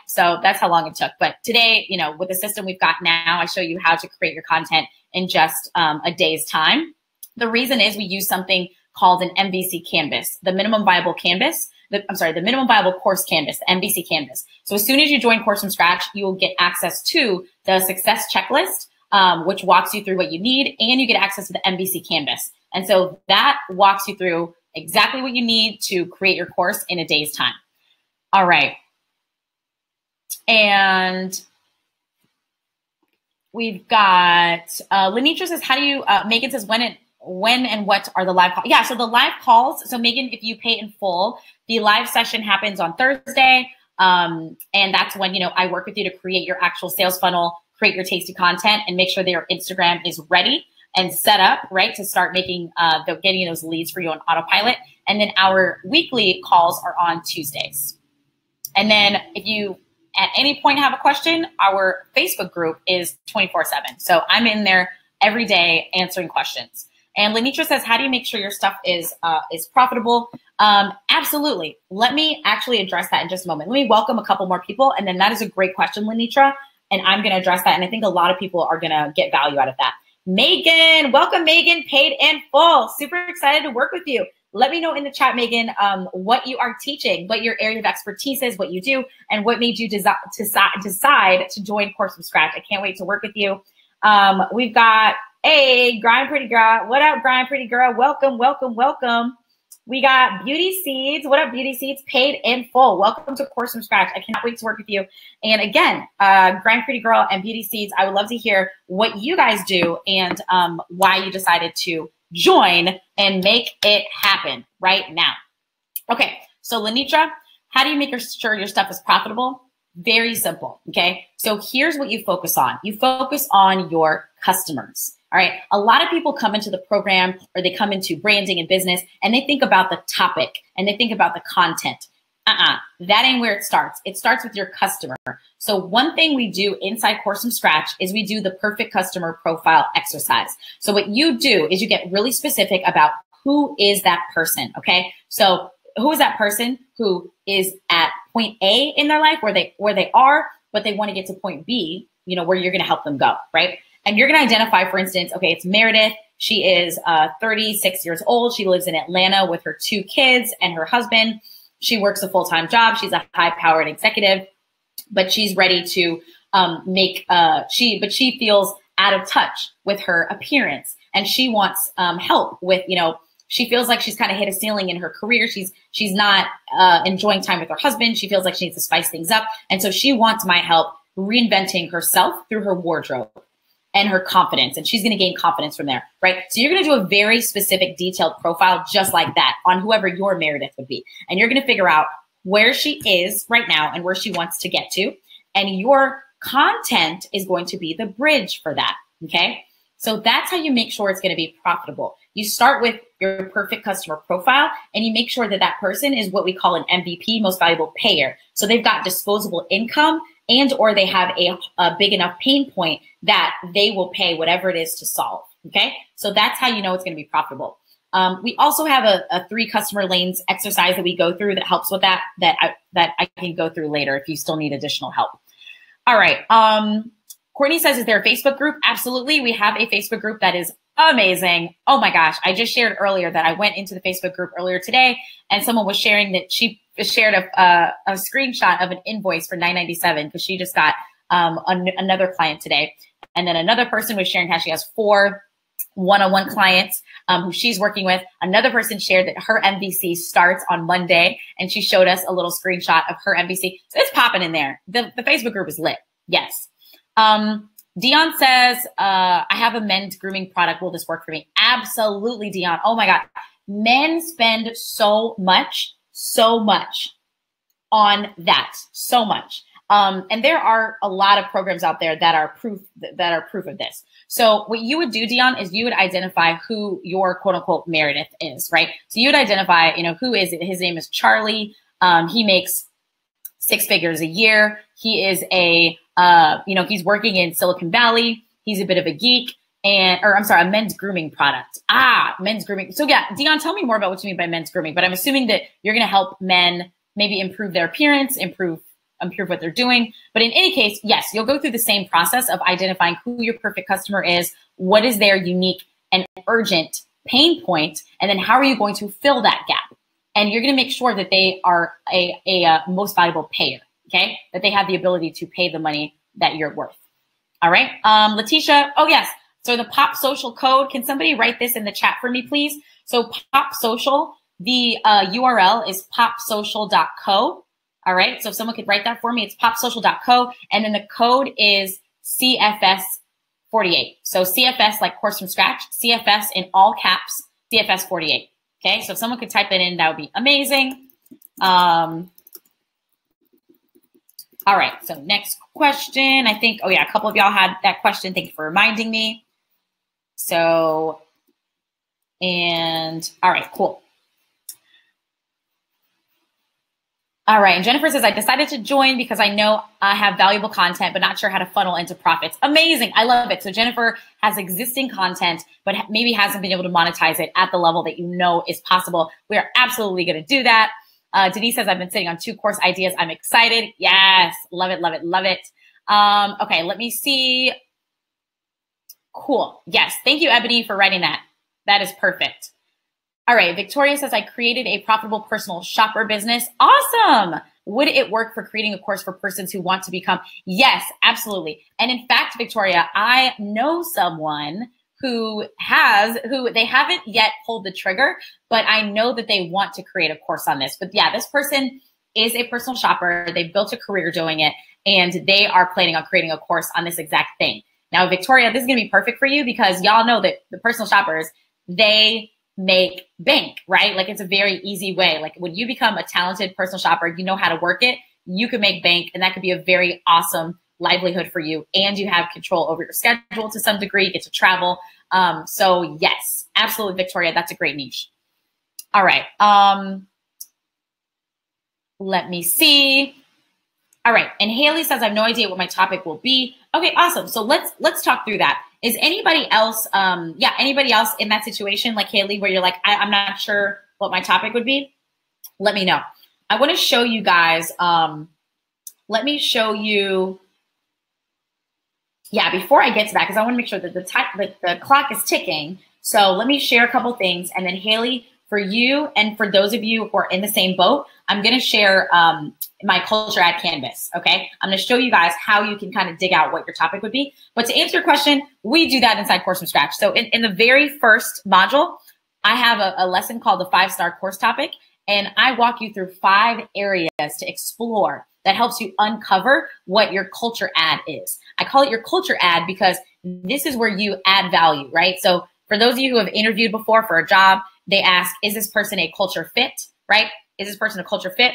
so that's how long it took. But today, with the system we've got now, I show you how to create your content in just a day's time. The reason is we use something called an MVC canvas, the minimum viable canvas. The minimum viable course canvas, the MVC canvas. So as soon as you join Course from Scratch, you will get access to the success checklist, which walks you through what you need, and you get access to the MVC canvas. And so that walks you through exactly what you need to create your course in a day's time. All right. And we've got, Lenitra says, how do you, Megan says, when and what are the live calls? Yeah, so the live calls, so Megan, if you pay in full, the live session happens on Thursday. And that's when, I work with you to create your actual sales funnel, create your tasty content, and make sure that your Instagram is ready and set up, right, to start making, getting those leads for you on autopilot. And then our weekly calls are on Tuesdays. And then if you at any point have a question, our Facebook group is 24/7. So I'm in there every day answering questions. And Lenitra says, how do you make sure your stuff is profitable? Absolutely. Let me actually address that in just a moment. Let me welcome a couple more people. And then that is a great question, Lenitra. And I'm going to address that. And I think a lot of people are going to get value out of that. Megan, welcome, Megan, paid in full. Super excited to work with you. Let me know in the chat, Megan, what you are teaching, what your area of expertise is, what you do, and what made you decide to join Course from Scratch. I can't wait to work with you. We've got, hey, Grind Pretty Girl. What up, Grind Pretty Girl? Welcome, welcome, welcome. We got Beauty Seeds. What up, Beauty Seeds? Paid in full. Welcome to Course from Scratch. I cannot wait to work with you. And again, Grind Pretty Girl and Beauty Seeds, I would love to hear what you guys do and why you decided to join and make it happen right now. Okay, so Lenitra, how do you make sure your stuff is profitable? Very simple, okay? So here's what you focus on. You focus on your customers. All right. A lot of people come into the program or they come into branding and business and they think about the topic and they think about the content. That ain't where it starts. It starts with your customer. So one thing we do inside Course from Scratch is we do the perfect customer profile exercise. So what you do is you get really specific about who is that person. Okay. So who is that person who is at point A in their life where they are, but they want to get to point B, where you're going to help them go. Right. And you're going to identify, for instance, okay, it's Meredith. She is 36 years old. She lives in Atlanta with her 2 kids and her husband. She works a full-time job. She's a high-powered executive, but she's ready to she feels out of touch with her appearance. And she wants help with, she feels like she's kind of hit a ceiling in her career. She's not enjoying time with her husband. She feels like she needs to spice things up. And so she wants my help reinventing herself through her wardrobe and her confidence. And she's going to gain confidence from there, right? So you're going to do a very specific detailed profile just like that on whoever your Meredith would be. And you're going to figure out where she is right now and where she wants to get to. And your content is going to be the bridge for that, okay? So that's how you make sure it's going to be profitable. You start with your perfect customer profile and you make sure that that person is what we call an MVP, most valuable payer. So they've got disposable income and or they have a big enough pain point that they will pay whatever it is to solve, okay? So that's how you know it's going to be profitable. We also have a 3 customer lanes exercise that we go through that helps with that I can go through later if you still need additional help. All right. Courtney says, is there a Facebook group? Absolutely. We have a Facebook group that is amazing. Oh my gosh. I just shared earlier that I went into the Facebook group earlier today and someone was sharing that she shared a screenshot of an invoice for $9.97 because she just got another client today. And then another person was sharing how she has 4 one-on-one clients who she's working with. Another person shared that her MVC starts on Monday and she showed us a little screenshot of her MVC. So it's popping in there. The Facebook group is lit. Yes. Dion says, I have a men's grooming product. Will this work for me? Absolutely, Dion. Oh my God. Men spend so much on that. So much. And there are a lot of programs out there that are proof of this. So what you would do, Dion, is you would identify who your quote unquote Meredith is, right? So you would identify, who is it? His name is Charlie. He makes 6 figures a year. He is he's working in Silicon Valley. He's a bit of a geek a men's grooming product. Men's grooming. So yeah, Dion, tell me more about what you mean by men's grooming, but I'm assuming that you're going to help men maybe improve their appearance, improve what they're doing. But in any case, yes, you'll go through the same process of identifying who your perfect customer is, what is their unique and urgent pain point, and then how are you going to fill that gap? And you're going to make sure that they are a most valuable payer, okay? That they have the ability to pay the money that you're worth. All right. Letitia, oh yes. So the Pop Social code, can somebody write this in the chat for me, please? So Pop Social, the URL is popsocial.co. All right. So if someone could write that for me, it's popsocial.co. And then the code is CFS48. So CFS, like Course from Scratch, CFS in all caps, CFS48. Okay. So if someone could type that in, that would be amazing. All right. So next question, I think, oh yeah, a couple of y'all had that question. Thank you for reminding me. So, and all right, cool. All right. And Jennifer says, I decided to join because I know I have valuable content, but not sure how to funnel into profits. Amazing. I love it. So Jennifer has existing content, but maybe hasn't been able to monetize it at the level that you know is possible. We are absolutely going to do that. Denise says, I've been sitting on 2 course ideas. I'm excited. Yes. Love it. Love it. Love it. Okay. Let me see. Cool. Yes. Thank you, Ebony, for writing that. That is perfect. All right. Victoria says, I created a profitable personal shopper business. Awesome. Would it work for creating a course for persons who want to become? Yes, absolutely. And in fact, Victoria, I know someone who they haven't yet pulled the trigger, but I know that they want to create a course on this. But yeah, this person is a personal shopper. They've built a career doing it, and they are planning on creating a course on this exact thing. Now, Victoria, this is going to be perfect for you because y'all know that the personal shoppers, they make bank, right? Like it's a very easy way. Like when you become a talented personal shopper, you know how to work it, you can make bank, and that could be a very awesome livelihood for you. And you have control over your schedule to some degree, you get to travel. So yes, absolutely, Victoria, that's a great niche. All right. Let me see. All right. And Haley says, I have no idea what my topic will be. Okay, awesome. So let's talk through that. Is anybody else, anybody else in that situation like Haley, where you're like, I'm not sure what my topic would be? Let me know. I want to show you guys, let me show you, before I get to that, because I want to make sure that the clock is ticking. So let me share a couple things. And then Haley, for you and for those of you who are in the same boat, I'm going to share my culture ad canvas, okay? I'm going to show you guys how you can kind of dig out what your topic would be. But to answer your question, we do that inside Course from Scratch. So in the very first module, I have a lesson called the 5-star course topic, and I walk you through 5 areas to explore that helps you uncover what your culture ad is. I call it your culture ad because this is where you add value, right? So for those of you who have interviewed before for a job, they ask, is this person a culture fit, right? Is this person a culture fit?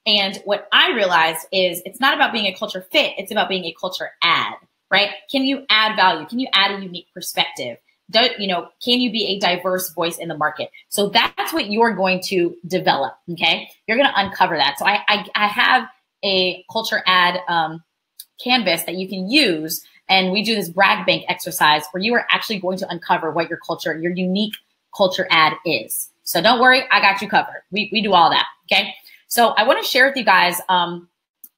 And what I realized is it's not about being a culture fit. It's about being a culture ad, right? Can you add value? Can you add a unique perspective? Can you be a diverse voice in the market? So that's what you're going to develop, okay? You're going to uncover that. So I have a culture ad canvas that you can use, and we do this brag bank exercise where you are actually going to uncover what your culture, your unique culture ad is. So don't worry, I got you covered. We do all that, okay? So I want to share with you guys,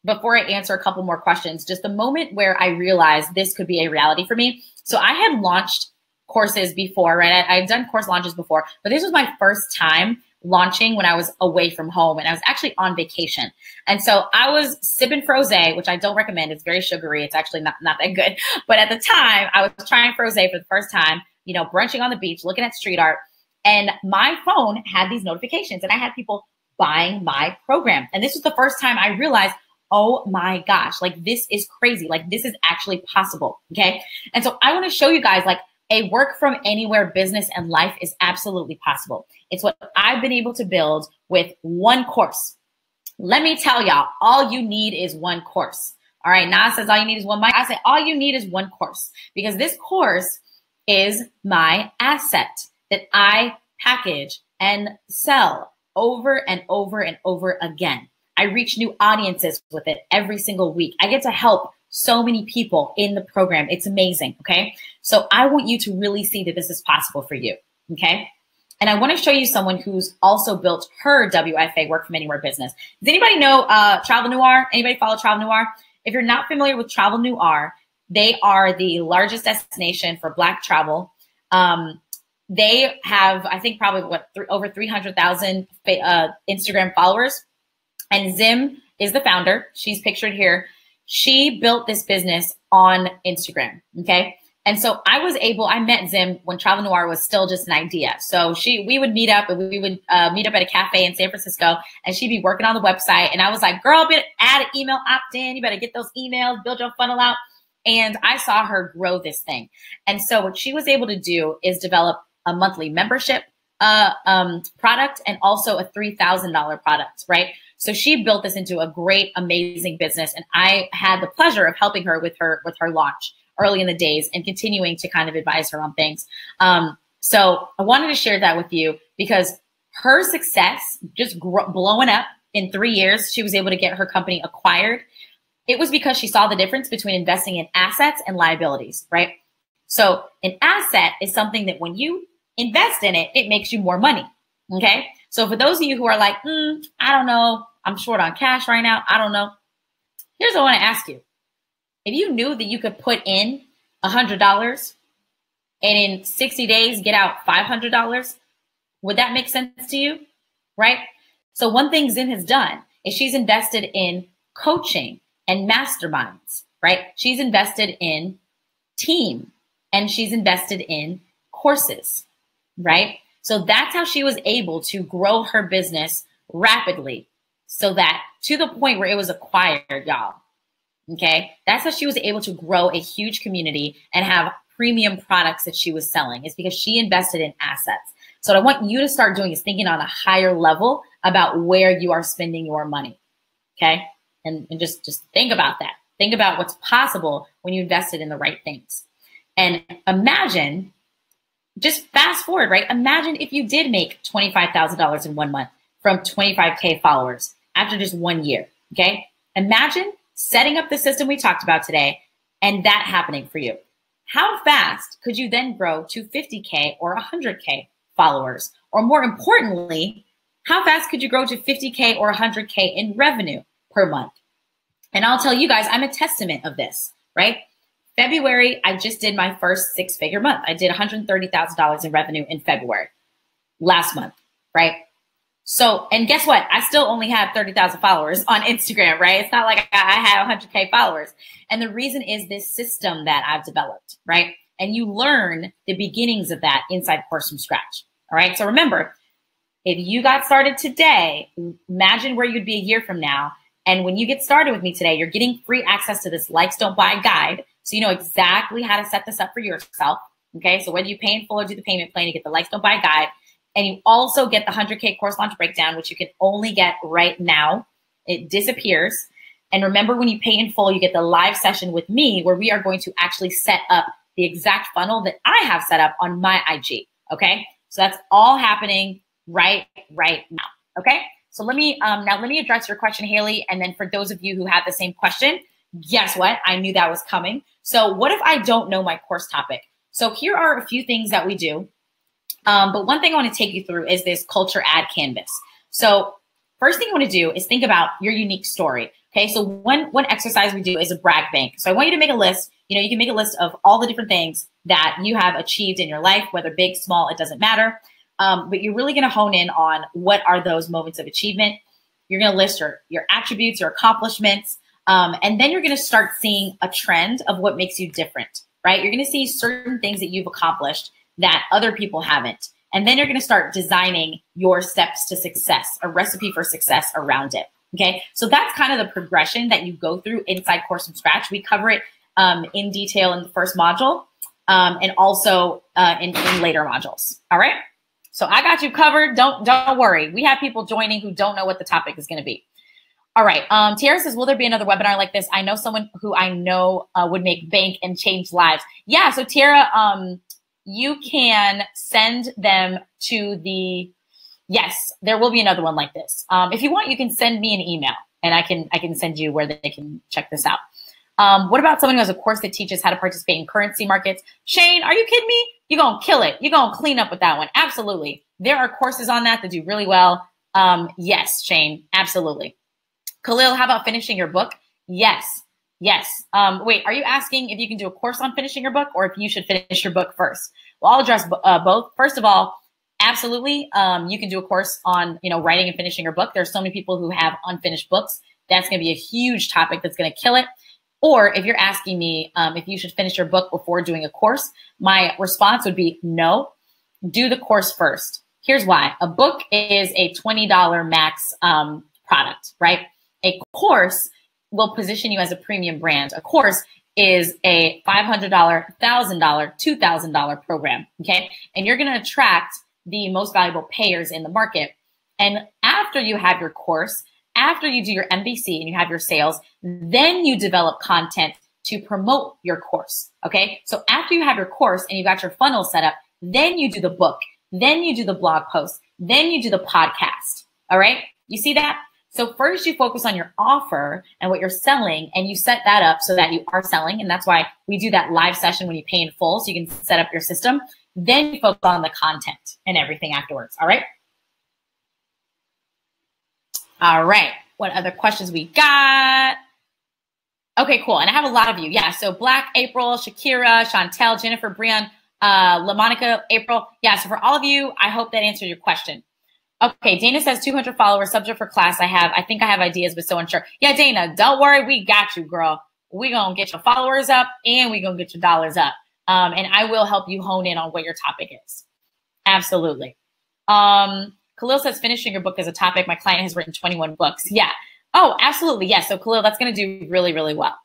before I answer a couple more questions, just the moment where I realized this could be a reality for me. So I had launched courses before, right? I've done course launches before, but this was my first time launching when I was away from home, and I was actually on vacation. And so I was sipping frosé, which I don't recommend. It's very sugary. It's actually not that good. But at the time, I was trying frosé for the first time, brunching on the beach, looking at street art, and my phone had these notifications, and I had people buying my program. And this was the first time I realized, oh my gosh, like this is crazy. Like this is actually possible, okay? And so I want to show you guys, like, a work from anywhere business and life is absolutely possible. It's what I've been able to build with one course. Let me tell y'all, all you need is one course. All right, Nas says all you need is one mic. I say all you need is one course, because this course is my asset that I package and sell over and over and over again. I reach new audiences with it every single week. I get to help so many people in the program. It's amazing, okay? So I want you to really see that this is possible for you, okay? And I want to show you someone who's also built her WFA, Work From Anywhere business. Does anybody know Travel Noir? Anybody follow Travel Noir? If you're not familiar with Travel Noir, they are the largest destination for Black travel. They have, I think, probably over 300,000 Instagram followers. And Zim is the founder. She's pictured here. She built this business on Instagram, okay? And so I met Zim when Travel Noir was still just an idea. So we would meet up, and we would meet up at a cafe in San Francisco, and she'd be working on the website. And I was like, girl, better add an email opt-in. You better get those emails, build your funnel out. And I saw her grow this thing. And so what she was able to do is develop a monthly membership product and also a $3,000 product, right? So she built this into a great, amazing business. And I had the pleasure of helping her with her launch early in the days and continuing to kind of advise her on things. So I wanted to share that with you because her success just blowing up in 3 years, she was able to get her company acquired. It was because she saw the difference between investing in assets and liabilities, right? So an asset is something that when you invest in it, it makes you more money, okay? So for those of you who are like, I don't know, I'm short on cash right now, I don't know. Here's what I want to ask you. If you knew that you could put in $100 and in 60 days get out $500, would that make sense to you, right? So one thing Zim has done is she's invested in coaching and masterminds, right? She's invested in team and she's invested in courses, right? So that's how she was able to grow her business rapidly, so that to the point where it was acquired, y'all. Okay. That's how she was able to grow a huge community and have premium products that she was selling. It's because she invested in assets. So what I want you to start doing is thinking on a higher level about where you are spending your money. Okay. And just think about that. Think about what's possible when you invested in the right things. And imagine, just fast forward, right? Imagine if you did make $25,000 in 1 month from 25K followers after just 1 year. Okay. Imagine setting up the system we talked about today and that happening for you. How fast could you then grow to 50K or 100K followers? Or more importantly, how fast could you grow to 50K or 100K in revenue per month? And I'll tell you guys, I'm a testament of this, right? February, I just did my first 6-figure month. I did $130,000 in revenue in February last month, right? So, and guess what? I still only have 30,000 followers on Instagram, right? It's not like I have 100K followers. And the reason is this system that I've developed, right? And you learn the beginnings of that inside Course from Scratch. All right. So remember, if you got started today, imagine where you'd be a year from now. And when you get started with me today, you're getting free access to this Likes Don't Buy guide. So you know exactly how to set this up for yourself. Okay. So whether you pay in full or do the payment plan, you get the Likes Don't Buy guide. And you also get the 100K course launch breakdown, which you can only get right now. It disappears. And remember, when you pay in full, you get the live session with me where we are going to actually set up the exact funnel that I have set up on my IG. Okay. So that's all happening right now. Okay. So let me address your question, Haley. And then for those of you who had the same question, guess what? I knew that was coming. So what if I don't know my course topic? So here are a few things that we do. But one thing I want to take you through is this culture ad canvas. So first thing you want to do is think about your unique story. Okay. So one exercise we do is a brag bank. So I want you to make a list. You know, you can make a list of all the different things that you have achieved in your life, whether big, small, it doesn't matter. But you're really going to hone in on what are those moments of achievement. You're going to list your attributes, your accomplishments. And then you're going to start seeing a trend of what makes you different, right? You're going to see certain things that you've accomplished that other people haven't. And then you're going to start designing your steps to success, a recipe for success around it. Okay. So that's kind of the progression that you go through inside Course from Scratch. We cover it in detail in the first module and also in later modules. All right. So I got you covered. Don't worry. We have people joining who don't know what the topic is going to be. All right. Tiara says, will there be another webinar like this? I know someone who I know would make bank and change lives. Yeah. So Tiara, you can send them to yes, there will be another one like this. If you want, you can send me an email and I can send you where they can check this out. What about someone who has a course that teaches how to participate in currency markets? Shane, are you kidding me? You're going to kill it. You're going to clean up with that one. Absolutely. There are courses on that do really well. Yes, Shane, absolutely. Khalil, how about finishing your book? Yes. Yes. Wait, are you asking if you can do a course on finishing your book or if you should finish your book first? Well, I'll address both. First of all, absolutely. You can do a course on, writing and finishing your book. There's so many people who have unfinished books. That's going to be a huge topic that's going to kill it. Or if you're asking me if you should finish your book before doing a course, my response would be no, do the course first. Here's why. A book is a $20 max product, right? A course will position you as a premium brand. A course is a $500, $1,000, $2,000 program, okay? And you're going to attract the most valuable payers in the market. And after you have your course, after you do your MVC and you have your sales, then you develop content to promote your course, okay? So after you have your course and you got your funnel set up, then you do the book, then you do the blog post, then you do the podcast, all right? You see that? So first you focus on your offer and what you're selling and you set that up so that you are selling. And that's why we do that live session when you pay in full so you can set up your system. Then you focus on the content and everything afterwards. All right. All right. What other questions we got? Okay, cool. And I have a lot of you. Yeah. So Black, April, Shakira, Chantel, Jennifer, Brian, LaMonica, April. Yeah. So for all of you, I hope that answered your question. Okay, Dana says 200 followers, subject for class. I think I have ideas, but so unsure. Yeah, Dana, don't worry. We got you, girl. We going to get your followers up and we going to get your dollars up. And I will help you hone in on what your topic is. Absolutely. Khalil says, finishing your book as a topic. My client has written 21 books. Yeah. Oh, absolutely. Yeah. So Khalil, that's going to do really, really well.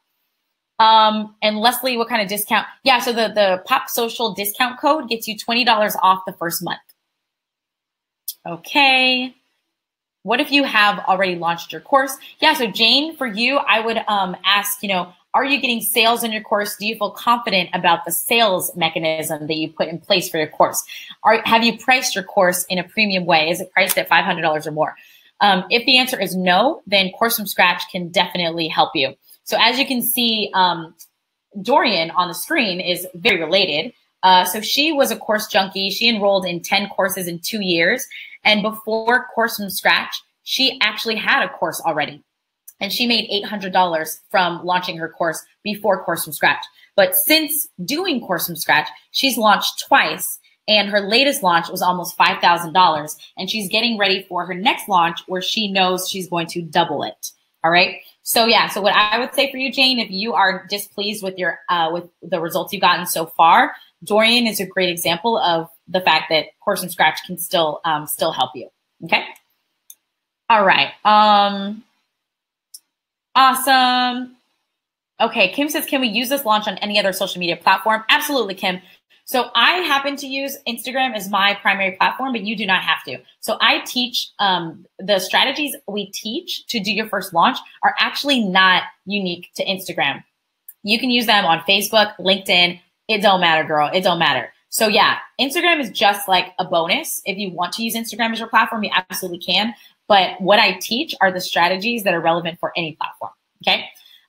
And Leslie, what kind of discount? Yeah. So the Pop Social discount code gets you $20 off the first month. Okay. What if you have already launched your course? Yeah. So Jane, for you, I would ask, are you getting sales in your course? Do you feel confident about the sales mechanism that you put in place for your course? Have you priced your course in a premium way? Is it priced at $500 or more? If the answer is no, then Course from Scratch can definitely help you. So as you can see, Dorian on the screen is very related. So she was a course junkie. She enrolled in 10 courses in 2 years. And before Course from Scratch, she actually had a course already. And she made $800 from launching her course before Course from Scratch. But since doing Course from Scratch, she's launched twice. And her latest launch was almost $5,000. And she's getting ready for her next launch where she knows she's going to double it. All right. So yeah, so what I would say for you, Jane, if you are displeased with your with the results you've gotten so far, Dorian is a great example of the fact that Course from Scratch can still help you. Okay. All right. Awesome. Okay. Kim says, can we use this launch on any other social media platform? Absolutely, Kim. So I happen to use Instagram as my primary platform, but you do not have to. So I teach the strategies we teach to do your first launch are actually not unique to Instagram. You can use them on Facebook, LinkedIn. It don't matter, girl. It don't matter. So yeah, Instagram is just like a bonus. If you want to use Instagram as your platform, you absolutely can. But what I teach are the strategies that are relevant for any platform. Okay.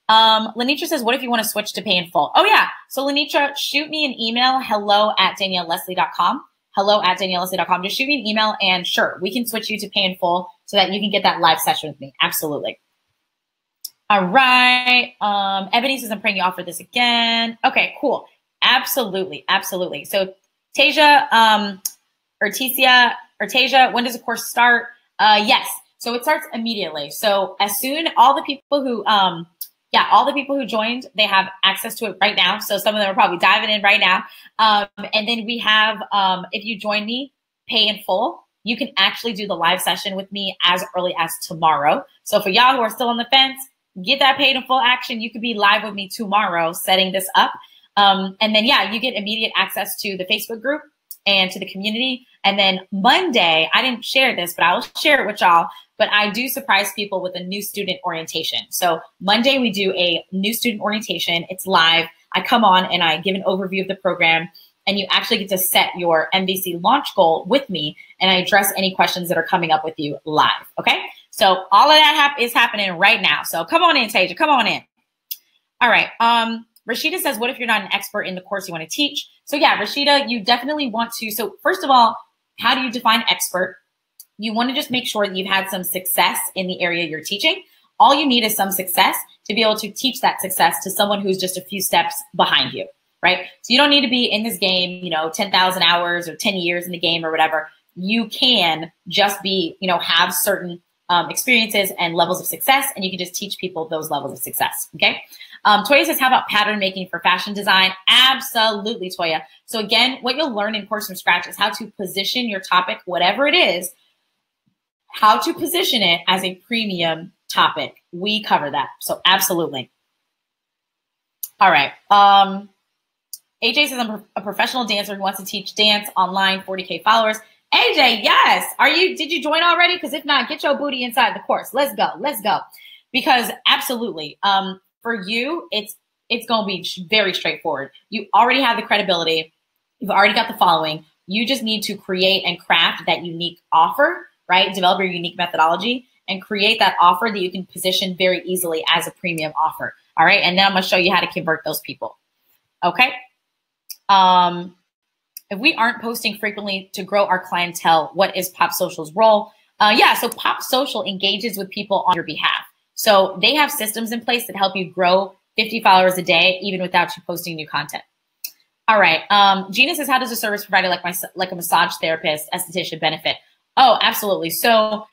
Lenitra says, what if you want to switch to pay in full? Oh yeah. So Lenitra, shoot me an email, hello@danielleleslie.com. hello@danielleleslie.com. Just shoot me an email and sure, we can switch you to pay in full so that you can get that live session with me. Absolutely. All right. Ebony says, I'm praying you offer this again. Okay, cool. Absolutely. Absolutely. So Tasia, Tasia, when does the course start? Yes. So it starts immediately. So as soon, all the people who joined, they have access to it right now. So some of them are probably diving in right now. And then we have, if you join me, pay in full, you can actually do the live session with me as early as tomorrow. So for y'all who are still on the fence, get that paid in full action. You could be live with me tomorrow setting this up. And then, yeah, you get immediate access to the Facebook group and to the community. And then Monday, I didn't share this, but I will share it with y'all. But I do surprise people with a new student orientation. So Monday, we do a new student orientation. It's live. I come on and I give an overview of the program. And you actually get to set your MVC launch goal with me. And I address any questions that are coming up with you live. Okay. So all of that is happening right now. So come on in, Tasia. Come on in. All right. Rashida says, what if you're not an expert in the course you want to teach? So yeah, Rashida, you definitely want to. So first of all, how do you define expert? You want to just make sure that you've had some success in the area you're teaching. All you need is some success to be able to teach that success to someone who's just a few steps behind you, right? So you don't need to be in this game, 10,000 hours or 10 years in the game or whatever. You can just be, have certain experiences and levels of success, and you can just teach people those levels of success, okay? Toya says, how about pattern making for fashion design? Absolutely, Toya. So again, what you'll learn in Course from Scratch is how to position your topic, whatever it is, how to position it as a premium topic. We cover that. So absolutely. All right. AJ says, I'm a professional dancer who wants to teach dance online, 40K followers. AJ, yes. Did you join already? Because if not, get your booty inside the course. Let's go. Let's go. Because absolutely, for you, it's going to be very straightforward. You already have the credibility. You've already got the following. You just need to create and craft that unique offer, right? Develop your unique methodology and create that offer that you can position very easily as a premium offer. All right. And then I'm going to show you how to convert those people. Okay. If we aren't posting frequently to grow our clientele, what is Pop Social's role? Yeah, so Pop Social engages with people on your behalf. So they have systems in place that help you grow 50 followers a day, even without you posting new content. All right. Gina says, how does a service provider like a massage therapist, esthetician benefit? Oh, absolutely. So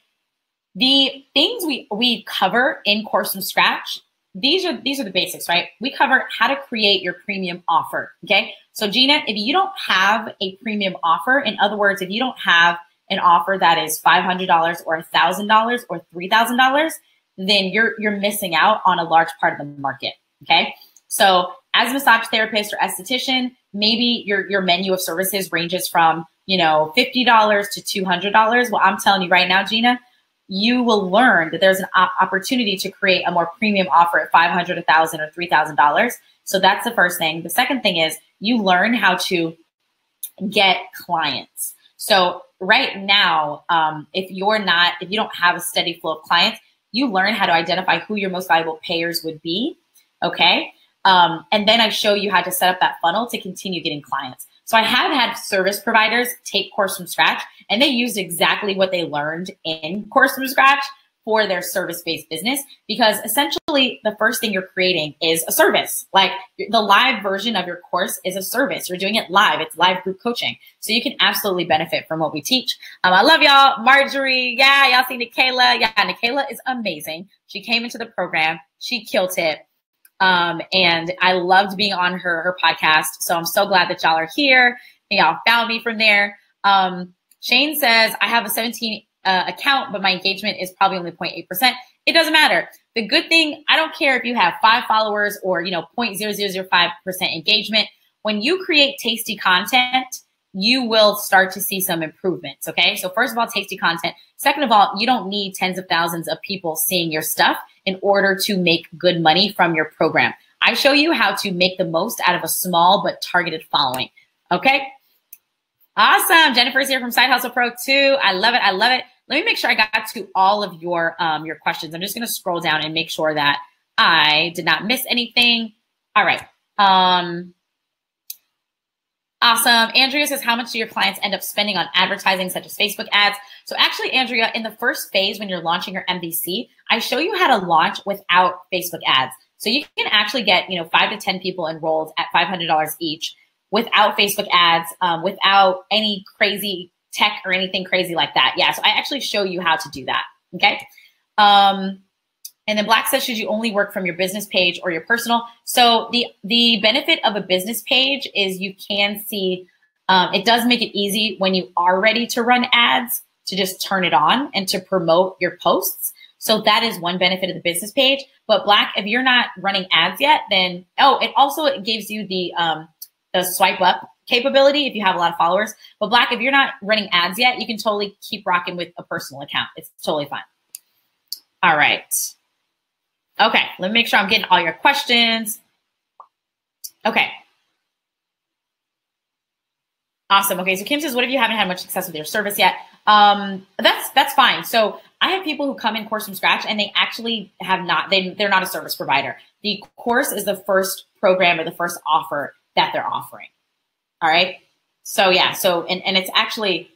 the things we cover in Course from Scratch these are the basics, right? We cover how to create your premium offer, okay? So Gina, if you don't have a premium offer, in other words, if you don't have an offer that is $500 or $1,000 or $3,000, then you're missing out on a large part of the market, okay? So as a massage therapist or esthetician, maybe your menu of services ranges from, $50 to $200. Well, I'm telling you right now, Gina, you will learn that there's an opportunity to create a more premium offer at $500, $1,000, or $3,000. So that's the first thing. The second thing is you learn how to get clients. So right now, if you don't have a steady flow of clients, you learn how to identify who your most valuable payers would be. Okay. And then I show you how to set up that funnel to continue getting clients. So I have had service providers take Course from Scratch, and they used exactly what they learned in Course from Scratch for their service-based business, because essentially the first thing you're creating is a service. Like the live version of your course is a service. You're doing it live. It's live group coaching. So you can absolutely benefit from what we teach. I love y'all. Marjorie. Yeah, y'all see Nikayla. Yeah, Nikayla is amazing. She came into the program. She killed it. And I loved being on her podcast. So I'm so glad that y'all are here and y'all found me from there. Shane says, I have a 17 account, but my engagement is probably only 0.8%. It doesn't matter. The good thing, I don't care if you have 5 followers or, 0.0005% engagement. When you create tasty content, you will start to see some improvements. Okay. So first of all, tasty content. Second of all, you don't need tens of thousands of people seeing your stuff in order to make good money from your program. I show you how to make the most out of a small but targeted following. Okay. Awesome. Jennifer's here from Side Hustle Pro 2. I love it. I love it. Let me make sure I got to all of your questions. I'm just going to scroll down and make sure that I did not miss anything. All right. Awesome. Andrea says, how much do your clients end up spending on advertising such as Facebook ads? So actually, Andrea, in the first phase, when you're launching your MVC, I show you how to launch without Facebook ads. So you can actually get, 5 to 10 people enrolled at $500 each without Facebook ads, without any crazy tech or anything crazy like that. Yeah. So I actually show you how to do that. Okay. And then Black says, should you only work from your business page or your personal? So the benefit of a business page is you can see, it does make it easy when you are ready to run ads to just turn it on and to promote your posts. So that is one benefit of the business page. But Black, if you're not running ads yet, then, it gives you the swipe up capability if you have a lot of followers. But Black, if you're not running ads yet, you can totally keep rocking with a personal account. It's totally fine. All right. Okay, let me make sure I'm getting all your questions. Okay. Awesome. Okay, so Kim says, what if you haven't had much success with your service yet? That's fine. So I have people who come in Course from Scratch and they actually have not, they're not a service provider. The course is the first program or the first offer that they're offering. All right. So yeah, and it's actually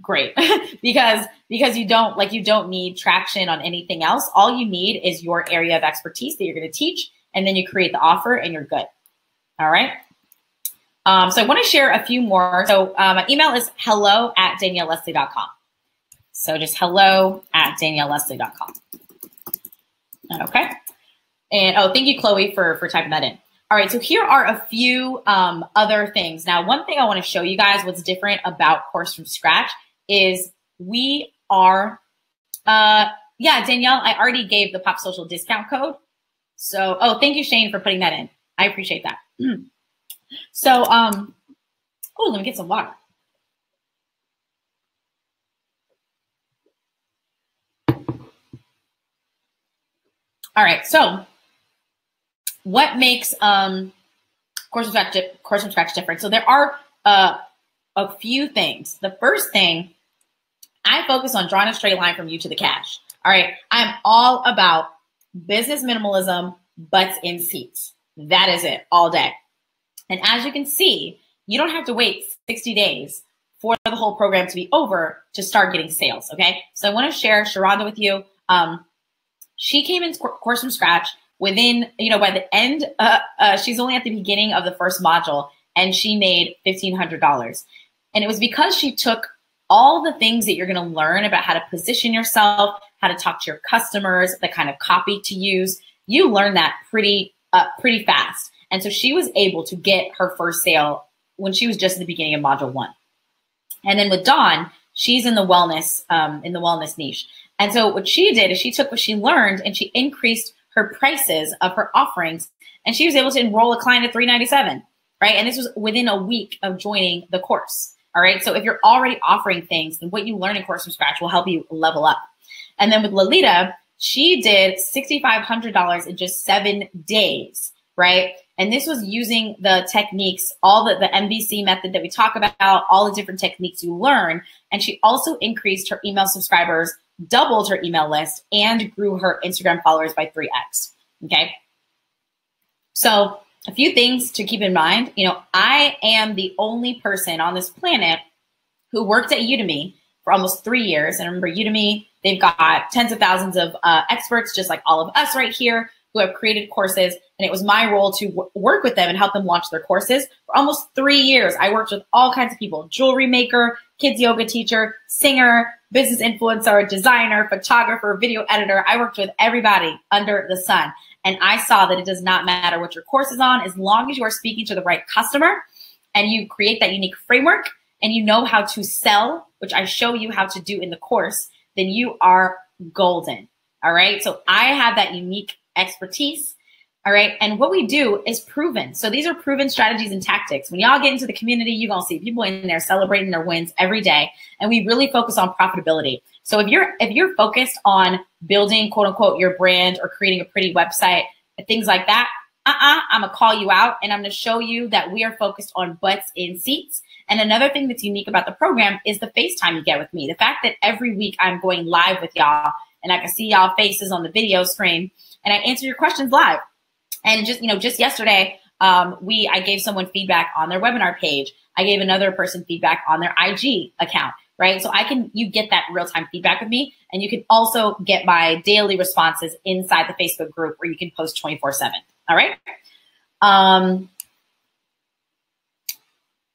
great because you don't need traction on anything else. All you need is your area of expertise that you're going to teach, and then you create the offer and you're good. All right. So I want to share a few more. So my email is hello@danielleleslie.com. So just hello@danielleleslie.com. Okay. And thank you, Chloe, for typing that in. All right, so here are a few other things. Now, one thing I want to show you guys what's different about Course from Scratch is we are, Danielle, I already gave the Pop Social discount code. So, thank you, Shane, for putting that in. I appreciate that. So, let me get some water. All right, so what makes Course from Scratch different? So there are a few things. The first thing, I focus on drawing a straight line from you to the cash. All right, I'm all about business minimalism, butts in seats. That is it all day. And as you can see, you don't have to wait 60 days for the whole program to be over to start getting sales. Okay, so I want to share Sharonda with you. She came into Course from Scratch within, by the end, she's only at the beginning of the first module, and she made $1,500. And it was because she took all the things that you're going to learn about how to position yourself, how to talk to your customers, the kind of copy to use, you learn that pretty fast. And so she was able to get her first sale when she was just at the beginning of module 1. And then with Dawn, she's in the wellness niche. And so what she did is she took what she learned and she increased her prices of her offerings, and she was able to enroll a client at $397, right? And this was within a week of joining the course. All right. So if you're already offering things, then what you learn in Course from Scratch will help you level up. And then with Lolita, she did $6,500 in just 7 days, right? And this was using the techniques, all the MVC method that we talk about, all the different techniques you learn. And she also increased her email subscribers, doubled her email list, and grew her Instagram followers by 3x. Okay. So a few things to keep in mind. You know, I am the only person on this planet who worked at Udemy for almost 3 years. And remember, Udemy, they've got tens of thousands of experts, just like all of us right here, who have created courses. And it was my role to work with them and help them launch their courses. For almost 3 years, I worked with all kinds of people: jewelry maker, kids yoga teacher, singer, business influencer, designer, photographer, video editor. I worked with everybody under the sun. And I saw that it does not matter what your course is on, as long as you are speaking to the right customer and you create that unique framework and you know how to sell, which I show you how to do in the course, then you are golden. All right. So I have that unique expertise. All right. And what we do is proven. So these are proven strategies and tactics. When y'all get into the community, you're going to see people in there celebrating their wins every day. And we really focus on profitability. So if you're focused on building, quote unquote, your brand or creating a pretty website, things like that, I'm going to call you out and I'm going to show you that we are focused on butts in seats. And another thing that's unique about the program is the FaceTime you get with me. The fact that every week I'm going live with y'all and I can see y'all faces on the video screen and I answer your questions live. And just yesterday, I gave someone feedback on their webinar page. I gave another person feedback on their IG account, right? So you get that real-time feedback with me, and you can also get my daily responses inside the Facebook group where you can post 24/7. All right.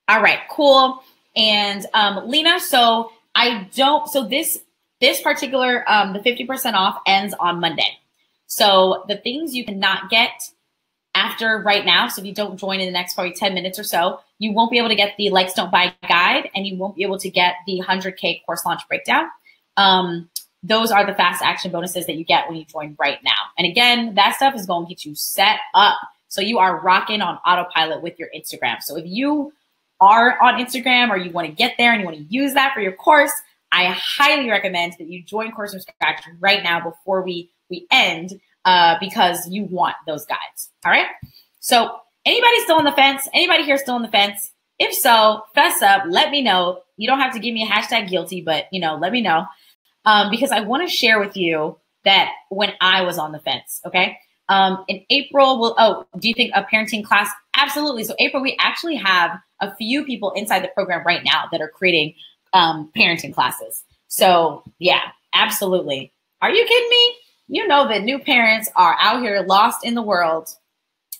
All right, cool. And Lena, so this particular, the 50% off ends on Monday. So the things you cannot get after right now, so if you don't join in the next probably 10 minutes or so, you won't be able to get the Likes Don't Buy guide, and you won't be able to get the 100K course launch breakdown. Those are the fast action bonuses that you get when you join right now. And again, that stuff is going to get you set up so you are rocking on autopilot with your Instagram. So if you are on Instagram or you want to get there and you want to use that for your course, I highly recommend that you join Course from Scratch right now before we end, because you want those guides. All right. So anybody still on the fence? Anybody here still on the fence? If so, fess up. Let me know. You don't have to give me a hashtag guilty, but let me know, because I want to share with you that when I was on the fence. Okay. In April, do you think a parenting class? Absolutely. So April, we actually have a few people inside the program right now that are creating parenting classes. So yeah, absolutely. Are you kidding me? You know that new parents are out here lost in the world.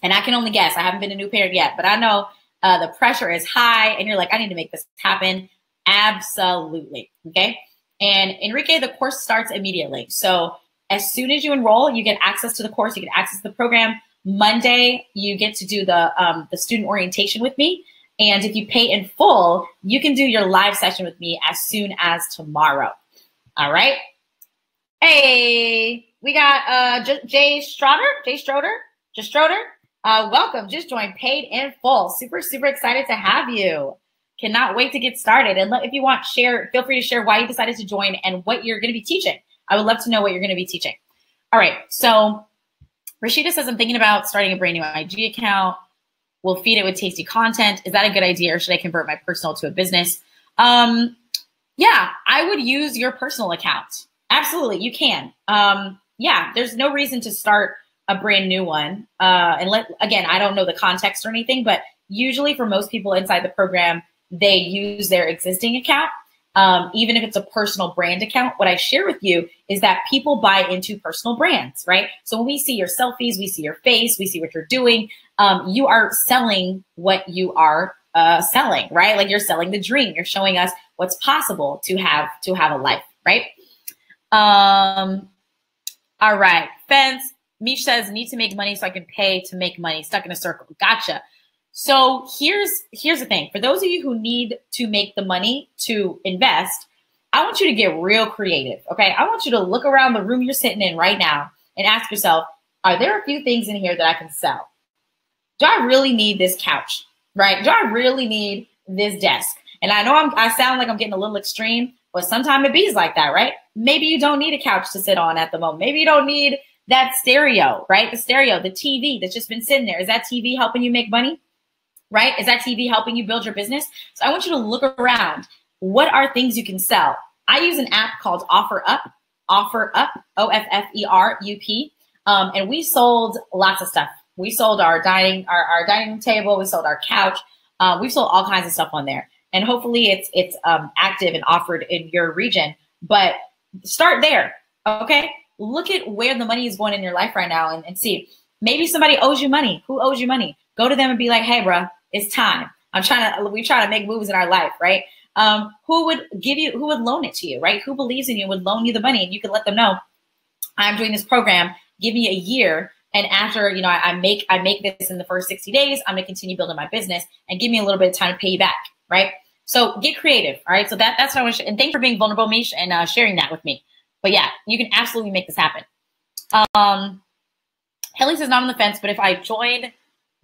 And I can only guess. I haven't been a new parent yet, but I know the pressure is high and you're like, I need to make this happen. Absolutely. Okay. And Enrique, the course starts immediately. So as soon as you enroll, you get access to the course, you get access to the program. Monday, you get to do the student orientation with me. And if you pay in full, you can do your live session with me as soon as tomorrow. All right. Hey, we got Jay Stroder. Welcome. Just joined paid in full. Super, super excited to have you. Cannot wait to get started. And if you want, feel free to share why you decided to join and what you're going to be teaching. I would love to know what you're going to be teaching. All right. So Rashida says, I'm thinking about starting a brand new IG account. We'll feed it with tasty content. Is that a good idea, or should I convert my personal to a business? Yeah, I would use your personal account. Absolutely, you can. Yeah, there's no reason to start a brand new one. Again, I don't know the context or anything, but usually for most people inside the program, they use their existing account. Even if it's a personal brand account, what I share with you is that people buy into personal brands, right? So when we see your selfies, we see your face, we see what you're doing, you are selling what you are selling, right? Like you're selling the dream. You're showing us what's possible to have a life, right? All right, fence. Mish says, need to make money so I can pay to make money. Stuck in a circle. Gotcha. So here's the thing. For those of you who need to make the money to invest, I want you to get real creative, okay? I want you to look around the room you're sitting in right now and ask yourself, are there a few things in here that I can sell? Do I really need this couch, right? Do I really need this desk? And I know I sound like I'm getting a little extreme, but sometimes it be like that, right? Maybe you don't need a couch to sit on at the moment. Maybe you don't need that stereo, right? The stereo, the TV that's just been sitting there. Is that TV helping you make money, right? Is that TV helping you build your business? So I want you to look around. What are things you can sell? I use an app called OfferUp, OFFERUP. And we sold lots of stuff. We sold our dining table. We sold our couch. We sold all kinds of stuff on there. And hopefully it's active and offered in your region. But start there, okay? Look at where the money is going in your life right now and see. Maybe somebody owes you money. Who owes you money? Go to them and be like, hey, bro, it's time. We try to make moves in our life, right? Who would loan it to you, right? Who believes in you would loan you the money, and you can let them know, I'm doing this program, give me a year. And after, I make this in the first 60 days, I'm gonna continue building my business and give me a little bit of time to pay you back, right? So get creative, all right? So that's what I want to share. And thanks for being vulnerable, Mish, and sharing that with me. But yeah, you can absolutely make this happen. Helly says not on the fence, but if I join,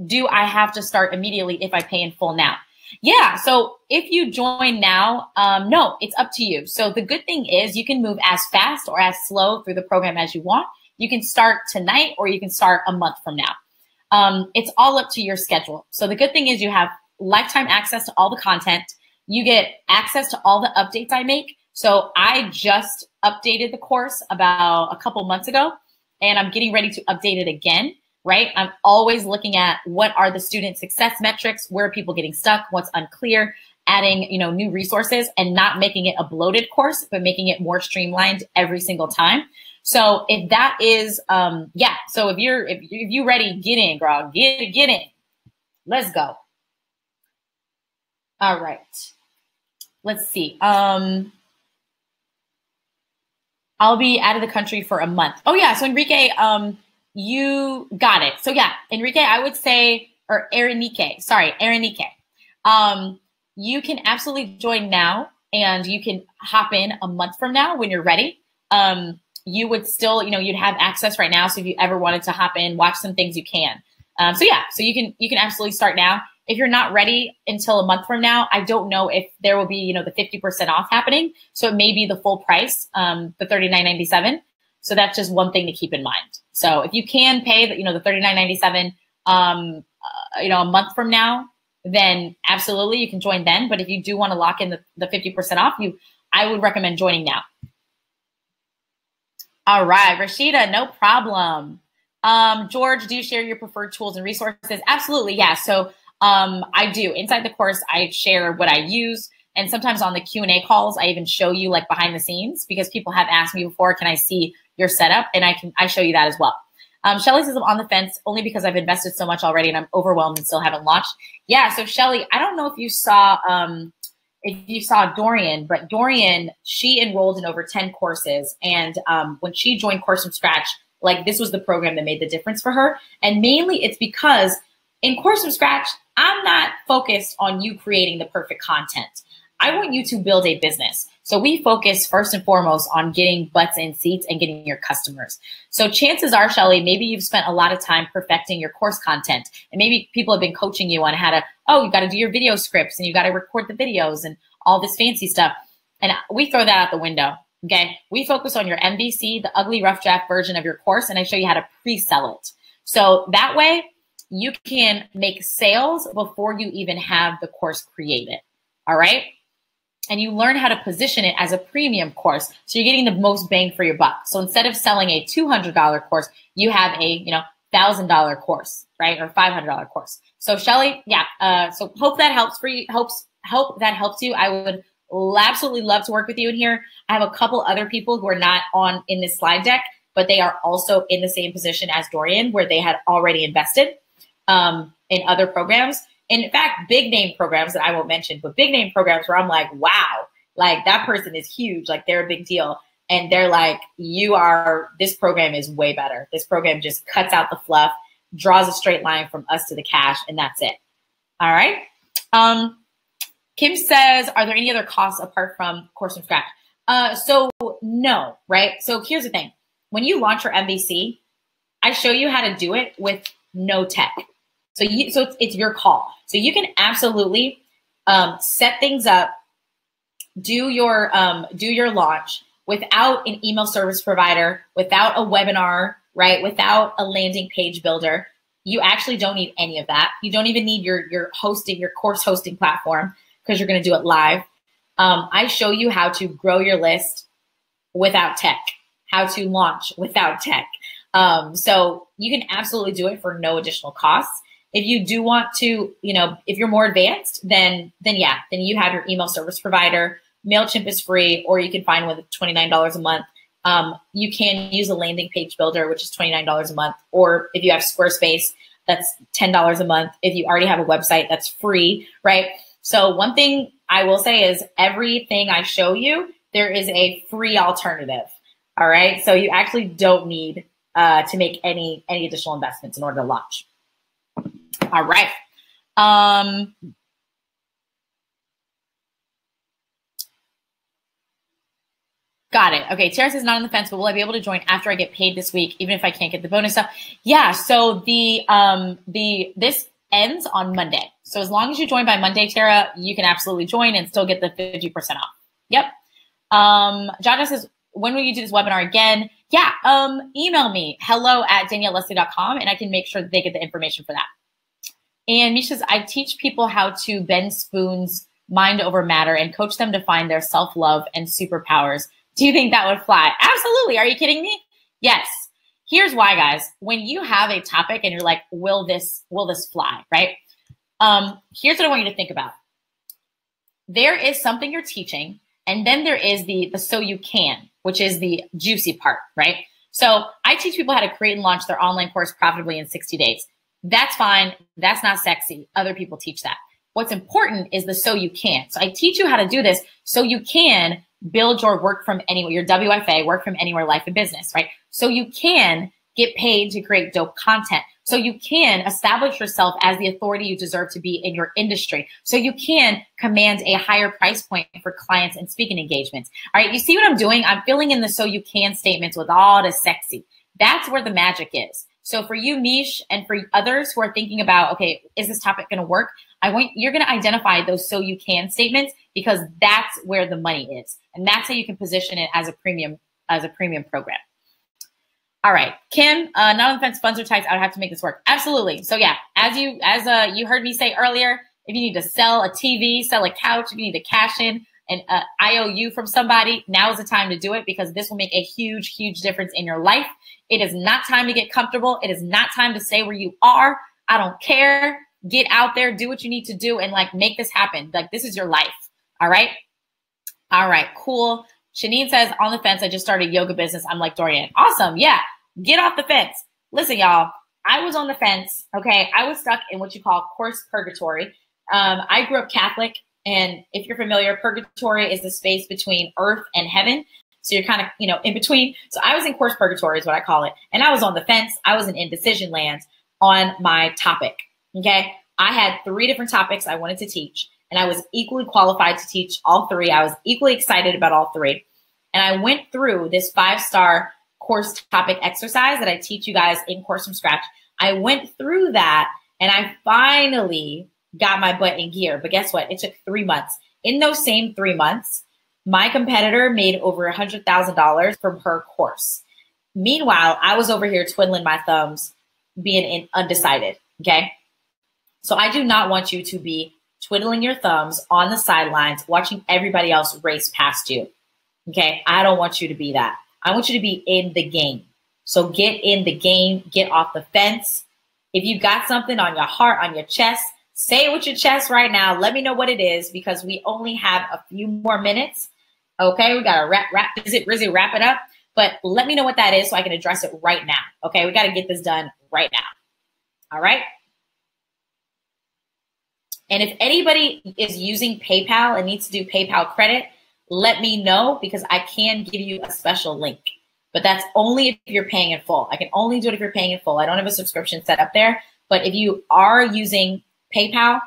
do I have to start immediately if I pay in full now? Yeah, so if you join now, no, it's up to you. So the good thing is you can move as fast or as slow through the program as you want. You can start tonight or you can start a month from now. It's all up to your schedule. So the good thing is you have lifetime access to all the content. You get access to all the updates I make. So I just updated the course about a couple months ago, and I'm getting ready to update it again, right? I'm always looking at what are the student success metrics, where are people getting stuck, what's unclear, adding, new resources, and not making it a bloated course, but making it more streamlined every single time. So if that is, so if you're ready, get in, girl, get in. Let's go. All right. Let's see. I'll be out of the country for a month. Oh yeah. So Enrique, you got it. So yeah, Enrique, I would say, or Arenike, you can absolutely join now, and you can hop in a month from now when you're ready. You would still, you'd have access right now. So if you ever wanted to hop in, watch some things, you can. So you can absolutely start now. If you're not ready until a month from now, I don't know if there will be, the 50% off happening. So it may be the full price, the $39.97. So that's just one thing to keep in mind. So if you can pay the $39.97, a month from now, then absolutely you can join then. But if you do want to lock in the 50% off, I would recommend joining now. All right, Rashida, no problem. George, do you share your preferred tools and resources? Absolutely, yeah. So I do. Inside the course, I share what I use. And sometimes on the Q&A calls, I even show you like behind the scenes, because people have asked me before, can I see your setup? And I show you that as well. Shelly says I'm on the fence only because I've invested so much already and I'm overwhelmed and still haven't launched. Yeah, so Shelly, I don't know if you saw Dorian, but Dorian, she enrolled in over 10 courses. And when she joined Course from Scratch, like this was the program that made the difference for her. And mainly it's because in Course from Scratch, I'm not focused on you creating the perfect content. I want you to build a business. So we focus first and foremost on getting butts in seats and getting your customers. So chances are, Shelly, maybe you've spent a lot of time perfecting your course content, and maybe people have been coaching you on how to, you got to do your video scripts and you got to record the videos and all this fancy stuff. And we throw that out the window. Okay. We focus on your MVC, the ugly rough draft version of your course, and I show you how to pre-sell it. So that way you can make sales before you even have the course created. All right. And you learn how to position it as a premium course. So you're getting the most bang for your buck. So instead of selling a $200 course, you have a, $1,000 course, right? Or $500 course. So Shelly, yeah. So hope that helps for you. Hope that helps you. I would absolutely love to work with you in here. I have a couple other people who are not in this slide deck, but they are also in the same position as Dorian, where they had already invested in other programs. In fact, big name programs that I won't mention, but big name programs where I'm like, wow, like that person is huge. Like they're a big deal. and they're like, this program is way better. This program just cuts out the fluff, draws a straight line from us to the cash, and that's it. All right. Kim says, are there any other costs apart from Course from Scratch? So no, right? So here's the thing. When you launch your MVC, I show you how to do it with no tech. So it's your call. So you can absolutely set things up, do your launch without an email service provider, without a webinar, right? Without a landing page builder. You actually don't need any of that. You don't even need your course hosting platform because you're going to do it live. I show you how to grow your list without tech, how to launch without tech. So you can absolutely do it for no additional costs. If you do want to, if you're more advanced, then you have your email service provider. MailChimp is free, or you can find one with $29 a month. You can use a landing page builder, which is $29 a month. Or if you have Squarespace, that's $10 a month. If you already have a website, that's free, right? So one thing I will say is everything I show you, there is a free alternative. All right. So you actually don't need to make any additional investments in order to launch. All right. Got it. Okay. Tara says not on the fence, but will I be able to join after I get paid this week, even if I can't get the bonus stuff? Yeah. So this ends on Monday. So as long as you join by Monday, Tara, you can absolutely join and still get the 50% off. Yep. Jaja says, when will you do this webinar again? Yeah. Email me hello@danielleleslie.com and I can make sure that they get the information for that. And Misha says, I teach people how to bend spoons, mind over matter, and coach them to find their self-love and superpowers. Do you think that would fly? Absolutely. Are you kidding me? Yes. Here's why, guys. When you have a topic and you're like, will this fly, right? Here's what I want you to think about. There is something you're teaching, and then there is the so you can, which is the juicy part, right? So I teach people how to create and launch their online course profitably in 60 days. That's fine. That's not sexy. Other people teach that. What's important is the so you can. So I teach you how to do this so you can build your work from anywhere, your WFA, work from anywhere, life and business, right? So you can get paid to create dope content. So you can establish yourself as the authority you deserve to be in your industry. So you can command a higher price point for clients and speaking engagements. All right, you see what I'm doing? I'm filling in the so you can statements with all the sexy. That's where the magic is. So for you, Mish, and for others who are thinking about, okay, is this topic going to work? You're going to identify those so you can statements because that's where the money is. And that's how you can position it as a premium program. All right, Kim, not on the fence, funds are tight. I would have to make this work. Absolutely. So yeah, as you heard me say earlier, if you need to sell a TV, sell a couch, if you need to cash in an IOU from somebody, now is the time to do it because this will make a huge, huge difference in your life. It is not time to get comfortable. It is not time to stay where you are. I don't care. Get out there, do what you need to do, and make this happen. This is your life. All right. All right. Cool. Shanine says, on the fence, I just started a yoga business. I'm like Dorian. Awesome. Yeah. Get off the fence. Listen, y'all, I was on the fence. Okay. I was stuck in what you call course purgatory. I grew up Catholic. And if you're familiar, purgatory is the space between earth and heaven. So you're kind of, in between. So I was in course purgatory is what I call it. And I was on the fence. I was in indecision land on my topic. Okay. I had 3 different topics I wanted to teach. And I was equally qualified to teach all 3. I was equally excited about all 3. And I went through this 5-star course topic exercise that I teach you guys in Course from Scratch. I went through that and I finally got my butt in gear. But guess what? It took 3 months. In those same 3 months, my competitor made over $100,000 from her course. Meanwhile, I was over here twiddling my thumbs, being undecided. Okay. So I do not want you to be twiddling your thumbs on the sidelines, watching everybody else race past you. Okay. I don't want you to be that. I want you to be in the game. So get in the game, get off the fence. If you got something on your heart, on your chest, say it with your chest right now. Let me know what it is because we only have a few more minutes. Okay. We got to wrap it up, but let me know what that is so I can address it right now. Okay. We got to get this done right now. All right. And if anybody is using PayPal and needs to do PayPal credit, let me know because I can give you a special link. But that's only if you're paying in full. I can only do it if you're paying in full. I don't have a subscription set up there. But if you are using PayPal,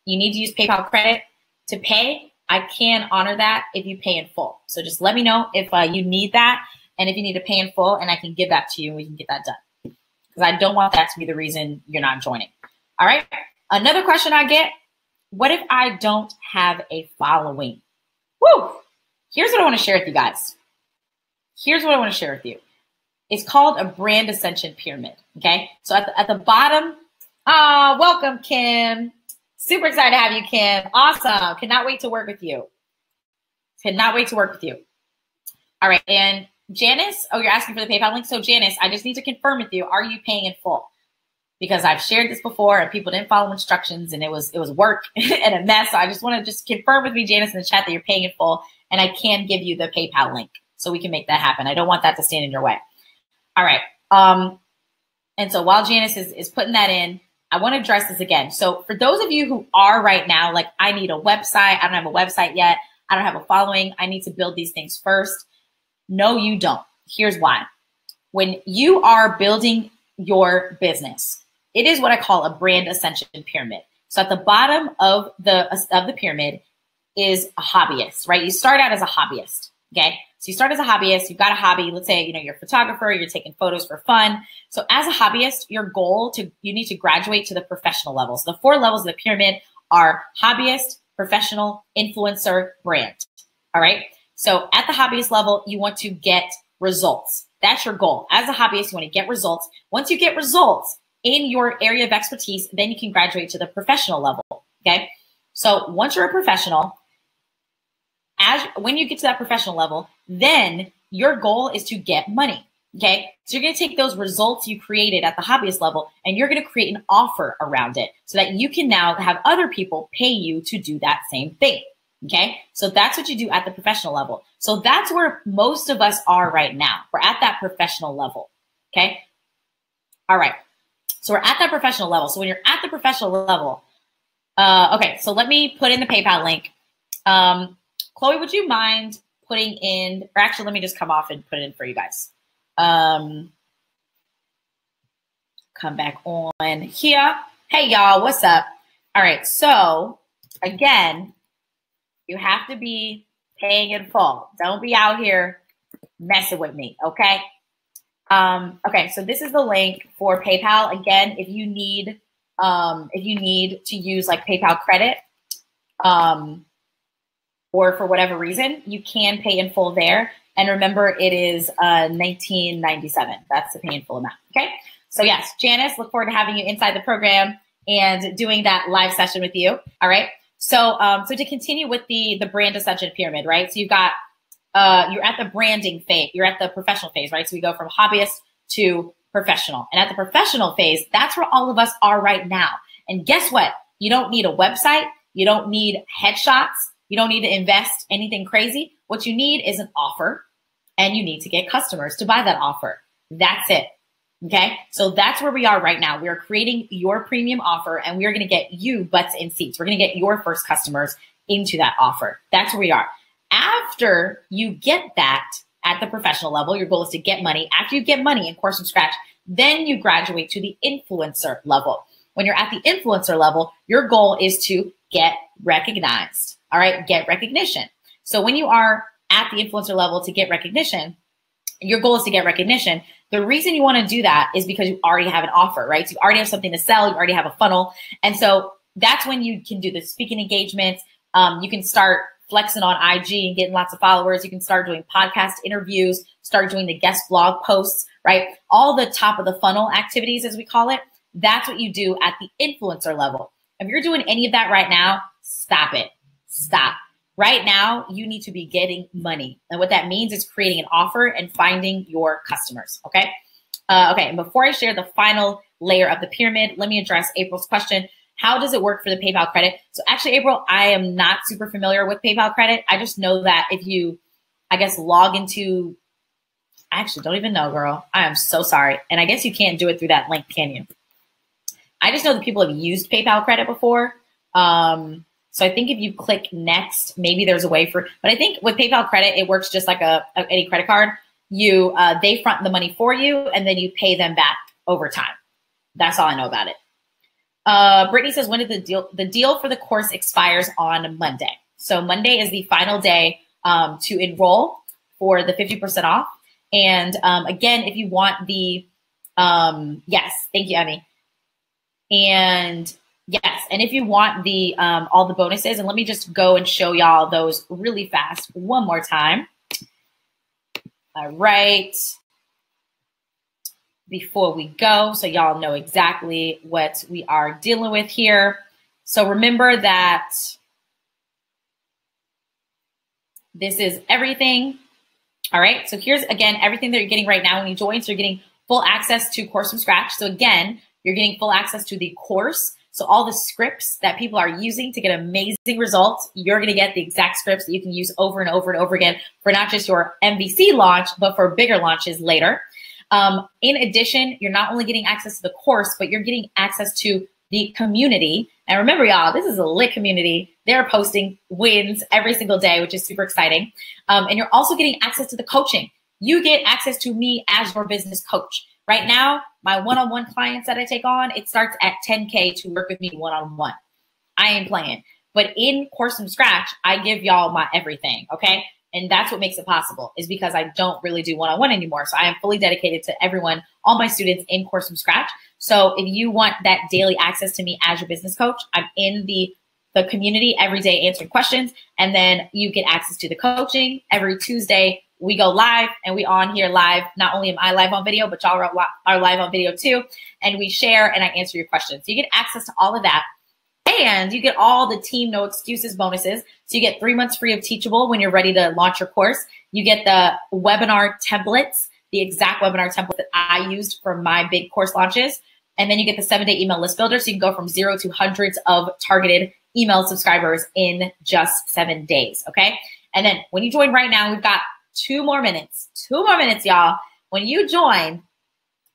you need to use PayPal credit to pay. I can honor that if you pay in full. So just let me know if you need that and if you need to pay in full, and I can give that to you and we can get that done. Because I don't want that to be the reason you're not joining. All right. Another question I get, what if I don't have a following? Woo! Here's what I want to share with you guys. Here's what I want to share with you. It's called a brand ascension pyramid. Okay. So at the bottom, welcome, Kim. Super excited to have you, Kim. Awesome. Cannot wait to work with you. Cannot wait to work with you. All right. And Janice, oh, you're asking for the PayPal link. So Janice, I just need to confirm with you, are you paying in full? Because I've shared this before and people didn't follow instructions and it was work and a mess. So I just want to just confirm with me, Janice, in the chat that you're paying in full, and I can give you the PayPal link so we can make that happen. I don't want that to stand in your way. All right. And so while Janice is putting that in, I want to address this again. So for those of you who are right now, like, I need a website. I don't have a website yet. I don't have a following. I need to build these things first. No, you don't. Here's why. When you are building your business, it is what I call a brand ascension pyramid. So at the bottom of the pyramid is a hobbyist, right? You start out as a hobbyist, okay? So you start as a hobbyist, you've got a hobby. Let's say, you're a photographer, you're taking photos for fun. So as a hobbyist, you need to graduate to the professional level. So the 4 levels of the pyramid are hobbyist, professional, influencer, brand. All right. So at the hobbyist level, you want to get results. That's your goal. As a hobbyist, you want to get results. Once you get results in your area of expertise, then you can graduate to the professional level. Okay. So once you're a professional, when you get to that professional level, then your goal is to get money. Okay. So you're going to take those results you created at the hobbyist level and you're going to create an offer around it so that you can now have other people pay you to do that same thing. Okay. So that's what you do at the professional level. So that's where most of us are right now. We're at that professional level. Okay. All right. So we're at that professional level. So when you're at the professional level, okay. So let me put in the PayPal link. Chloe, would you mind putting in, or actually, let me just come off and put it in for you guys. Come back on here. Hey, y'all, what's up? All right, so again, you have to be paying in full. Don't be out here messing with me, okay? Okay, so this is the link for PayPal. Again, if you need to use like PayPal credit, or for whatever reason, you can pay in full there. And remember, it is $19.97. That's the pay in full amount. Okay. So yes, Janice, look forward to having you inside the program and doing that live session with you. All right. So, so to continue with the brand ascension pyramid, right? So you've got, you're at the branding phase, you're at the professional phase, right? So we go from hobbyist to professional. And at the professional phase, that's where all of us are right now. And guess what? You don't need a website. You don't need headshots. You don't need to invest anything crazy. What you need is an offer, and you need to get customers to buy that offer. That's it. Okay. So that's where we are right now. We are creating your premium offer, and we are going to get you butts in seats. We're going to get your first customers into that offer. That's where we are. After you get that at the professional level, your goal is to get money. After you get money, of course, from scratch, then you graduate to the influencer level. When you're at the influencer level, your goal is to get recognized. All right, get recognition. So when you are at the influencer level to get recognition, your goal is to get recognition. The reason you want to do that is because you already have an offer, right? So you already have something to sell. You already have a funnel. And so that's when you can do the speaking engagements. You can start flexing on IG and getting lots of followers. You can start doing podcast interviews, start doing the guest blog posts, right? All the top of the funnel activities, as we call it. That's what you do at the influencer level. If you're doing any of that right now, stop it. Stop. Right now, you need to be getting money. And what that means is creating an offer and finding your customers. Okay. Okay. And before I share the final layer of the pyramid, let me address April's question. How does it work for the PayPal credit? So actually, April, I am not super familiar with PayPal credit. I just know that if you, I guess, log into, I actually don't even know, girl. I am so sorry. And I guess you can't do it through that link, can you? I just know that people have used PayPal credit before. So So I think if you click next, maybe there's a way for, but I think with PayPal credit, it works just like any credit card. They front the money for you and then you pay them back over time. That's all I know about it. Brittany says, when did the deal for the course expires on Monday? So Monday is the final day to enroll for the 50% off. And again, if you want the, yes, thank you, Emmy. And yes, and if you want the all the bonuses, and let me just go and show y'all those really fast one more time. All right. Before we go, so y'all know exactly what we are dealing with here. So remember that this is everything. All right, so here's, again, everything that you're getting right now when you join. So you're getting full access to Course from Scratch. So again, you're getting full access to the course. So all the scripts that people are using to get amazing results, you're going to get the exact scripts that you can use over and over and over again for not just your MVC launch, but for bigger launches later. In addition, you're not only getting access to the course, but you're getting access to the community. And remember, y'all, this is a lit community. They're posting wins every single day, which is super exciting. And you're also getting access to the coaching. You get access to me as your business coach. Right now, my one-on-one clients that I take on, it starts at $10K to work with me one-on-one. I ain't playing. But in Course from Scratch, I give y'all my everything, okay? And that's what makes it possible, is because I don't really do one-on-one anymore. So I am fully dedicated to everyone, all my students in Course from Scratch. So if you want that daily access to me as your business coach, I'm in the community every day answering questions. And then you get access to the coaching. Every Tuesday, we go live and we on here live. Not only am I live on video, but y'all are live on video too. And we share and I answer your questions. So you get access to all of that. And you get all the team no excuses bonuses. So you get 3 months free of Teachable when you're ready to launch your course. You get the webinar templates, the exact webinar template that I used for my big course launches. And then you get the 7-day email list builder. So you can go from 0 to hundreds of targeted email subscribers in just 7 days. Okay. And then when you join right now, we've got 2 more minutes, y'all. When you join,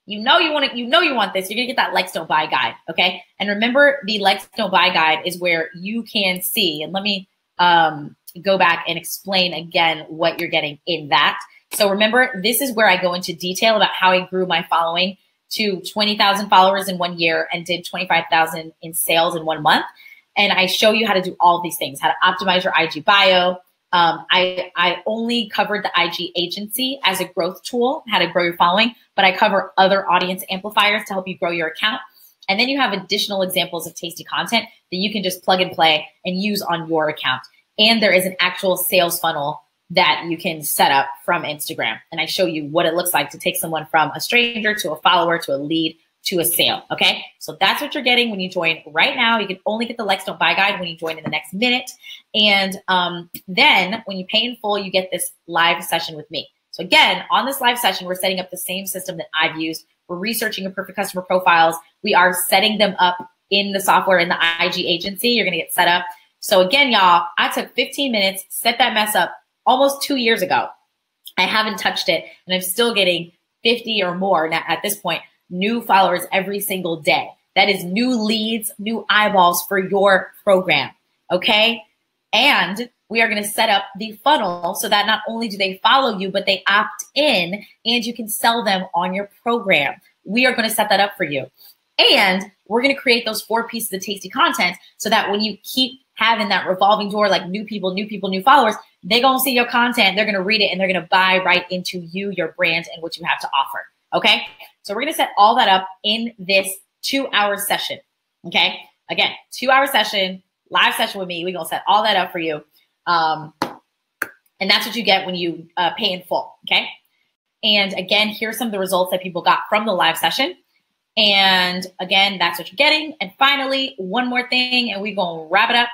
you know you want this. You're gonna get that Likes Don't Buy guide, okay? And remember, the Likes Don't Buy guide is where you can see. And let me go back and explain again what you're getting in that. So remember, this is where I go into detail about how I grew my following to 20,000 followers in 1 year and did 25,000 in sales in 1 month. And I show you how to do all these things, how to optimize your IG bio. I only covered the IG agency as a growth tool, how to grow your following, but I cover other audience amplifiers to help you grow your account. And then you have additional examples of tasty content that you can just plug and play and use on your account. And there is an actual sales funnel that you can set up from Instagram. And I show you what it looks like to take someone from a stranger to a follower to a lead to a sale. Okay. So that's what you're getting when you join right now. You can only get the Likes Don't Buy guide when you join in the next minute. And then when you pay in full, you get this live session with me. So again, on this live session, we're setting up the same system that I've used. We're researching your perfect customer profiles. We are setting them up in the software in the IG agency. You're going to get set up. So again, y'all, I took 15 minutes, set that mess up almost 2 years ago. I haven't touched it and I'm still getting 50 or more now at this point, new followers every single day. That is new leads, new eyeballs for your program. Okay. And we are going to set up the funnel so that not only do they follow you, but they opt in and you can sell them on your program. We are going to set that up for you. And we're going to create those 4 pieces of tasty content so that when you keep having that revolving door, like new people, new followers, they're going to see your content, they're going to read it, and they're going to buy right into you, your brand, and what you have to offer. Okay. So we're going to set all that up in this 2-hour session. Okay. Again, 2-hour session, live session with me. We're going to set all that up for you. And that's what you get when you pay in full. Okay. And again, here's some of the results that people got from the live session. And again, that's what you're getting. And finally, one more thing, and we're going to wrap it up.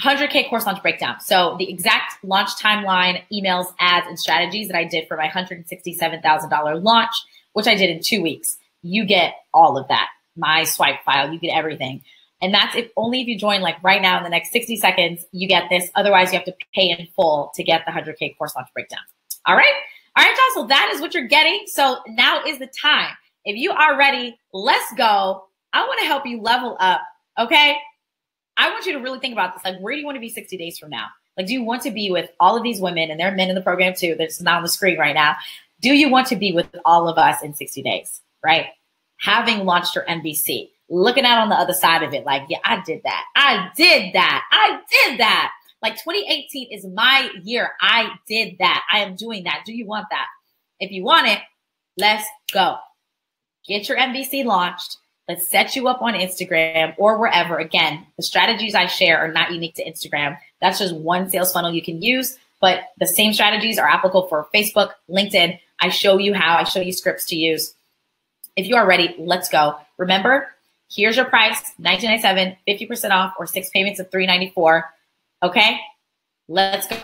100K course launch breakdown. So the exact launch timeline, emails, ads, and strategies that I did for my $167,000 launch, which I did in 2 weeks. You get all of that. My swipe file, you get everything. And that's only if you join like right now in the next 60 seconds, you get this. Otherwise, you have to pay in full to get the 100K course launch breakdown. All right. All right, y'all. So that is what you're getting. So now is the time. If you are ready, let's go. I want to help you level up. Okay. I want you to really think about this. Like, where do you want to be 60 days from now? Like, do you want to be with all of these women, and there are men in the program too, that's not on the screen right now. Do you want to be with all of us in 60 days, right? Having launched your MBC, looking out on the other side of it, like, yeah, I did that. I did that. I did that. Like 2018 is my year. I did that. I am doing that. Do you want that? If you want it, let's go. Get your MBC launched. Let's set you up on Instagram or wherever. Again, the strategies I share are not unique to Instagram. That's just one sales funnel you can use, but the same strategies are applicable for Facebook, LinkedIn. I show you how. I show you scripts to use. If you are ready, let's go. Remember, here's your price, $19.97, 50% off, or 6 payments of $394. Okay, let's go.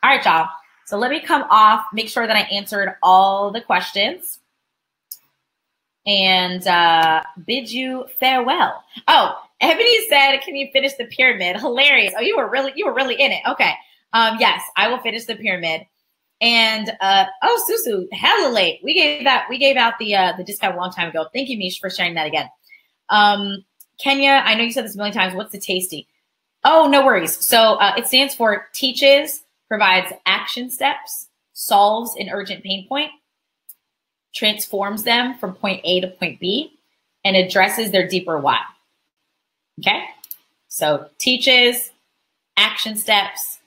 All right, y'all. So let me come off, make sure that I answered all the questions, and bid you farewell. Oh, Ebony said, "Can you finish the pyramid?" Hilarious. Oh, you were really in it. Okay. Yes, I will finish the pyramid. And oh, Susu, hella late. We gave out the discount a long time ago. Thank you, Mish, for sharing that again. Kenya, I know you said this a million times. What's the tasty? Oh, no worries. So it stands for teaches, provides action steps, solves an urgent pain point, transforms them from point A to point B, and addresses their deeper why. Okay? So teaches, action steps,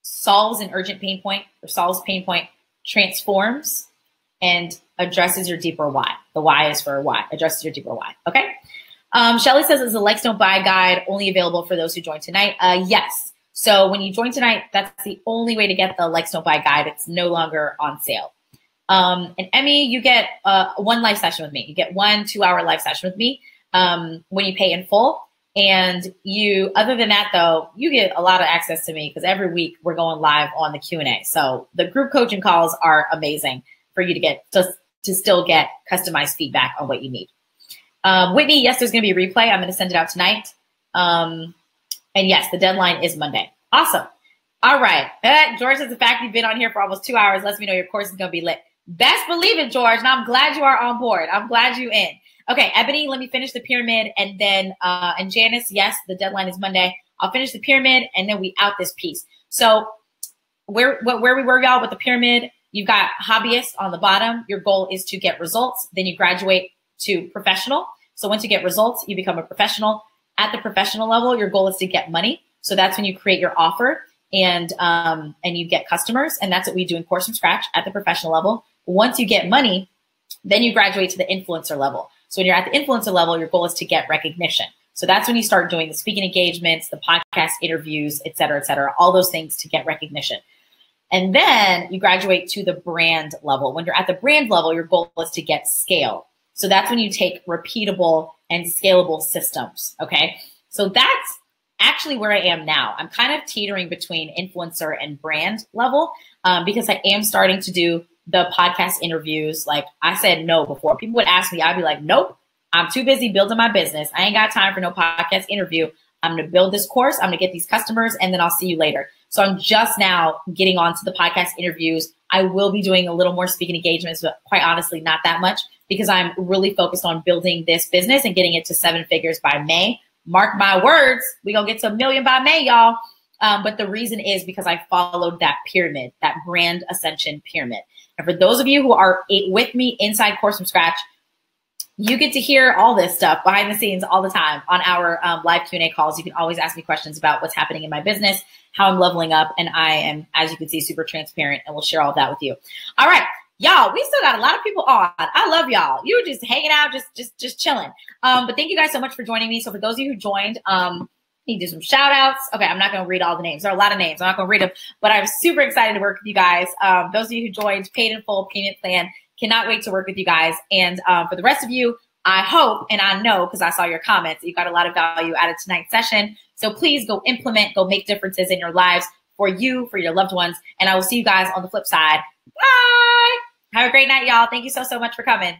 solves an urgent pain point or solves pain point, transforms, and addresses your deeper why. The why is for why, addresses your deeper why. Okay? Shelly says, is the Likes Don't Buy guide only available for those who join tonight? Yes. So when you join tonight, that's the only way to get the Likes Don't Buy guide. It's no longer on sale. And Emmy, you get one live session with me. You get 1 2-hour live session with me when you pay in full. And you, other than that, though, you get a lot of access to me because every week we're going live on the Q&A. So the group coaching calls are amazing for you to get to still get customized feedback on what you need. Whitney, yes, there's going to be a replay. I'm going to send it out tonight. And yes, the deadline is Monday. Awesome. All right. George says, the fact you've been on here for almost 2 hours lets me know your course is going to be lit. Best believe it, George. And I'm glad you are on board. I'm glad you're in. Okay, Ebony, let me finish the pyramid. And then, and Janice, yes, the deadline is Monday. I'll finish the pyramid and then we out this piece. So where we were, y'all, with the pyramid, you've got hobbyists on the bottom. Your goal is to get results. Then you graduate to professional. So once you get results, you become a professional. At the professional level, your goal is to get money. So that's when you create your offer and you get customers. And that's what we do in Course from Scratch at the professional level. Once you get money, then you graduate to the influencer level. So when you're at the influencer level, your goal is to get recognition. So that's when you start doing the speaking engagements, the podcast interviews, et cetera, all those things to get recognition. And then you graduate to the brand level. When you're at the brand level, your goal is to get scale. So that's when you take repeatable and scalable systems, okay? So that's actually where I am now. I'm kind of teetering between influencer and brand level because I am starting to do the podcast interviews. Like I said no before. People would ask me, I'd be like, nope, I'm too busy building my business. I ain't got time for no podcast interview. I'm going to build this course. I'm going to get these customers and then I'll see you later. So I'm just now getting onto the podcast interviews. I will be doing a little more speaking engagements, but quite honestly, not that much because I'm really focused on building this business and getting it to 7 figures by May. Mark my words. We're going to get to 1 million by May, y'all. But the reason is because I followed that pyramid, that brand ascension pyramid. And for those of you who are with me inside Course from Scratch, you get to hear all this stuff behind the scenes all the time on our live Q&A calls. You can always ask me questions about what's happening in my business, how I'm leveling up. And I am, as you can see, super transparent and we'll share all that with you. All right, y'all, we still got a lot of people on. I love y'all. You were just hanging out, just chilling. But thank you guys so much for joining me. So for those of you who joined, need to do some shout outs. Okay, I'm not going to read all the names. There are a lot of names. I'm not going to read them, but I'm super excited to work with you guys. Those of you who joined, paid in full payment plan, cannot wait to work with you guys. And for the rest of you, I hope, and I know because I saw your comments, you got a lot of value out of tonight's session. So please go implement, go make differences in your lives for you, for your loved ones. And I will see you guys on the flip side. Bye. Have a great night, y'all. Thank you so much for coming.